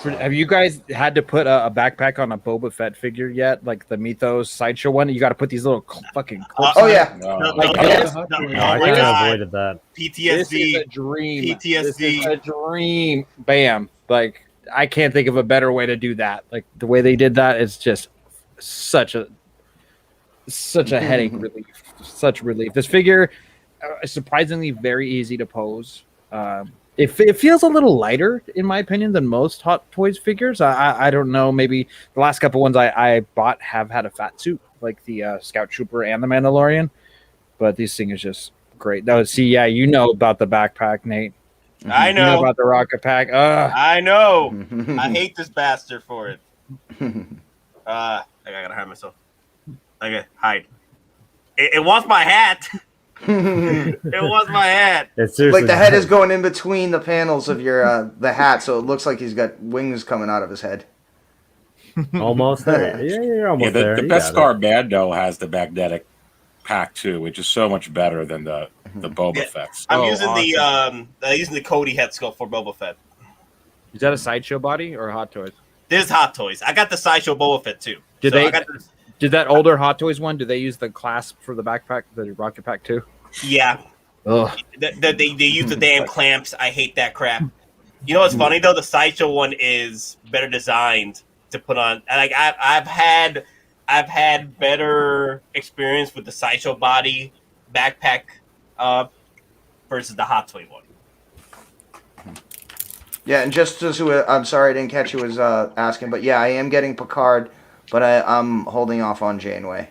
Have you guys had to put a backpack on a Boba Fett figure yet? Like the Mythos Sideshow one? You got to put these little fucking clips Oh on yeah. Like I think I avoided that. PTSD. This is a dream. PTSD. This is a dream. Bam. Like, I can't think of a better way to do that. Like, the way they did that is just such a headache relief. Such relief. This figure is surprisingly very easy to pose. It feels a little lighter, in my opinion, than most Hot Toys figures. I don't know. Maybe the last couple ones I bought have had a fat suit, like the Scout Trooper and the Mandalorian. But this thing is just great. You know about the backpack, Nate. I know. You know about the rocket pack. I know. I hate this bastard for it. I gotta hide myself. Okay, hide. It wants my hat. It was my hat. Like the head is going in between the panels of your the hat, so it looks like he's got wings coming out of his head. Almost there. Yeah, you're almost there. The Beskar Mando has the magnetic pack too, which is so much better than the Boba Fett's. I'm using the Cody head sculpt for Boba Fett. Is that a Sideshow body or Hot Toys? This is Hot Toys. I got the Sideshow Boba Fett too. Did that older Hot Toys one? Do they use the clasp for the backpack, the rocket pack too? Yeah. Ugh. They use the damn clamps. I hate that crap. You know what's funny though? The Sideshow one is better designed to put on. Like I've had better experience with the Sideshow body backpack versus the Hot Toy one. Yeah, and just as I'm sorry I didn't catch who was asking, but yeah, I am getting Picard, but I'm holding off on Janeway.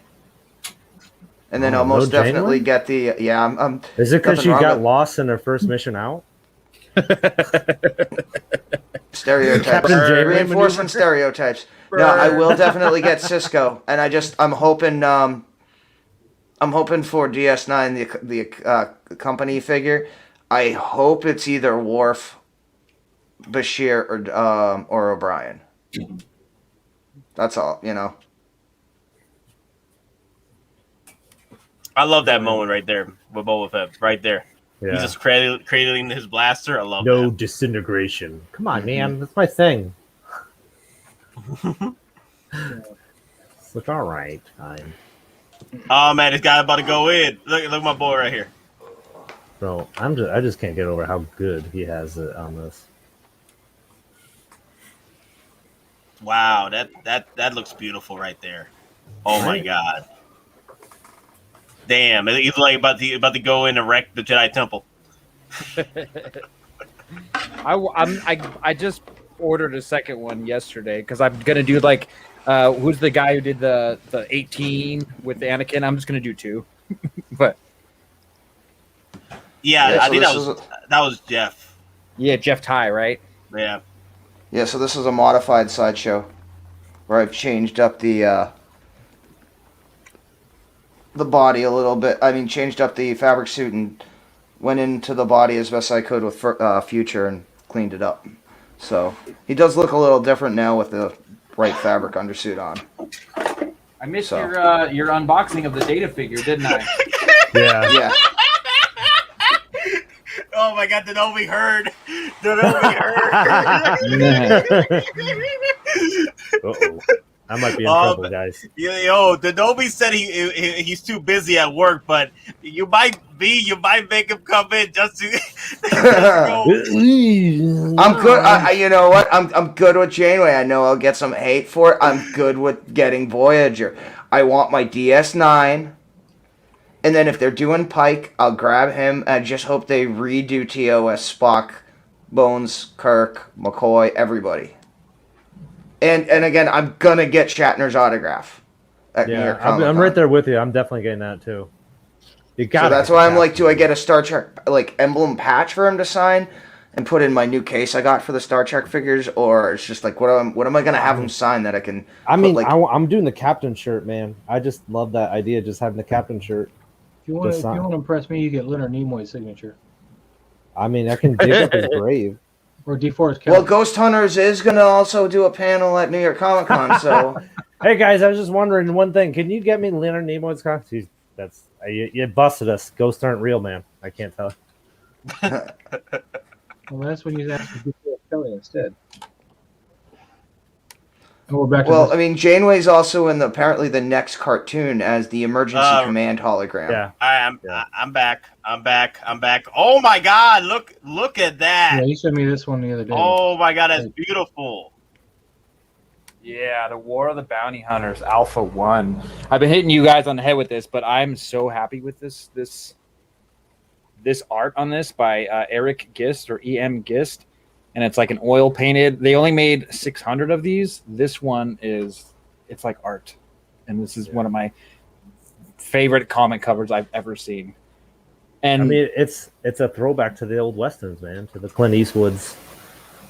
And then I'll most definitely get the I'm Is it because she got lost in her first mission out? Stereotypes. Reinforcing stereotypes. No, I will definitely get Cisco, and I'm hoping for DS9 the company figure. I hope it's either Worf, Bashir, or O'Brien. That's all, you know. I love that moment right there with Boba Fett. Right there. Yeah. He's just cradling his blaster. I love no that. disintegration. Come on, man. That's my thing. It's like, all right, fine. Oh man, this guy about to go in. Look at my boy right here. Bro, I just can't get over how good he has it on this. Wow, that looks beautiful right there. Oh my god. Damn, he's like about to go in and wreck the Jedi Temple. I just ordered a second one yesterday because I'm gonna do like who's the guy who did the 18 with the Anakin? I'm just gonna do 2. But yeah, I think that was Jeff. Yeah, Jeff Ty, right? Yeah. Yeah, so this is a modified Sideshow where I've changed up the body a little bit. I mean, changed up the fabric suit and went into the body as best I could with Future and cleaned it up. So he does look a little different now with the bright fabric undersuit on. I missed your unboxing of the Data figure, didn't I? Yeah. Yeah. Oh my God, Denobi heard. Denobi heard. Uh-oh. I might be in trouble, guys. Yo, Denobi said he's too busy at work, but you might make him come in just to, go. I'm good. You know what? I'm good with Janeway. I know I'll get some hate for it. I'm good with getting Voyager. I want my DS9. And then if they're doing Pike, I'll grab him. I just hope they redo TOS, Spock, Bones, Kirk, McCoy, everybody. And again, I'm gonna get Shatner's autograph. Yeah, I'm right there with you. I'm definitely getting that too. You got. So that's why I'm like, do I get a Star Trek like emblem patch for him to sign and put in my new case I got for the Star Trek figures, or it's just like what am I gonna have him sign that I can? I'm doing the captain shirt, man. I just love that idea, just having the captain shirt. If you want to impress me, you get Leonard Nimoy's signature. I mean, I can dig up his grave. Or DeForest Kelley. Well, Ghost Hunters is going to also do a panel at New York Comic Con, so... Hey, guys, I was just wondering one thing. Can you get me Leonard Nimoy's costume? You busted us. Ghosts aren't real, man. I can't tell. Well, that's when you ask for DeForest Kelley instead. And we're back to I mean, Janeway's also in apparently the next cartoon as the Emergency Command hologram. Yeah. I'm back. Oh my God! Look at that. Yeah, you showed me this one the other day. Oh my God, that's beautiful. Yeah, the War of the Bounty Hunters Alpha 1. I've been hitting you guys on the head with this, but I'm so happy with this art on this by Eric Gist or EM Gist. And it's like an oil painted. They only made 600 of these. This one it's like art. And this is one of my favorite comic covers I've ever seen. And I mean, it's a throwback to the old westerns, man, to the Clint Eastwoods.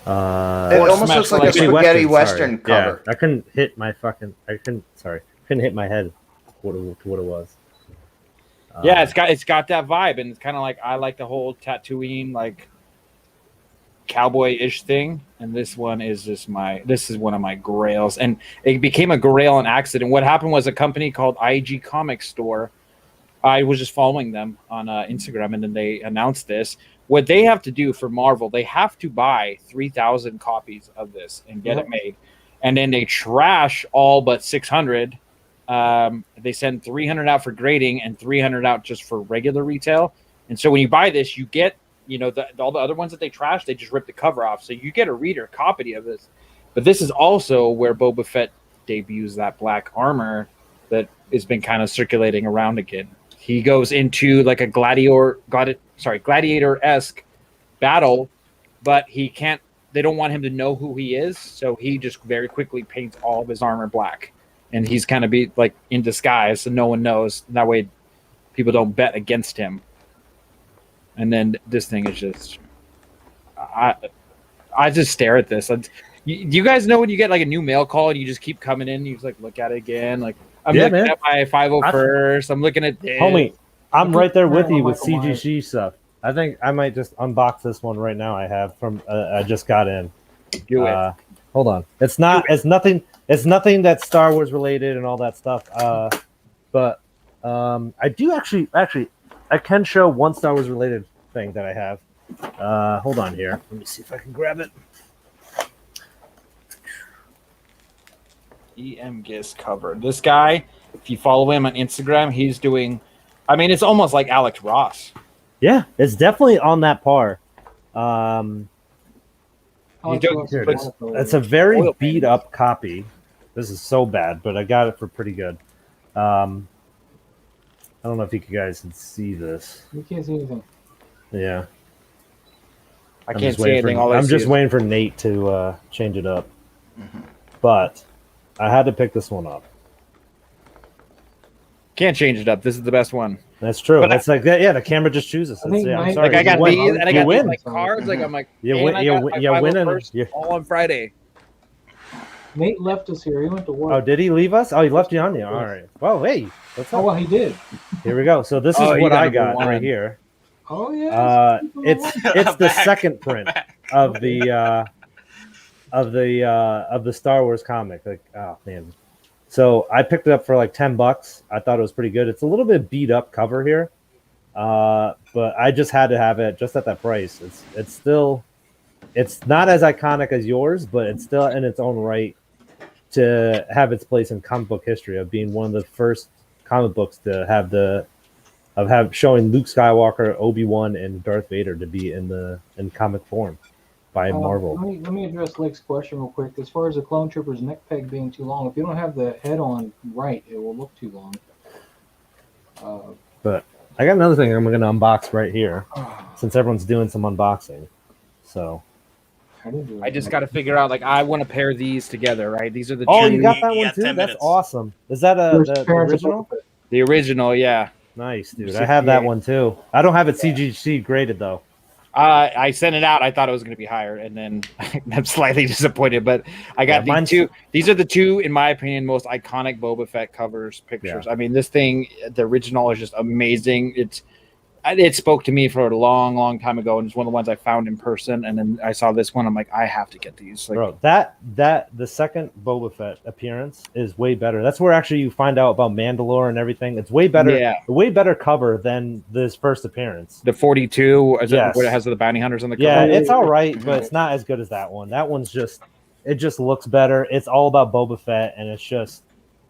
It almost looks like a spaghetti western cover. Yeah, I couldn't hit my head to what it was. Yeah, it's got that vibe, and it's kind of like I like the whole Tatooine like cowboy-ish thing, and this one is this is one of my grails, and it became a grail on accident. What happened was a company called IG Comic Store. I was just following them on Instagram, and then they announced this. What they have to do for Marvel, they have to buy 3,000 copies of this and get it made, and then they trash all but 600. They send 300 out for grading and 300 out just for regular retail. And so when you buy this, you get all the other ones that they trash, they just rip the cover off. So you get a reader copy of this. But this is also where Boba Fett debuts that black armor that has been kind of circulating around again. He goes into like a gladiator-esque battle, but he can't. They don't want him to know who he is, so he just very quickly paints all of his armor black, and he's kind of be like in disguise, so no one knows. That way, people don't bet against him. And then this thing is just, I just stare at this. Do you guys know when you get like a new mail call and you just keep coming in, and you just like look at it again? Like I'm looking at my 501st. I'm looking at this. Homie, I'm right there with you with CGC stuff. I think I might just unbox this one right now. I have from I just got in. Do it. Hold on. It's nothing that's Star Wars related and all that stuff. But I do actually I can show one Star Wars related thing that I have. Hold on here. Let me see if I can grab it. EM Gist cover. This guy, if you follow him on Instagram, he's doing. I mean, it's almost like Alex Ross. Yeah, it's definitely on that par. It's a very beat up copy. This is so bad, but I got it for pretty good. I don't know if you guys can see this. You can't see anything. Yeah. I can't see anything. I'm just waiting for Nate to change it up. Mm-hmm. But I had to pick this one up. Can't change it up. This is the best one. That's true. But it's like that. Yeah, the camera just chooses. I'm sorry. Like I got these, and I got these like cards. Like I'm like, you win. All on Friday. Nate left us here. He went to work. Oh, did he leave us? Oh, he left you on you. All right. Well, hey. What's up? Oh, well, he did. Here we go. So this is what I got right here. Oh yeah. It's the second print of the Star Wars comic. Like, oh man. So I picked it up for like $10. I thought it was pretty good. It's a little bit beat up cover here. But I just had to have it just at that price. It's not as iconic as yours, but it's still in its own right to have its place in comic book history of being one of the first comic books to have showing Luke Skywalker, Obi-Wan, and Darth Vader to be in comic form by Marvel. Let me address Lake's question real quick. As far as the Clone Trooper's neck peg being too long, if you don't have the head on right, it will look too long. But I got another thing I'm going to unbox right here, since everyone's doing some unboxing. So I just got to figure out, like, I want to pair these together, right? These are the oh, two. you got that You one got too? 10 That's minutes. awesome. Is that the original? The original, yeah. Nice, dude. I have that one too. I don't have it CGC graded though. I sent it out. I thought it was going to be higher, and then I'm slightly disappointed. But I got these two. These are the two, in my opinion, most iconic Boba Fett covers pictures. Yeah. I mean, this thing, the original, is just amazing. It spoke to me for a long, long time ago, and it's one of the ones I found in person. And then I saw this one. I'm like, I have to get these. Like, bro, the second Boba Fett appearance is way better. That's where actually you find out about Mandalore and everything. It's way better. Yeah. Way better cover than this first appearance. The 42, is Yes. it, what it has the bounty hunters on the cover? Yeah, it's all right, but it's not as good as that one. That one's it just looks better. It's all about Boba Fett, and it's just,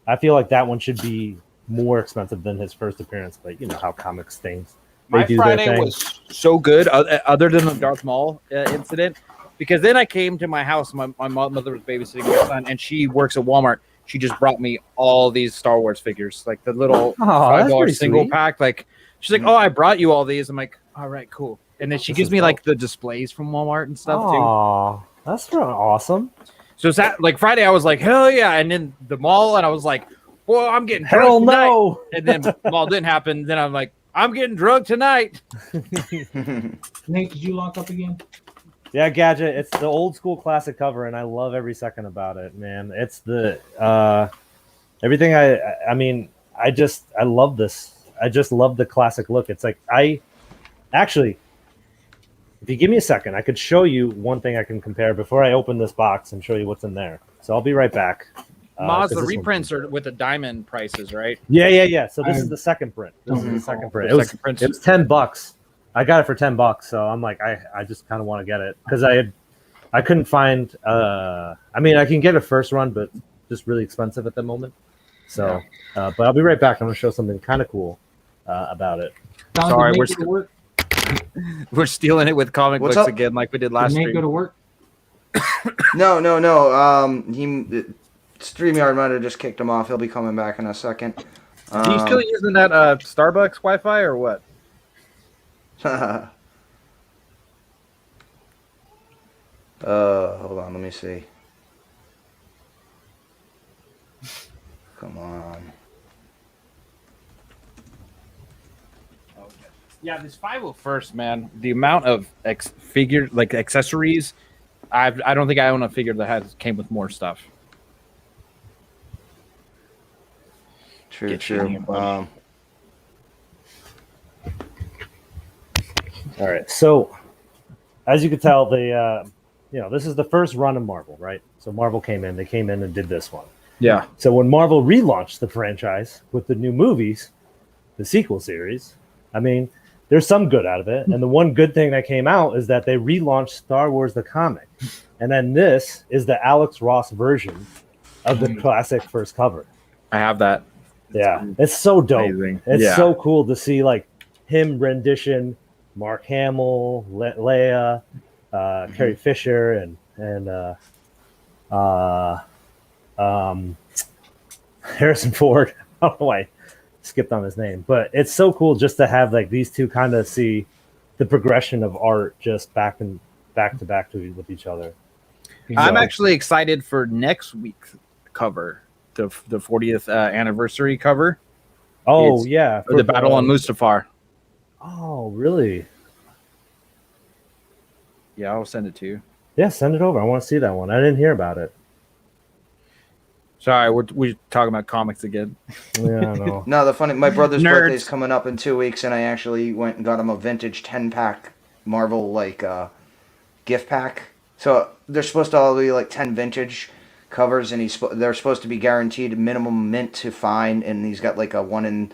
I feel like that one should be more expensive than his first appearance. But you know how comics things. My Friday was so good, other than the Darth Maul incident, because then I came to my house. My mother was babysitting my son, and she works at Walmart. She just brought me all these Star Wars figures, like the little $5 single sweet. pack. Like, she's like, "Oh, I brought you all these." I'm like, "All right, cool." And then she gives me like the displays from Walmart and stuff too. Aw, that's really awesome. So it's that, like, Friday, I was like, "Hell yeah!" And then the mall, and I was like, "Well, I'm getting drunk Hell tonight." no. And then mall didn't happen. Then I'm like, I'm getting drunk tonight. Nate, did you lock up again? Yeah, Gadget. It's the old school classic cover, and I love every second about it, man. It's the everything. I mean, I love this. I just love the classic look. It's like actually, if you give me a second, I could show you one thing I can compare before I open this box and show you what's in there. So I'll be right back. Maz, the reprints are with the diamond prices, right? Yeah. So this is the second print. This is the second print. It was $10. I got it for $10, so I'm like, I just kind of want to get it because I couldn't find. I mean, I can get a first run, but just really expensive at the moment. So, but I'll be right back. I'm going to show something kind of cool about it. Don, Sorry, we're stealing it with comic What's books up? again, like we did last Nate stream. go to work? No. StreamYard might have just kicked him off. He'll be coming back in a second. Are you still using that Starbucks Wi-Fi or what? Hold on, let me see. Come on. Yeah, this 501st, man. The amount of figure like accessories, I don't think I own a figure that came with more stuff. True. Get you in here, buddy. All right. So, as you can tell, this is the first run of Marvel, right? So Marvel came in. They came in and did this one. Yeah. So when Marvel relaunched the franchise with the new movies, the sequel series, I mean, there's some good out of it. And the one good thing that came out is that they relaunched Star Wars the comic. And then this is the Alex Ross version of the classic first cover. I have that. Yeah. It's so dope. Amazing. It's so cool to see like him rendition Mark Hamill, Leia, Carrie Fisher, and Harrison Ford. I don't know why I skipped on his name, but it's so cool just to have like these two kind of see the progression of art just back to back with each other. I'm actually excited for next week's cover, the 40th anniversary cover. Oh, It's yeah. the Battle on Mustafar. Oh, really? Yeah, I'll send it to you. Yeah, send it over. I want to see that one. I didn't hear about it. Sorry, we're talking about comics again. Yeah, I know. No, my brother's Nerds. birthday's coming up in 2 weeks, and I actually went and got him a vintage 10-pack Marvel gift pack. So they're supposed to all be like 10 vintage covers, and they're supposed to be guaranteed minimum mint to find, and he's got like a 1 in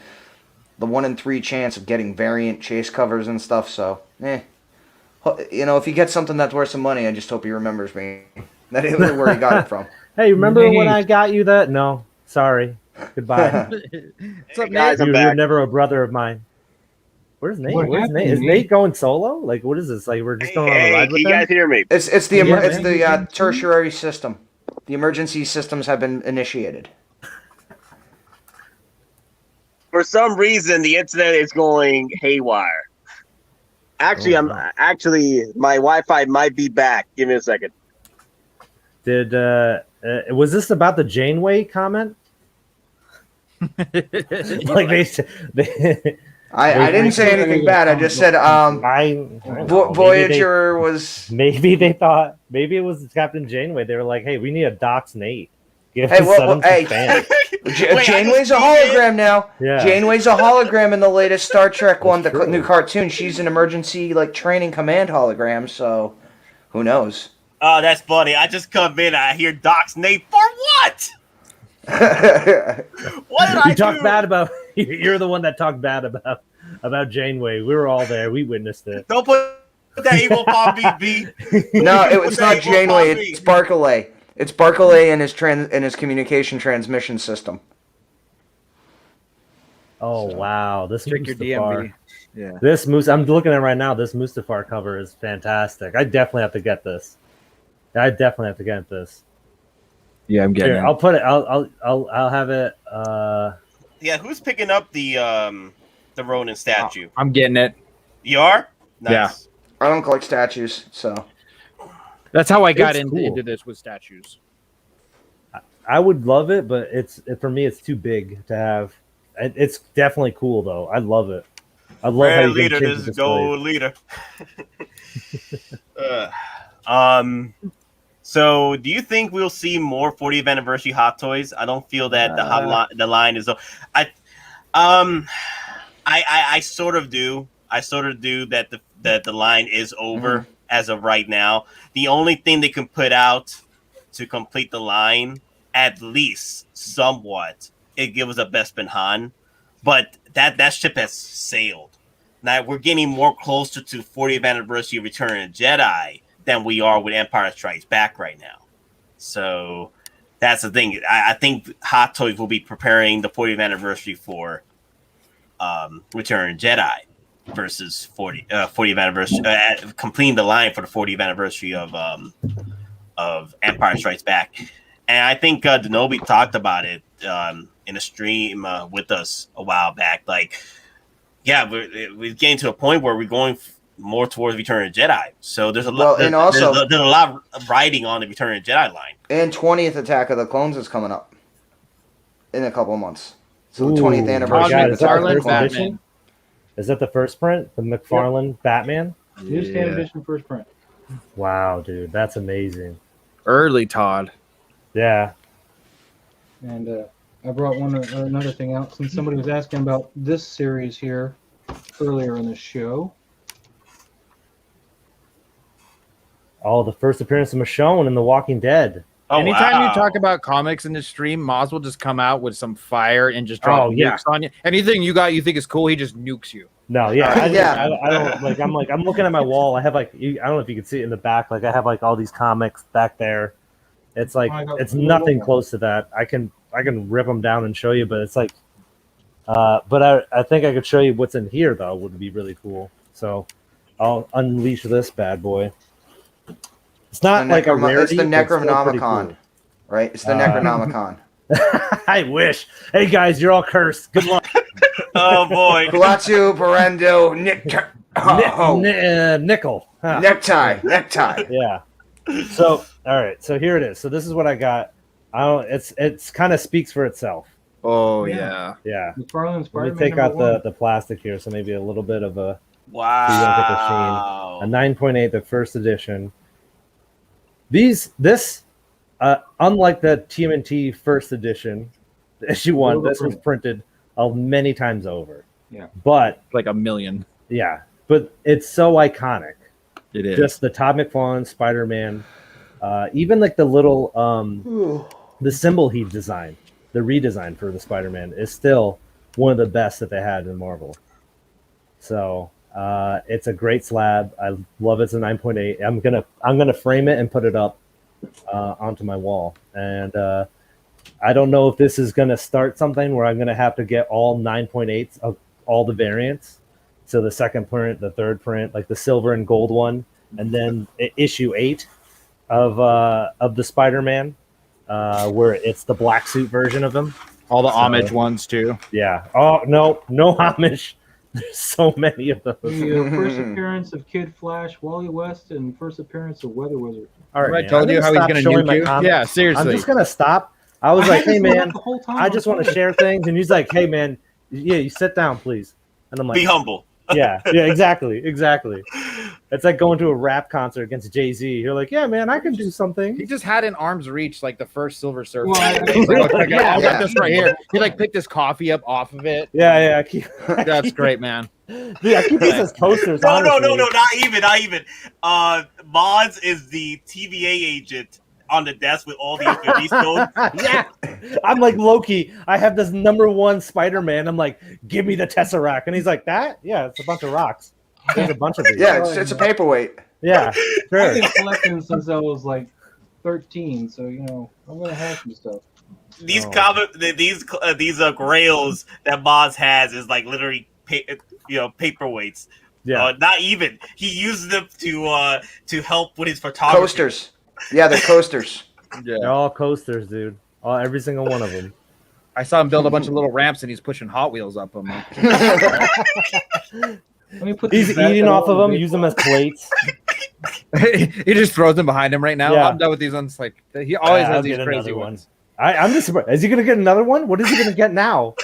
the 1 in 3 chance of getting variant chase covers and stuff. So, you know, if he gets something that's worth some money, I just hope he remembers me. That is where he got it from. Hey, remember when I got you that? No, sorry. Goodbye. What's up, guys, Nate? I'm You're back. never a brother of mine. Where's Nate? What Where's happened, Nate? Is Nate? Nate going solo? Like, what is this? Like, we're just going on a Hey, ride can with you them? guys hear me? It's the Yeah, it's man. the tertiary system. The emergency systems have been initiated. For some reason, the internet is going haywire. Actually, Oh, my Wi-Fi might be back. Give me a second. Did was this about the Janeway comment? Like they I didn't say anything bad. I just said Voyager was. Maybe they thought maybe it was Captain Janeway. They were like, "Hey, we need a Docs Nate." Hey, Set well, him some hey. fans. Janeway's a hologram now. Yeah. Janeway's a hologram in the latest Star Trek one, the true. new cartoon. She's an emergency training command hologram. So, who knows? Oh, that's funny. I just come in. I hear Doc's name for what? What did I You talked do? bad about. You're the one that talked bad about Janeway. We were all there. We witnessed it. Don't put that evil upon me, B. No, Put it's that not evil Janeway. upon me. It's Barclay. It's Barclay and his communication transmission system. Oh wow, this Check your Mustafar. DMV. Yeah. This Moose, I'm looking at it right now. This Mustafar cover is fantastic. I definitely have to get this. I definitely have to get this. Yeah, I'm getting Here, it. I'll put it. I'll have it. Yeah, who's picking up the Ronin statue? I'm getting it. You are? Nice. Yeah. I don't collect statues, so That's how I got It's cool. into this with statues. I would love it, but for me, it's too big to have. It's definitely cool though. I love it. I love how Red you leader, can change this the is display. gold leader. So, do you think we'll see more 40th anniversary Hot Toys? I don't feel that the line is. I sort of do. I sort of do that the line is over as of right now. The only thing they can put out to complete the line, at least somewhat, it gives us a Bespin Han, but that ship has sailed. Now we're getting more closer to 40th anniversary of Return of the Jedi than we are with Empire Strikes Back right now. So that's the thing. I think Hot Toys will be preparing the 40th anniversary for Return of the Jedi versus 40th anniversary, completing the line for the 40th anniversary of Empire Strikes Back. And I think Denobi talked about it in a stream with us a while back. Like, yeah, we're getting to a point where we're going more towards Return of the Jedi. So there's a lot. Well, and also- there's a lot of riding on the Return of the Jedi line. and 20th Attack of the Clones is coming up in a couple of months. So the Ooh, 20th my anniversary God, of is that Attack the of the first Clones. edition? Is that the first print? The McFarlane Batman? Newsstand edition first print. Wow, dude, that's amazing. Early Todd. Yeah. And I brought another thing out since somebody was asking about this series here earlier in the show. Oh, the first appearance of Michonne in The Walking Dead. Oh, Anytime wow. you talk about comics in this stream, Moz will just come out with some fire and just drop Oh, yeah. nukes on you. Anything you got you think is cool, he just nukes you. No, yeah, Yeah. I don't I'm looking at my wall. I have I don't know if you can see it in the back. Like I have all these comics back there. It's like it's nothing close to that. I can rip them down and show you, but it's like, but I think I could show you what's in here though. Would be really cool. So I'll unleash this bad boy. It's not like a rarity. It's the but it's still pretty Necronomicon, cool. right? It's the Necronomicon. I wish. Hey guys, you're all cursed. Good luck. Oh boy. Kuatsu, Parendo, Nickel. Huh. Necktie. Yeah. So all right. So here it is. So this is what I got. It's kind of speaks for itself. Oh Yeah. Yeah. McFarlane's Let me Spiderman take out #1. the plastic here, so maybe a little bit of a Wow. a 9.8, the first edition. This unlike the TMNT first edition issue 1, this was printed many times over. Yeah. But Like a million. yeah, but it's so iconic. It is. Just the Todd McFarlane Spider-Man, even like the little the symbol he designed, the redesign for the Spider-Man is still one of the best that they had in Marvel. So it's a great slab. I love it. It's a 9.8. I'm gonna frame it and put it up onto my wall. And I don't know if this is gonna start something where I'm gonna have to get all 9.8s of all the variants. So the second print, the third print, like the silver and gold one, and then issue 8 of the Spider-Man, where it's the black suit version of him. All the homage ones too. Yeah. Oh no homage. There's so many of those. The first appearance of Kid Flash, Wally West, and first appearance of Weather Wizard. All right, I man. told you how he's stop gonna showing my nuke you. comics. Yeah, seriously. I'm just gonna stop. I was like, hey man, The whole time I just want to share things, and he's like, hey man, yeah, you sit down, please. And I'm like, Be humble. yeah, exactly. It's like going to a rap concert against Jay-Z. You're like, yeah, man, I can do something. He just had in arm's reach like the first Silver Surfer. Well, He's like, "Look, I got yeah. this right here." He like picked his coffee up off of it. Yeah. I keep, That's great, man. dude, I keep these as posters. No, honestly. not even. Moz is the TVA agent on the desk with all the Infinity Stones. Yeah, I'm like Loki. I have this #1 Spider-Man. I'm like, give me the Tesseract, and he's like, that? Yeah, it's a bunch of rocks. There's a bunch of these. Yeah, it's a paperweight. Yeah, sure. I've been collecting since I was like 13, so I'm gonna have some stuff. These Oh. these grails that Moz has is like literally paperweights. Yeah. Not even. He uses them to help with his photography. Coasters. Yeah, they're coasters. They're all coasters, dude. Every single one of them. I saw him build a bunch of little ramps and he's pushing Hot Wheels up them. Let me put He's these back eating on off of the them, big use them as plates. He just throws them behind him right now. Yeah. I'm done with these ones. Like he always I'll has these get crazy another one. ones. I'm just surprised. Is he gonna get another one? What is he gonna get now?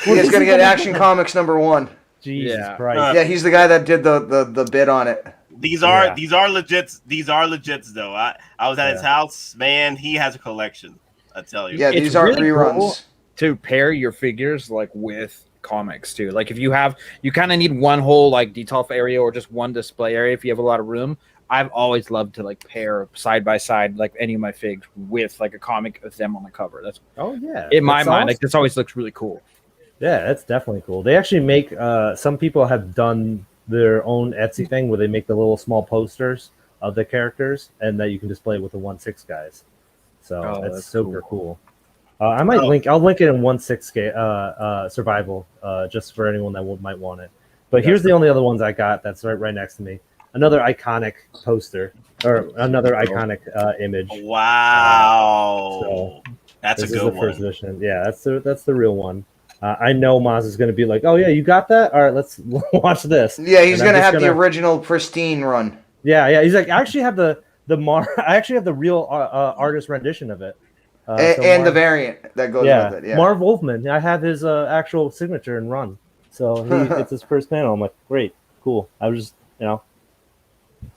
He's gonna get Action Comics #1. Jesus Yeah. Christ. Yeah, he's the guy that did the bid on it. These are Yeah. these are legits. These are legits though. I was at his house. Man, he has a collection. I tell you. Yeah, It's these aren't really reruns. cool to pair your figures like with comics too. Like if you kind of need one whole like detail area or just one display area if you have a lot of room. I've always loved to like pair side by side like any of my figs with like a comic with them on the cover. That's Oh yeah. in my That's mind. awesome. Like this always looks really cool. Yeah, that's definitely cool. They actually make some people have done their own Etsy thing where they make the little small posters of the characters and that you can display with the 1/6 guys. So that's that's super cool. I might I'll link it in 1/6 survival just for anyone that might want it. But here's the only other ones I got that's right next to me. Another iconic poster or another iconic image. Wow. So That's a this is good the first one. edition. Yeah, that's the real one. I know Maz is going to be like, "Oh yeah, you got that? All right, let's watch this." Yeah, he's And I'm gonna just have the original pristine run. Yeah. He's like, I actually have I actually have the real artist rendition of it, And the variant that goes with it. Yeah. Marv Wolfman. I have his actual signature and run, so it's his first panel. I'm like, great, cool. I was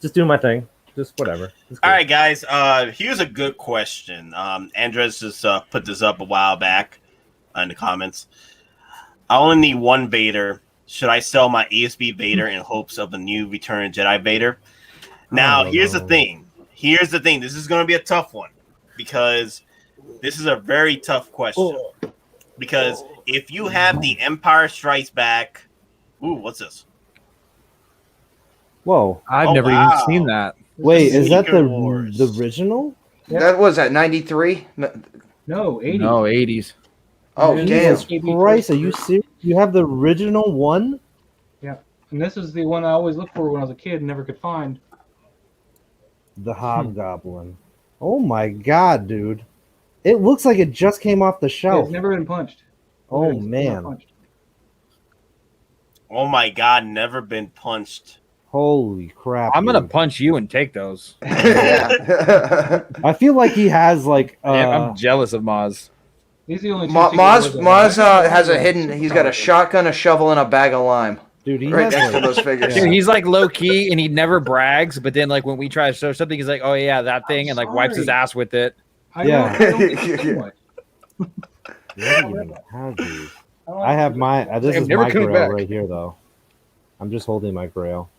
just doing my thing, just whatever. All right, guys. Here's a good question. Andres just put this up a while back in the comments. I only need one Vader. Should I sell my ASB Vader in hopes of a new Return of Jedi Vader? Now, here's the thing. This is going to be a tough one because this is a very tough question. Because if you have the Empire Strikes Back, ooh, what's this? Whoa! I've Oh, never wow. even seen that. Wait, is that Secret Wars. the original? That was at 93. No, 80. No, 80s. Oh Yeah, damn! Jesus. Christ, are you serious? You have the original one? And this is the one I always looked for when I was a kid and never could find. The Hobgoblin. Oh my god, dude. It looks like it just came off the It's shelf. never been punched. Oh, It's never man. punched. Oh my God, never been punched. Holy crap. I'm gonna dude. punch you and take those. Yeah. I feel like he has like I'm jealous of Maz. These are the only two Maz has a hidden. He's got a shotgun, a shovel, and a bag of lime dude, he right has next to like, those figures. Dude, he's like low key and he never brags, but then like when we try to show something, he's like, "Oh yeah, that thing," and like wipes his sorry. ass with it. I Yeah. don't get to see much. What do you have these? don't I have my this I'm is never my coming grail back. right here though. I'm just holding my grail.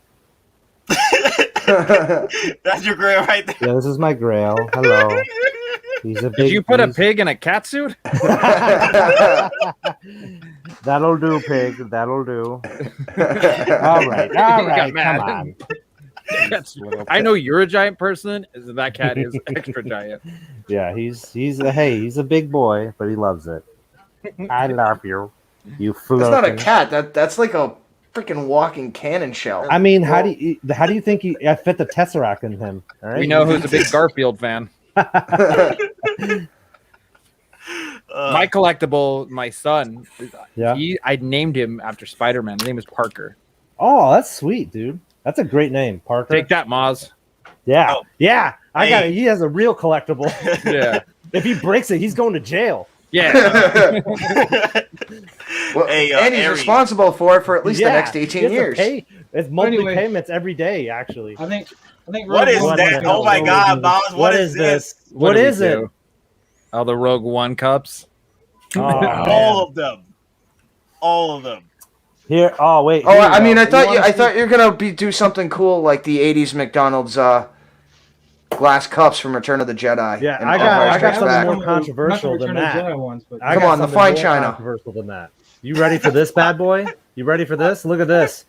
That's your grail right there. Yeah, this is my grail. Hello. He's a big. Did you put a pig in a cat suit? That'll do, pig. That'll do. All right. All right. Come on. I know you're a giant person. That cat is extra giant. Yeah, he's a big boy, but he loves it. I love you. You floating. That's not a cat. That's like a freaking walking cannon shell. I mean, how do you think I fit the Tesseract in him? All right? We know who's a big Garfield fan. My collectible, my son. Yeah. I named him after Spider-Man. His name is Parker. Oh, that's sweet, dude. That's a great name, Parker. Take that, Maz. Yeah, Oh. yeah. I Hey. got it. He has a real collectible. Yeah. If he breaks it, he's going to jail. Yeah. Well, Hey, and he's Aries. responsible for it for at least the next he 18 has to years. pay- It's monthly Anyway. payments every day, actually. I think. What is What that? is Oh my it? God, Boz, what is this? What do we is it? do? Oh, the Rogue One cups. Oh, All of them. All of them. here. Oh wait. Oh, here I you mean, go. I thought wanna I see- thought you were gonna do something cool like the '80s McDonald's glass cups from Return of the Jedi. Yeah, and I Empire got Strikes something Back. more controversial Not the than Return of the that. Jedi ones, but I Come got on, the something fine more china. Controversial than that. You ready for this bad boy? You ready for this? Look at this.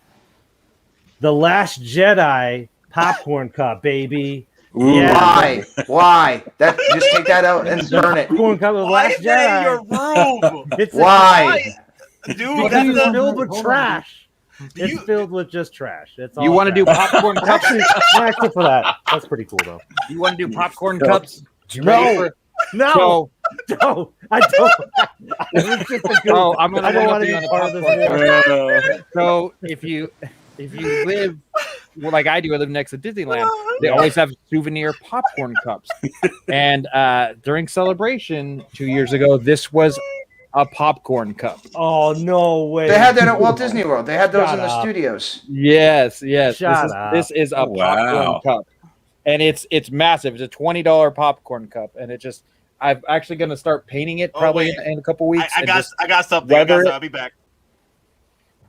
The Last Jedi popcorn cup, baby. Ooh. Yeah. Why? Why? That just take that out and burn it. Popcorn cup of the Why Last is that in Jedi. your room? It's Why? Dude, Because that's it's the, filled with Hold on. trash. Do It's you- filled with just trash. It's all You want to do trash. popcorn cups? Actually, no, except for that. That's pretty cool, though. You want to do popcorn cups? You No. ready for- No, So, no, I don't. It was just a good- oh, I'm gonna I don't look want up to on be the part of this popcorn war. cup. So if you live well, like I do, I live next to Disneyland. They always have souvenir popcorn cups. And during Celebration 2 years ago, this was a popcorn cup. Oh no way! They had that at Walt Disney World. They had those Shut in the up. studios. Yes, yes. Shut up. This is a popcorn Wow. cup, and it's massive. It's a $20 popcorn cup, and it just. I'm actually going to start painting it Oh, probably wait. in a couple weeks. I and got just- something. I'll be back.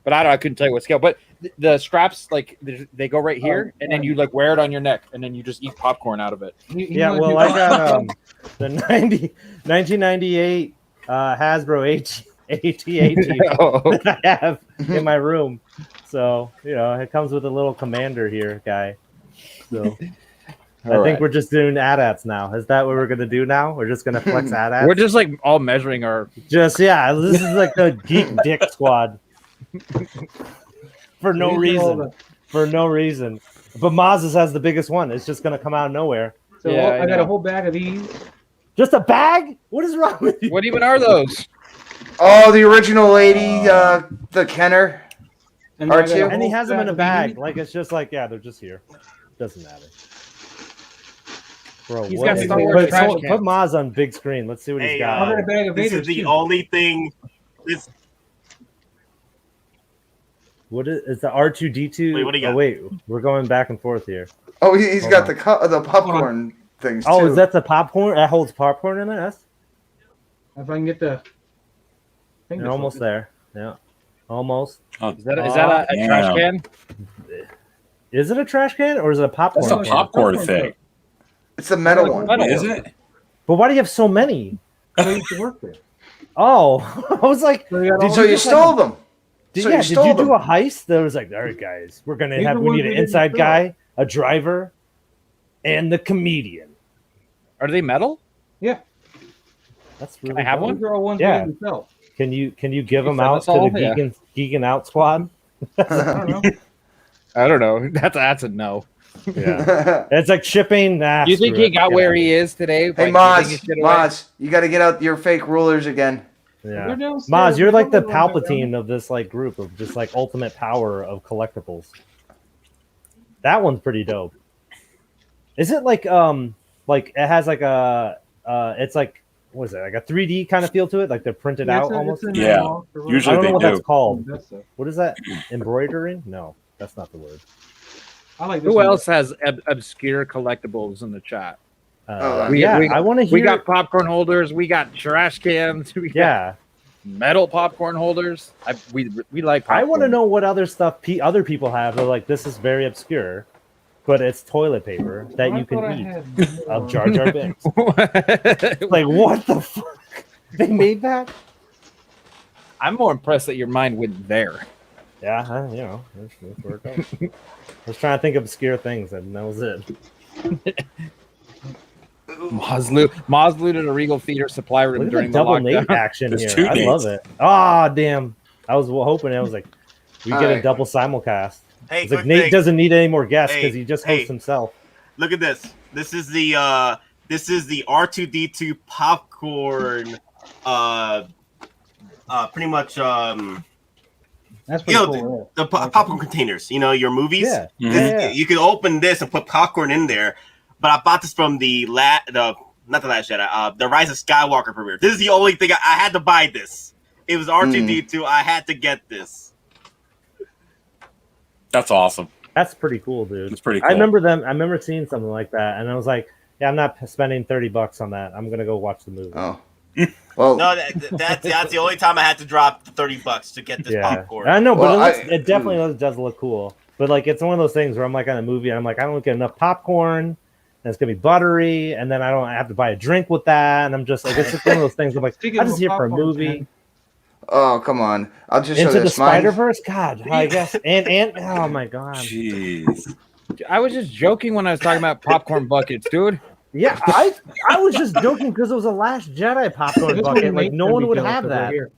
but I couldn't tell you what scale. But the straps, like they go right here, and then you like wear it on your neck, and then you just eat popcorn out of it. Yeah, well, I got the 1998 Hasbro AT-AT Oh, that I have in my room. So it comes with a little commander here, guy. So I think we're just doing AT-ATs now. Is that what we're gonna do now? We're just gonna flex AT-ATs. we're just like all measuring our. This is like the geek dick squad. For no reason. For no reason. But Maz's has the biggest one. It's just gonna come out of nowhere. So Yeah, I got know. a whole bag of these. Just a bag? What is wrong with you? What even are those? Oh, the original lady, the Kenner. And then I got R2? a And he whole has them in a of bag. these. Like it's just like, they're just here. Doesn't matter. Bro, He's what got is Star it? Wars Put, trash put cans. Maz on big screen. Let's see what he's Hey, got. I got a bag of This Vader is the too. only thing. This What is the R2D2? Wait, what do you got? Oh wait, we're going back and forth here. Oh, he's Hold got on. the popcorn things too. Oh, is that the popcorn? That holds popcorn in it? That's If I can get the. thing you're to almost focus. there. Yeah, almost. Is that a Damn. trash can? Is it a trash can or is it a popcorn? That's a can? popcorn thing. It's the metal one. Metal. Is it? But why do you have so many? I used to work there. Oh, I was like, So, you got Did all So you you these- stole them. did, So yeah, you did you stole do them. a heist? That was like, all right, guys, we're gonna These are we ones need we an didn't inside steal. guy, a driver, and the comedian. Are they metal? Yeah. That's Can really I have dope. one? These are all ones Yeah. we didn't sell. Can you give them send out us to all? the Yeah. geeking out squad? I don't know. I don't know. That's a no. Yeah, it's like shipping. Nah, Do you think screw he it. got Get where out. he is today? Hey, by giving his Maz, shit away? Maz, you got to get out your fake rulers again. Yeah, They're downstairs. Maz, you're like the They're down there. Palpatine of this like group of just like ultimate power of collectibles. That one's pretty dope. Is it like it has like a it's like what is it, like a 3D kind of feel to it, like they're printed Yeah, out it's a- almost? it's a Yeah. metal. I Usually don't know they what do. that's called. That's stuff. What is that? Embroidering? No, that's not the word. I like this Who one. else has obscure collectibles in the chat? Yeah, I want to hear. We got popcorn holders. We got trash cans. We got yeah, metal popcorn holders. We like. I want to popcorn. know what other stuff other people have. They're like, this is very obscure, but it's toilet paper that you can eat of Jar Jar Binks. Like, what the fuck? They made that? I'm more impressed that your mind went there. Yeah, you know, that's where it goes. I was trying to think of obscure things, and that was it. Maz looted a Regal Theater supply room Look at during the double the Nate lockdown. action There's here. two I Nates. love it. Ah, damn. I was hoping it was like we get a Alright. double simulcast. Hey, It's like quick Nate thing. doesn't need any more guests Hey, because he just hosts himself. Look at this. This is the R2D2 popcorn. Pretty much. That's You pretty know, cool. the popcorn containers. You know, your movies. Yeah. Mhm. Yeah. You can open this and put popcorn in there. But I bought this from the not the Last Jedi, the Rise of Skywalker premiere. This is the only thing I had to buy this. It was R2D2. I had to get this. That's awesome. That's pretty cool, dude. It's pretty cool. I remember seeing something like that, and I was like, yeah, I'm not spending $30 on that. I'm gonna go watch the movie. Oh. Well, No, that's the only time I had to drop the $30 to get this Yeah, popcorn. I know, but Well, it definitely does look cool. But like, it's one of those things where I'm like on a movie, and I'm like, I don't get enough popcorn, and it's gonna be buttery, and then I have to buy a drink with that, and I'm just like, it's just one of those things. I'm like, Speaking I'm of just here for a popcorn, movie. man. oh, come on. I'll just Into show the this. Mine- Spider-Verse, God, I guess, and oh my God, Jeez. I was just joking when I was talking about popcorn buckets, dude. yeah, I was just joking because it was a Last Jedi popcorn This bucket. one Like Nate's no gonna one be would jealous have of right that. here.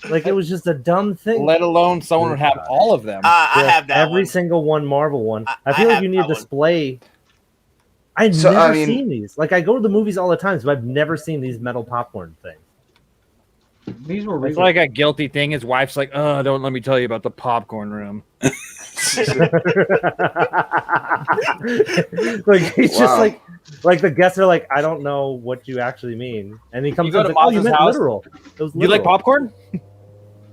Like it was just a dumb thing. Let alone someone would have all of them. I Yeah, have that every one. single one Marvel one. I I feel like have you need a that one. display. I've So, never I mean- seen these. Like I go to the movies all the time, so I've never seen these metal popcorn things. These were It's Regal. like a guilty thing. His wife's like, "Oh, don't let me tell you about the popcorn room." Like he's just Wow. like the guests are like, I don't know what you actually mean, and he comes You go in to and like, oh, you Maz's meant house? literal. It was You like literal. popcorn?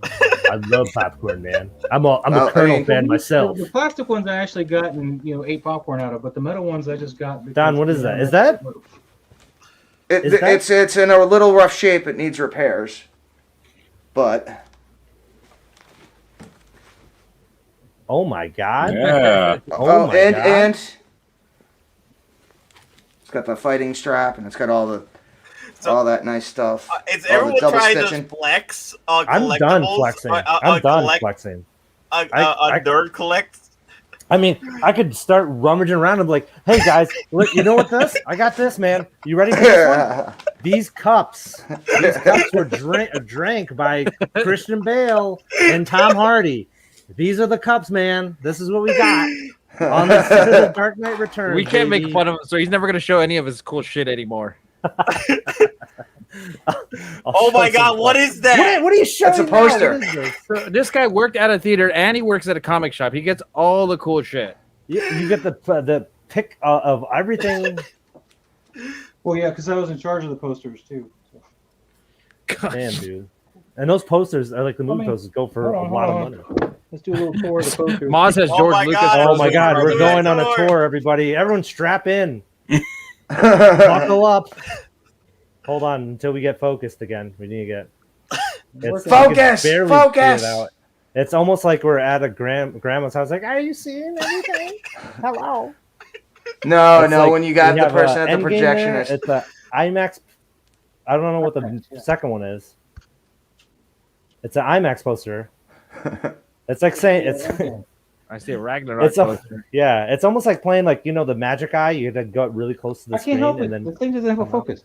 I love popcorn, man. I'm a Well, I Colonel mean- fan myself. The plastic ones I actually got and ate popcorn out of, but the metal ones I just got. because, Don, what is you know, that? Is that- Is that- It's in a little rough shape. It needs repairs. But Oh my God! Yeah. Oh my and God! and it's got the fighting strap and it's got all that nice stuff. It's All the everyone double trying to stitching. flex. I'm done flexing. I'm done flexing. I- Nerd collect. I mean, I could start rummaging around and be like, "Hey guys, look, you know what this? I got this, man. You ready for this one? These cups were drank by Christian Bale and Tom Hardy. These are the cups, man. This is what we got on the Dark Knight Returns. We can't make baby." fun of him, so he's never going to show any of his cool shit anymore. I'll Oh my show God, some- what is that? What are you showing? That's a now? poster. What is this? So this guy worked at a theater and he works at a comic shop. He gets all the cool shit. You get the pick of everything. Well, yeah, because I was in charge of the posters too. So. Damn, dude. And those posters are like the movie mean, posters go for hold on, a lot hold of on. money. Let's do a little tour of the posters. Maz has Oh George my Lucas. God. Oh my God, we're Open going that on a door. tour, everybody. Everyone strap in. Buckle up. Hold on until we get focused again. We need to get Focus, I can barely focus. see it out. It's almost like we're at a grandma's house. Like, are you seeing anything? Hello. No, It's no. like when you got we the have, person at the EndGame there. projectionist. It's a IMAX. I don't know what the second one is. It's an IMAX poster. It's like saying it's I see a Ragnarok It's a- poster. yeah. It's almost like playing like the Magic Eye. You had to go really close to the I screen can't help it. and then The thing doesn't have a focus.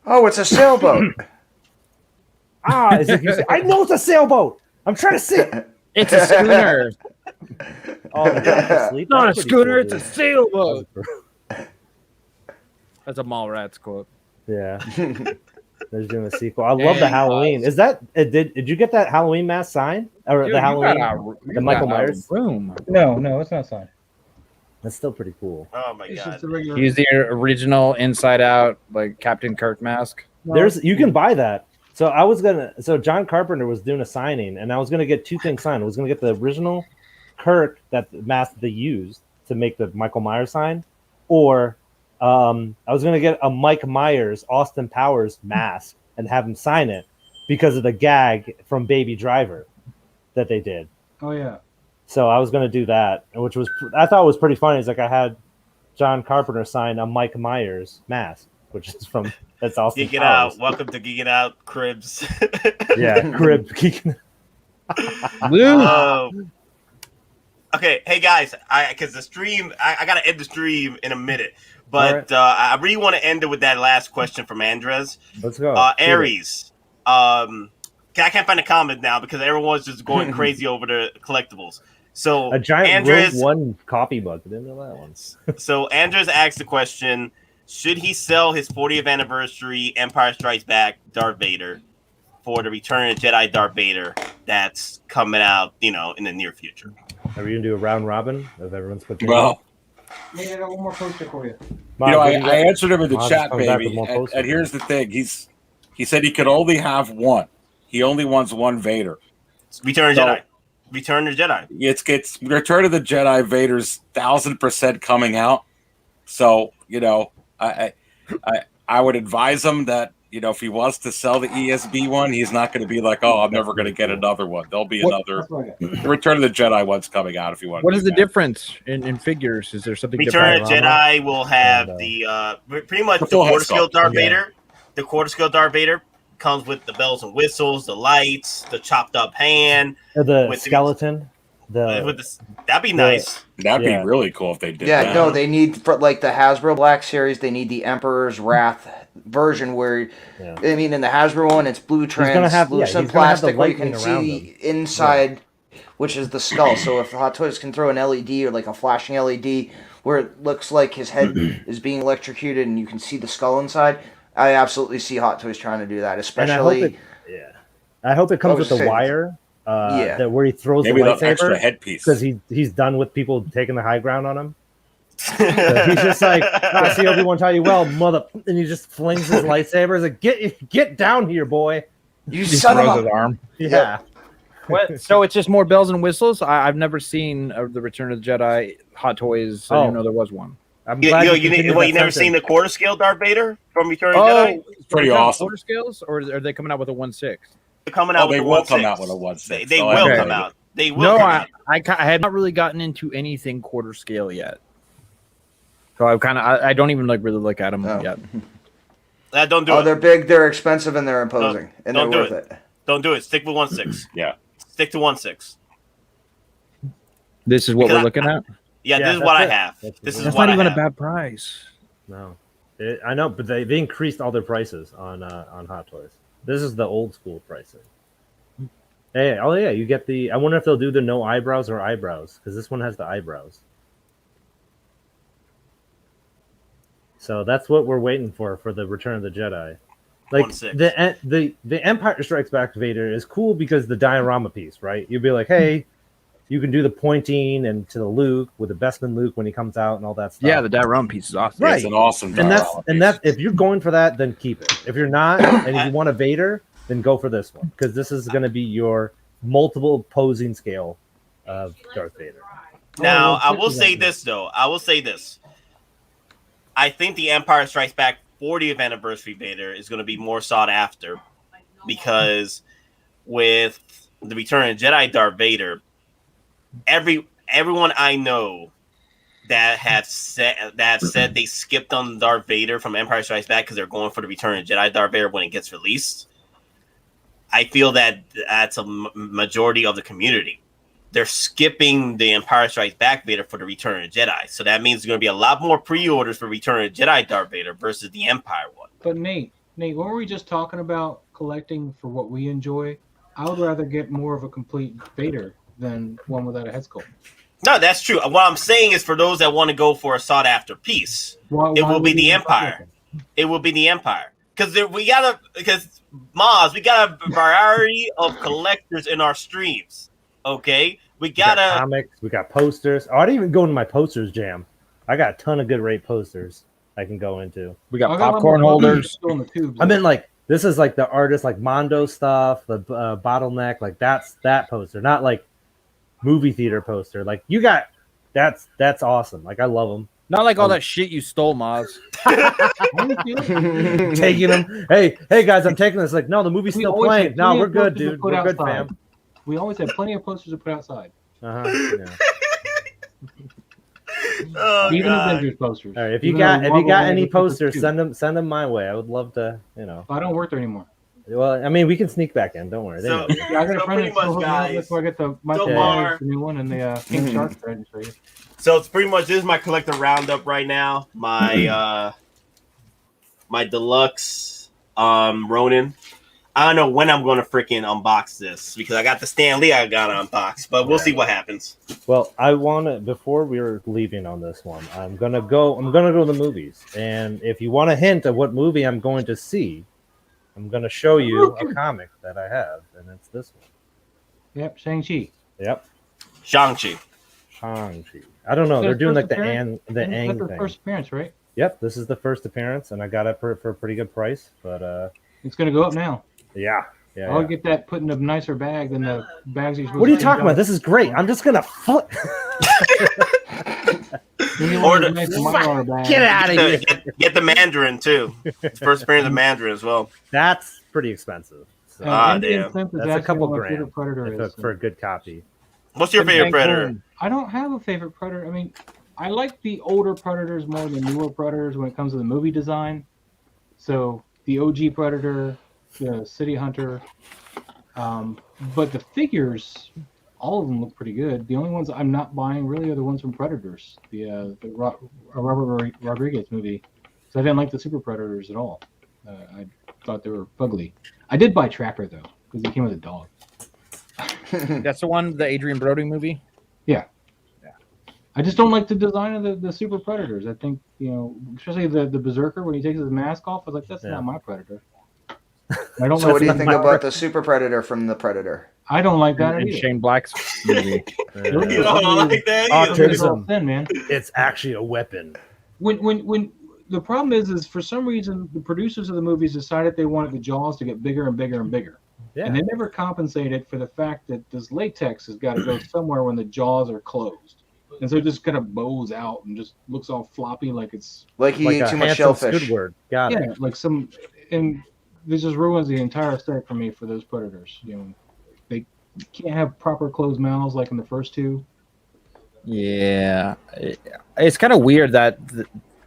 Oh, it's a sailboat. is it, you say, I know it's a sailboat. I'm trying to see. it. It's a schooner. Oh, they're going to sleep? Not a That's pretty schooner, cool, it's a dude. sailboat. That's a Mallrats quote. Yeah. They're doing a sequel. I love the And, Halloween. Is that did you get that Halloween mask sign or Dude, the Halloween? the Michael Myers? room. No, it's not signed. That's still pretty cool. Oh my It's God. just a regular. Use the original Inside Out like Captain Kirk mask. No, You can buy that. So John Carpenter was doing a signing, and I was gonna get two things signed. I was gonna get the original Kirk mask they used to make the Michael Myers sign, or I was gonna get a Mike Myers Austin Powers mask and have him sign it because of the gag from Baby Driver that they did. Oh yeah. So I was gonna do that, which was I thought was pretty funny. It's like I had John Carpenter signed a Mike Myers mask, which is from that's Austin Geek It Powers. Out. Welcome to Geek It Out, Cribs. Yeah, Crib. Okay, hey guys, because the stream, I gotta end the stream in a minute, but I really want to end it with that last question from Andres. Let's go. Aries, I can't find a comment now because everyone's just going crazy over the collectibles. So a giant Andres, Rogue One copy book. I didn't know that one. So Andres asked the question: should he sell his 40th anniversary Empire Strikes Back Darth Vader for the Return of the Jedi Darth Vader that's coming out, in the near future? Are we gonna do a round robin of everyone's put? Well, I got one more poster for you. I answered him in the Maz chat, comes back with baby. more And posters. here's the thing: he said he could only have one. He only wants one Vader. Return of Jedi. Return of Jedi. It's Return of the Jedi. Vader's 1000% coming out. So I would advise him that if he wants to sell the ESB one, he's not going to be like, oh, I'm never going to get another one. There'll be another. The Return of the Jedi one's coming out if you want. What is the difference in figures? Is there something Return of different? Jedi will have the pretty much the quarter scale Darth Vader. The quarter scale Darth Vader comes with the bells and whistles, the lights, the chopped up hand, the skeleton. That'd be nice. That'd be really cool if they did. Yeah, that. no, they need for like the Hasbro Black Series. They need the Emperor's Wrath version where, I mean, in the Hasbro one, it's blue translucent plastic where you can see the inside, which is the skull. So if Hot Toys can throw an LED or like a flashing LED where it looks like his head is being electrocuted and you can see the skull inside, I absolutely see Hot Toys trying to do that, especially. I hope it comes with the wire. That where he throws maybe the the extra headpiece because he's done with people taking the high ground on him. So he's just like, I see Obi-Wan tell you well, mother, and he just flings his lightsaber. He's like, get down here, boy! You son of a his arm. Yeah. What? So it's just more bells and whistles. I've never seen the Return of the Jedi Hot Toys. I didn't know there was one. I'm glad you never seen the quarter scale Darth Vader from Return of the Jedi? It's pretty awesome. Quarter scales, or are they coming out with a 1/6? They're coming out. They with will the come out with a 1/6. They will come out. They will. No, come out. I had not really gotten into anything quarter scale yet. So I don't even really look at them yet. Don't do it. They're big, they're expensive, and they're imposing, and they're worth it. Don't do it. Stick with 1/6. Yeah. Stick to 1/6. This is what we're looking at. Yeah, this is what I have. This is That's what not even I a bad price. No, I know, but they increased all their prices on Hot Toys. This is the old school pricing. Hey, you get the. I wonder if they'll do the no eyebrows or eyebrows because this one has the eyebrows. So that's what we're waiting for the Return of the Jedi. Like the Empire Strikes Back Vader is cool because the diorama piece, right? You'd be like, hey, you can do the pointing and to the Luke with the Bespin Luke when he comes out and all that stuff. Yeah, the diorama piece is awesome. Right. It's an awesome diorama and that's if you're going for that, then keep it. If you're not, and if you want a Vader, then go for this one because this is going to be your multiple posing scale of Darth Vader. Now, I will say this though. I think the Empire Strikes Back 40th anniversary Vader is going to be more sought after because with the Return of Jedi Darth Vader, everyone I know that have said they skipped on Darth Vader from Empire Strikes Back because they're going for the Return of Jedi Darth Vader when it gets released. I feel that's a majority of the community. They're skipping the Empire Strikes Back Vader for the Return of Jedi. So that means there's going to be a lot more pre-orders for Return of Jedi Darth Vader versus the Empire one. But Nate, what were we just talking about collecting for what we enjoy? I would rather get more of a complete Vader than one without a head sculpt. No, that's true. What I'm saying is for those that want to go for a sought-after piece, it will be the Empire. It will be the Empire. Because we got a variety of collectors in our streams. Okay? We got comics, we got posters. I didn't even go into my posters jam. I got a ton of good rate posters I can go into. We got popcorn holders. I mean, like, this is like the artist, like Mando stuff, the bottleneck, like that's that poster, not like movie theater poster. Like you got, that's awesome. Like I love them. Not like all that shit you stole, Maz. Taking them. Hey guys, I'm taking this. Like, no, the movie's still playing. No, we're good, dude. We're good, fam. We always have plenty of posters to put outside. Yeah. Oh, Even God. Avengers posters. All right, if you Even got though Marvel any Avengers posters, too. send them my way. I would love to, I don't work there anymore. Well, I mean, we can sneak back in. Don't worry. They know you. Yeah, I got a So friend pretty that's still much, hooking me up. guys. That's where I get the Michael So Myers, far- the new one, and the King Shark register. So it's pretty much, this is my collector roundup right now. My my deluxe Ronin. I don't know when I'm going to freaking unbox this because I got the Stan Lee I got to unbox, but we'll see what happens. Well, I want to, before we were leaving on this one, I'm gonna go to the movies, and if you want a hint of what movie I'm going to see, I'm gonna show you a comic that I have, and it's this one. Yep, Shang-Chi. Yep, Shang-Chi. Shang-Chi. I don't know. They're doing like the Ang That's thing. the first appearance, right? Yep, this is the first appearance, and I got it for a pretty good price. But It's going to go up now. yeah. I'll get that put in a nicer bag than the bags you're supposed What are you to talking about? This is great. I'm just gonna flip. Order- Get out of here. Get the Mandarin too. First appearance of the Mandarin as well. That's pretty expensive. So Damn. that's a couple grand for a good copy. What's your favorite Predator? I don't have a favorite Predator. I mean, I like the older Predators more than newer Predators when it comes to the movie design. So the OG Predator, the City Hunter, but the figures, all of them look pretty good. The only ones I'm not buying really are the ones from Predators, the Robert Rodriguez movie. So I didn't like the Super Predators at all. I thought they were ugly. I did buy Tracker though because he came with a dog. That's the one, the Adrian Brody movie. Yeah. I just don't like the design of the Super Predators. I think, especially the Berserker when he takes his mask off. I was like, that's not my Predator. I don't. So what do you think about the Super Predator from the Predator? I don't like that And either. Shane Black's movie. You don't like that Autism. Thin, man. It's actually a weapon. When the problem is for some reason the producers of the movies decided they wanted the jaws to get bigger and bigger and bigger. Yeah. And they never compensated for the fact that this latex has got to go somewhere when the jaws are closed. And so it just kind of bows out and just looks all floppy like it's... Like he ate too much shellfish. Got it. Yeah, like some... And this just ruins the entire aesthetic for me for those Predators. They can't have proper closed mouths like in the first two. Yeah. It's kind of weird that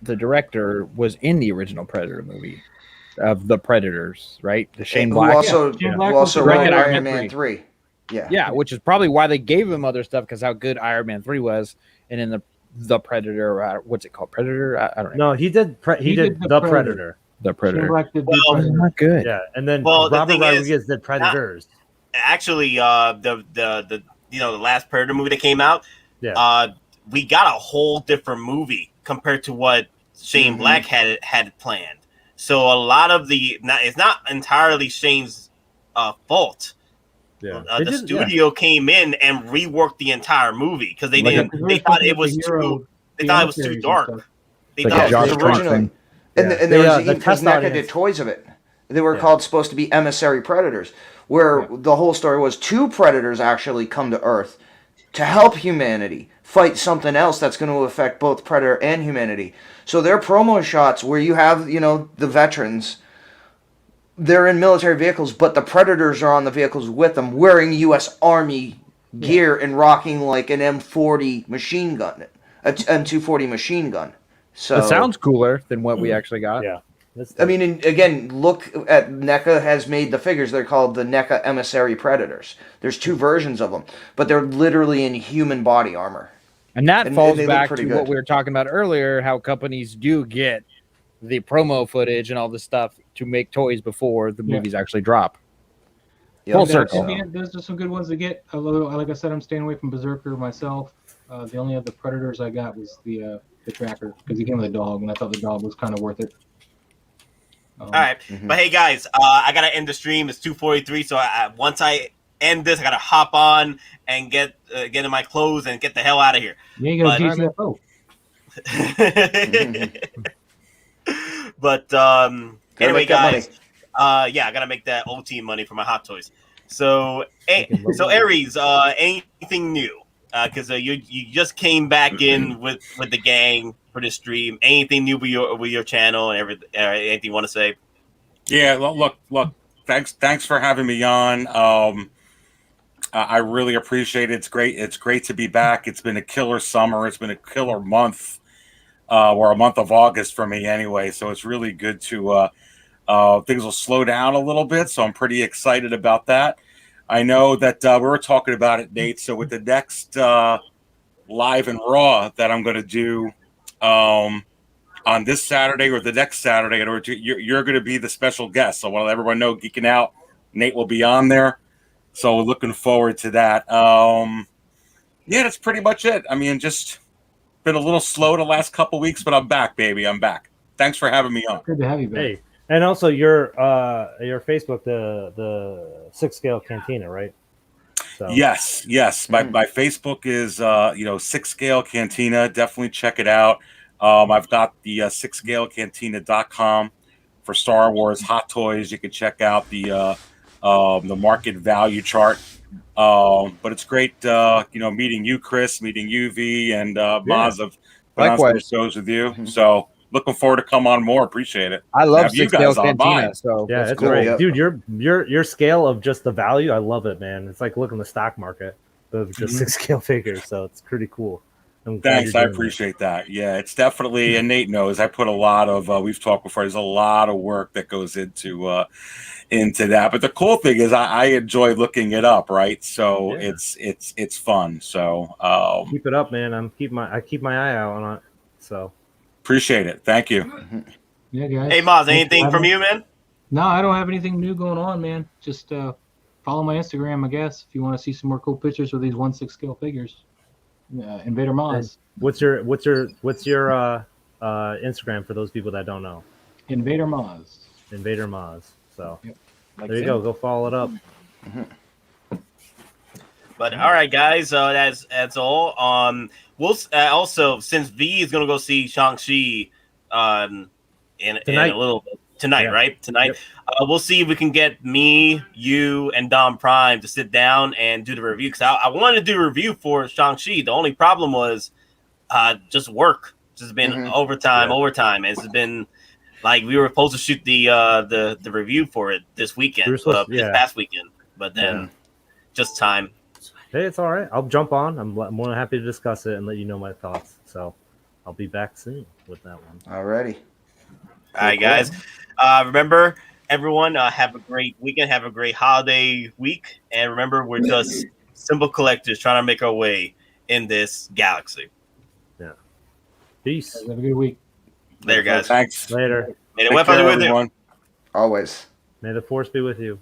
the director was in the original Predator movie of the Predators, right? The Shane Black. Who also wrote Iron Man 3. Yeah. Yeah, which is probably why they gave him other stuff because how good Iron Man 3 was. And in the Predator, what's it called? Predator? I don't know. No, he did the Predator. The Predator. Well, not good. Yeah, and then Well, the Robert thing Rodriguez did Predators. Actually, the last Predator movie that came out, we got a whole different movie compared to what Shane Black had planned. So a lot of it's not entirely Shane's fault. Yeah, the studio came in and reworked the entire movie because they thought it was too dark. They thought it was too dark. And there was even because NECA did toys of it. They were supposed to be emissary predators, where the whole story was two predators actually come to Earth to help humanity fight something else that's going to affect both Predator and humanity. So their promo shots where you have, the veterans, they're in military vehicles, but the Predators are on the vehicles with them wearing U.S. Army gear and rocking like an M40 machine gun, an M240 machine gun. So it sounds cooler than what we actually got. Yeah. I mean, and again, look at NECA has made the figures. They're called the NECA Emissary Predators. There's two versions of them, but they're literally in human body armor. And that falls they back look to pretty what good. we were talking about earlier, how companies do get the promo footage and all this stuff to make toys before the movies actually drop. Full circle. There's just some good ones to get. Although, like I said, I'm staying away from Berserker myself. The only other Predators I got was the Tracker because he came with a dog, and I thought the dog was kind of worth it. All right, but hey guys, I gotta end the stream. It's 2:43, so once I end this, I gotta hop on and get in my clothes and get the hell out of here. Yeah, you got a GCFO. But anyway, guys, I gotta make that OT money for my Hot Toys. So Aries, anything new? Because you just came back in with the gang for this stream. Anything new with your channel and everything? Anything you want to say? Yeah, look. Thanks for having me on. I really appreciate it. It's great. It's great to be back. It's been a killer summer. It's been a killer month, or a month of August for me anyway. So it's really good to things will slow down a little bit. So I'm pretty excited about that. I know that we were talking about it, Nate. So with the next live and raw that I'm going to do on this Saturday or the next Saturday, in order to, you're going to be the special guest. So I want to let everyone know, Geeking Out, Nate will be on there. So we're looking forward to that. Yeah, that's pretty much it. I mean, just been a little slow the last couple weeks, but I'm back, baby. I'm back. Thanks for having me on. Good to have you back. Hey, and also your Facebook, the 6-scale Cantina, right? So. Yes. My Facebook is 6-scale Cantina. Definitely check it out. I've got the 6scalecantina.com for Star Wars Hot Toys. You can check out the market value chart. But it's great, meeting you, Chris, meeting you, V, and Maz. I've been on some shows with you. So looking forward to come on more. Appreciate it. I love you guys 6-scale on Cantina. mine. So yeah, it's cool. great, Yep. dude. Your scale of just the value, I love it, man. It's like looking at the stock market of just 6-scale figures. So it's pretty cool. Thanks, I appreciate that. Yeah, it's definitely, and Nate knows, I put a lot of, we've talked before, there's a lot of work that goes into that. But the cool thing is I enjoy looking it up, right? So Yeah. it's fun. So keep it up, man. I keep my eye out on it. So appreciate it. Thank you. Yeah, guys. Hey, Maz, anything from you, man? No, I don't have anything new going on, man. Just follow my Instagram, I guess, if you want to see some more cool pictures of these 1/6 scale figures. Invadermoz. What's your Instagram for those people that don't know? Invadermoz. Invadermoz. So Like there you that. go. Go follow it up. But all right, guys, that's all. We'll also, since V is gonna go see Shang-Chi in a little bit tonight, right? Tonight, we'll see if we can get me, you, and Dom Prime to sit down and do the review, because I wanted to do a review for Shang-Chi. The only problem was just work. Just been overtime. It's been like we were supposed to shoot the review for it this weekend, this past weekend, but then just time. Hey, it's all right. I'll jump on. I'm more than happy to discuss it and let you know my thoughts. So I'll be back soon with that one. Alrighty. All right, guys. Remember, everyone, have a great weekend. Have a great holiday week. And remember, we're just simple collectors trying to make our way in this galaxy. Yeah. Peace. Have a good week. Later, guys. Thanks. Later. May the weapons be with you. Always. May the force be with you.